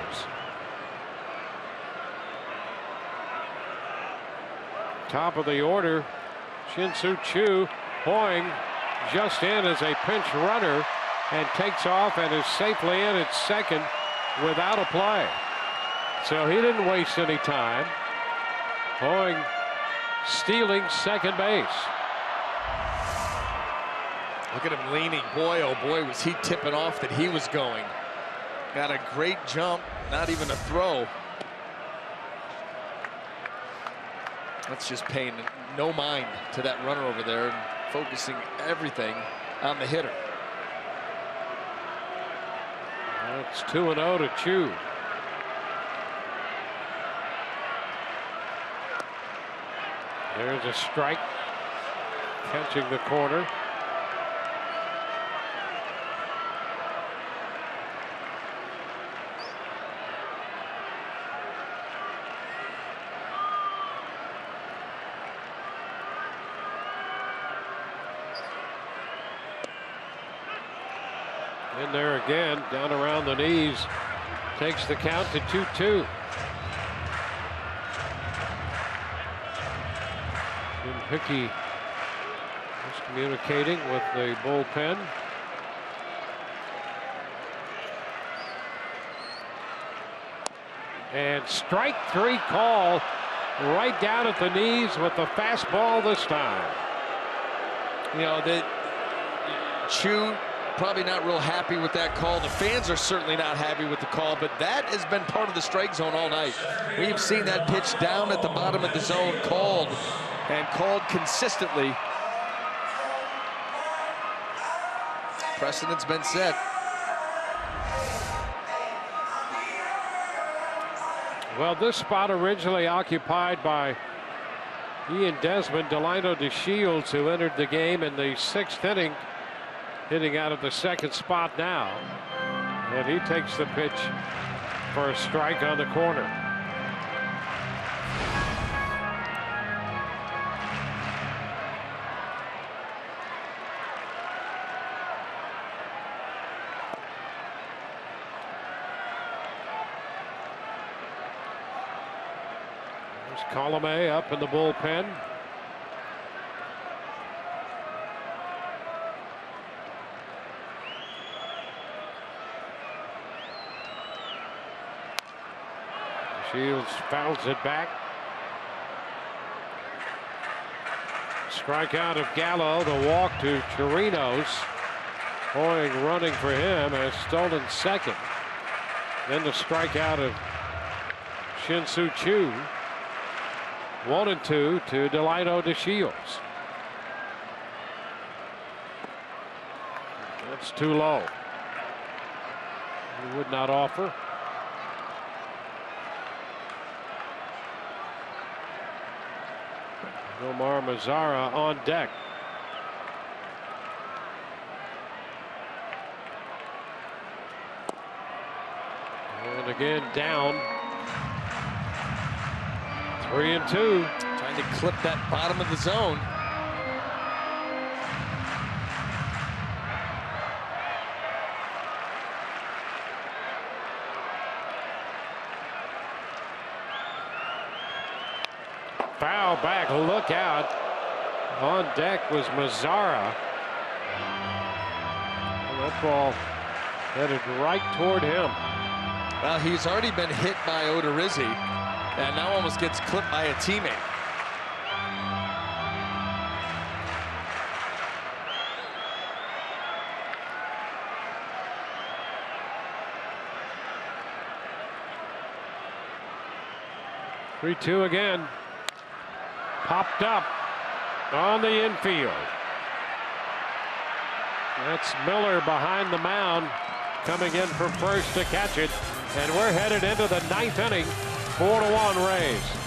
Top of the order, Shin-Soo Choo. Hoying just in as a pinch runner and takes off and is safely in at second without a play. So he didn't waste any time. Hoying stealing second base. Look at him leaning. Boy, oh boy, was he tipping off that he was going. Got a great jump, not even a throw. That's just paying no mind to that runner over there and focusing everything on the hitter. It's 2-0 to Choo. There's a strike, catching the corner. In there again, down around the knees. Takes the count to 2-2. Jim Hickey is communicating with the bullpen. And strike 3 call right down at the knees with the fastball this time. You know, that Choo probably not real happy with that call. The fans are certainly not happy with the call, but that has been part of the strike zone all night. We've seen that pitch down at the bottom of the zone called, and called consistently. Precedent's been set. Well, this spot originally occupied by Ian Desmond, Delino DeShields, who entered the game in the 6th inning, hitting out of the 2nd spot now. And he takes the pitch for a strike on the corner. There's Colomé up in the bullpen. Shields fouls it back. Strikeout of Gallo, the walk to Chirinos. Hoying running for him has stolen second. Then the strikeout of Shin-Soo Choo. 1-2 to Delino DeShields. That's too low. He would not offer. Omar Mazara on deck. And again down. 3-2. Trying to clip that bottom of the zone. Foul back, look out. On deck was Mazara. And that ball headed right toward him. Well, he's already been hit by Odorizzi, and now almost gets clipped by a teammate. Three-two again. Popped up on the infield. That's Miller behind the mound, coming in from first to catch it. And we're headed into the 9th inning. 4-1 Rays.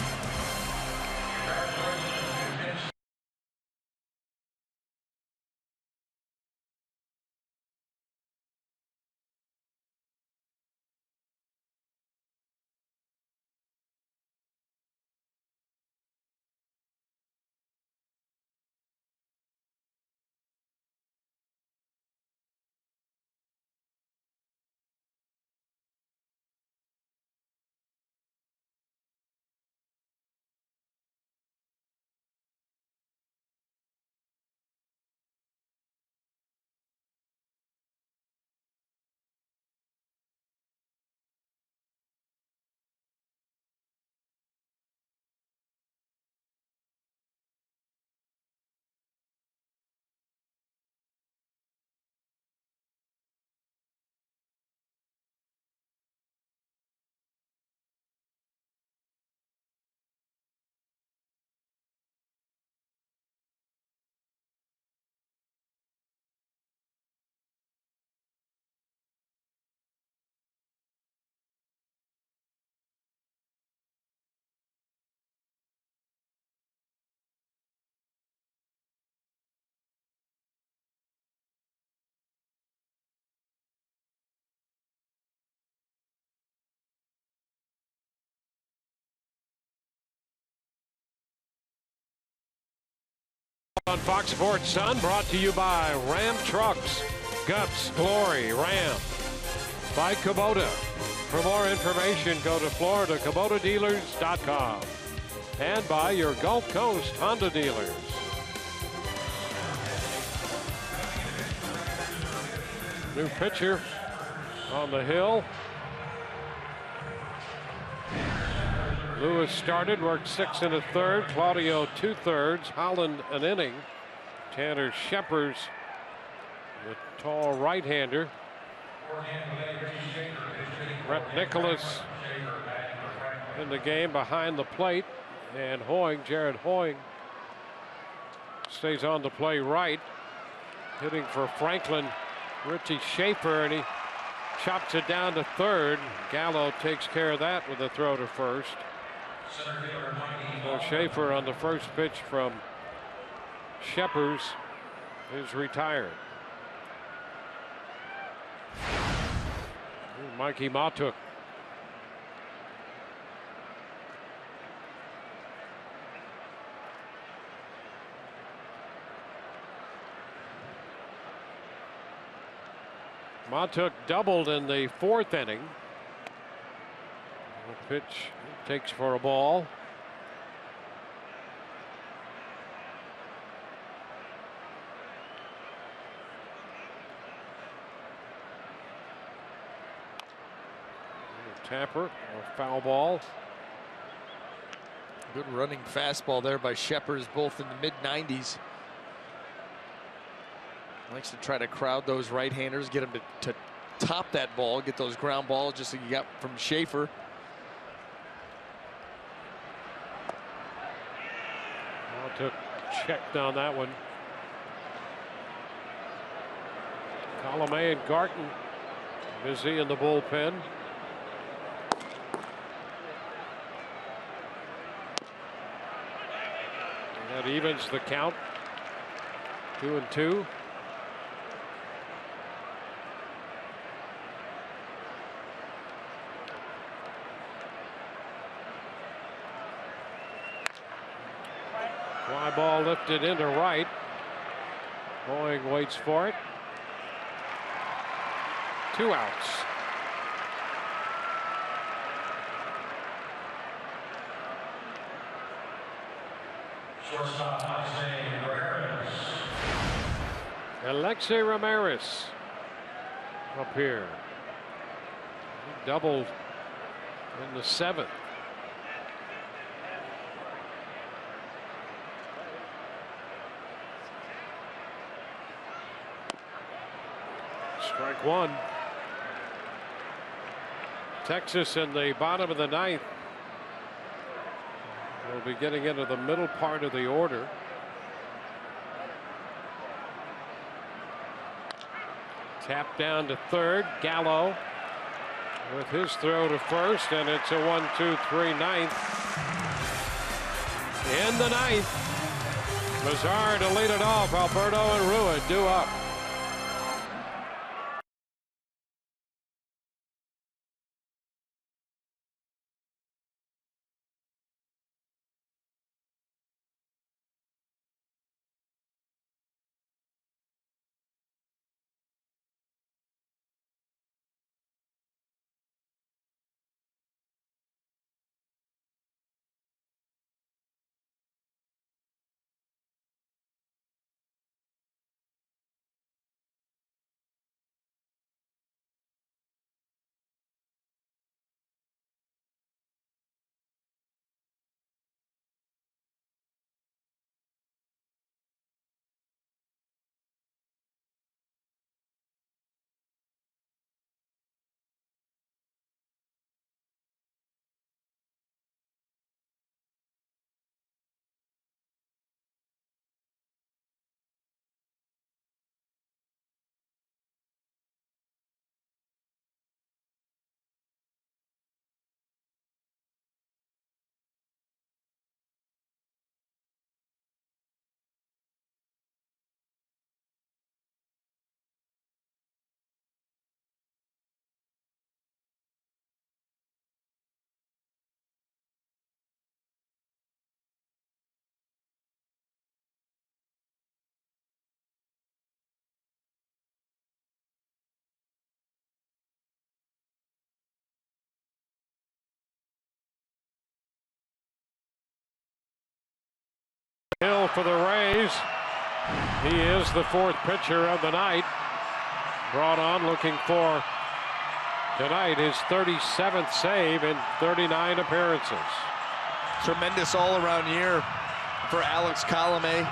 On Fox Sports Sun, brought to you by Ram Trucks. Guts, Glory, Ram by Kubota. For more information, go to FloridaKubotaDealers.com and by your Gulf Coast Honda dealers. New pitcher on the hill. Lewis started, worked 6 1/3. Claudio 2/3. Holland an inning. Tanner Scheppers, the tall right-hander. Brett Nicholas in the game behind the plate. And Hoying, Jared Hoying, stays on to play right. Hitting for Franklin, Richie Schaefer, and he chops it down to third. Gallo takes care of that with a throw to first. So Schaefer on the first pitch from Scheppers is retired. Mikey Matuk. Matuk doubled in the 4th inning. The pitch takes for a ball. Tapper, a foul ball. Good running fastball there by Scheppers, both in the mid-90s. Likes to try to crowd those right-handers, get them to top that ball, get those ground balls just like you got from Schaefer. Took checked on that one. Colomé and Garton busy in the bullpen. And that evens the count. 2-2. Fly ball lifted into right. Hoying waits for it. 2 outs. Alexei Ramirez up here. He doubled in the 7th. Strike 1. Texas in the bottom of the 9th will be getting into the middle part of the order. Tap down to third. Gallo with his throw to first, and it's a 1-2-3 ninth. In the 9th, Mazar to lead it off. Alberto and Rua due up. for the Rays. He is the 4th pitcher of the night. Brought on looking for tonight his 37th save in 39 appearances. Tremendous all-around year for Alex Colomé.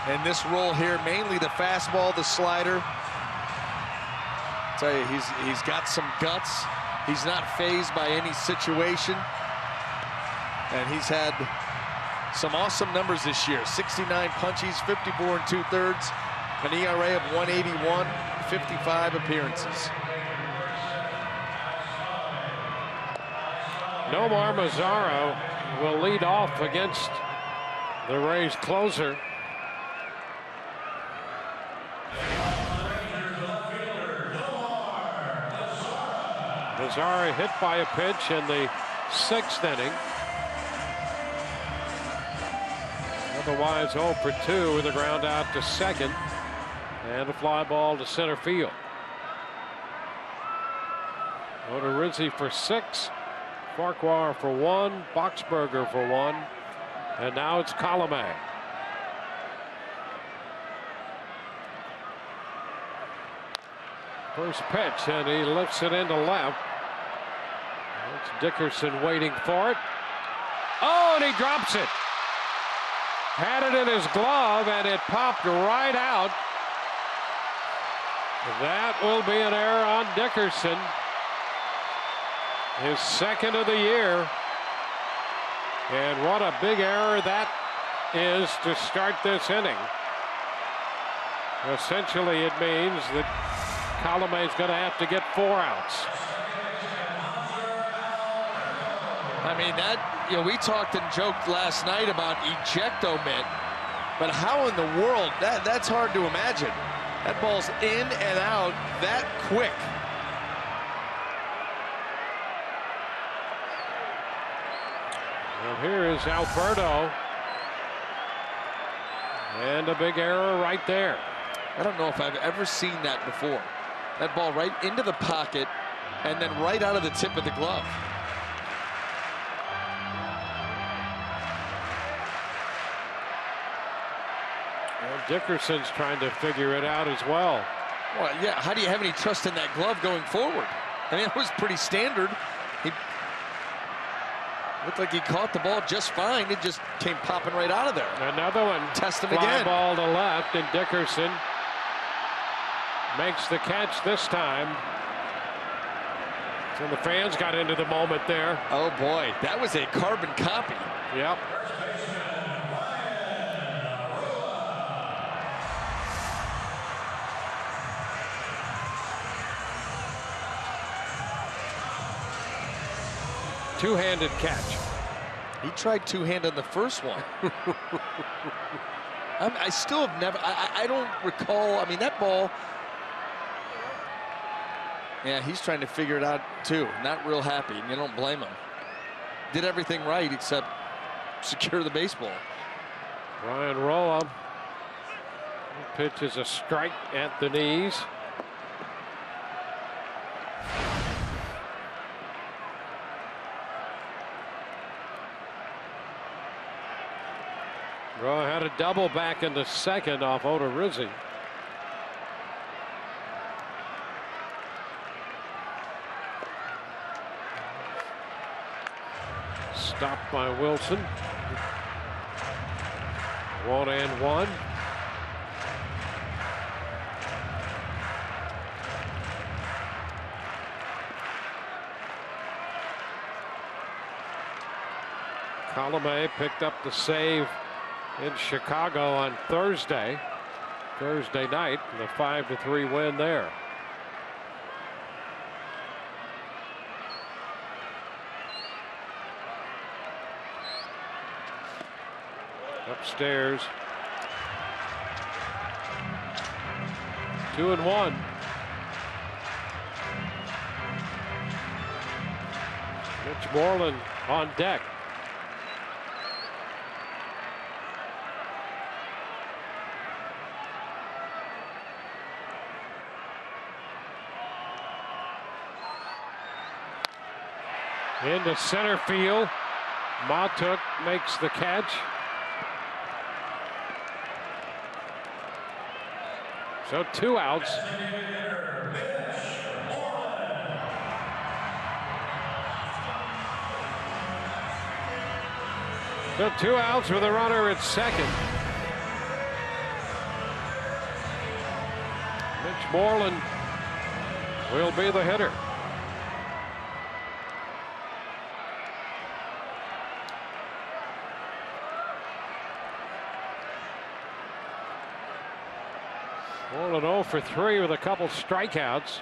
And this role here, mainly the fastball, the slider. I tell you, he's got some guts. He's not fazed by any situation. And he's had some awesome numbers this year. 69 punchies, 54 2/3, an ERA of 181, 55 appearances. Nomar Mazara will lead off against the Rays closer. Mazara hit by a pitch in the 6th inning. Otherwise 0 for 2 with a ground out to second and a fly ball to center field. Odorizzi for 6, Farquhar for 1, Boxberger for 1, and now it's Colomé. First pitch, and he lifts it into left. It's Dickerson waiting for it. Oh, and he drops it. Had it in his glove, and it popped right out. That will be an error on Dickerson. His 2nd of the year. And what a big error that is to start this inning. Essentially, it means that Colomé's going to have to get 4 outs. I mean, we talked and joked last night about ejecto mitt, but how in the world, that's hard to imagine. That ball's in and out that quick. Well, here is Alberto. And a big error right there. I don't know if I've ever seen that before. That ball right into the pocket and then right out of the tip of the glove. Well, Dickerson's trying to figure it out as well. Well, yeah, how do you have any trust in that glove going forward? I mean, it was pretty standard. He looked like he caught the ball just fine. It just came popping right out of there. Another one. Test him Fly again. Ball to left, and Dickerson makes the catch this time. So the fans got into the moment there. Oh boy, that was a carbon copy. Yep. Two-handed catch. He tried two-hand on the first one. I still have never, I don't recall, I mean, that ball, yeah, he's trying to figure it out too. Not real happy, and you don't blame him. Did everything right except secure the baseball. Ryan Rolla pitches a strike at the knees. Rolla had a double back in the 2nd off Odorizzi. Stopped by Wilson. 1-1. Colomé picked up the save in Chicago on Thursday night, the 5-3 win there. Upstairs. 2-1. Mitch Moreland on deck. Into center field. Matuk makes the catch. So 2 outs. So 2 outs with a runner at second. Mitch Moreland will be the hitter. Moreland 0 for 3 with a couple strikeouts.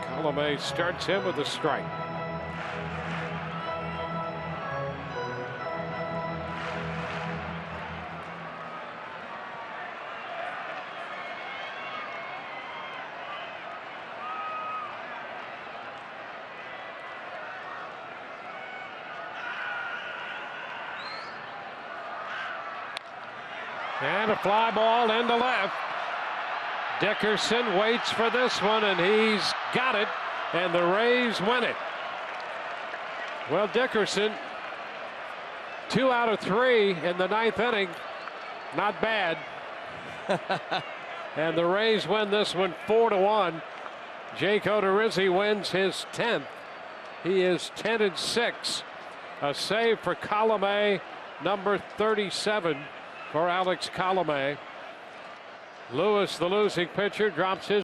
Colomé starts him with a strike. And a fly ball into left. Dickerson waits for this one, and he's got it, and the Rays win it. Well, Dickerson, 2 out of 3 in the 9th inning. Not bad. And the Rays win this one 4-1. Jake Odorizzi wins his 10th. He is 10-6. A save for Colomé, number 37 for Alex Colomé. Lewis, the losing pitcher, drops his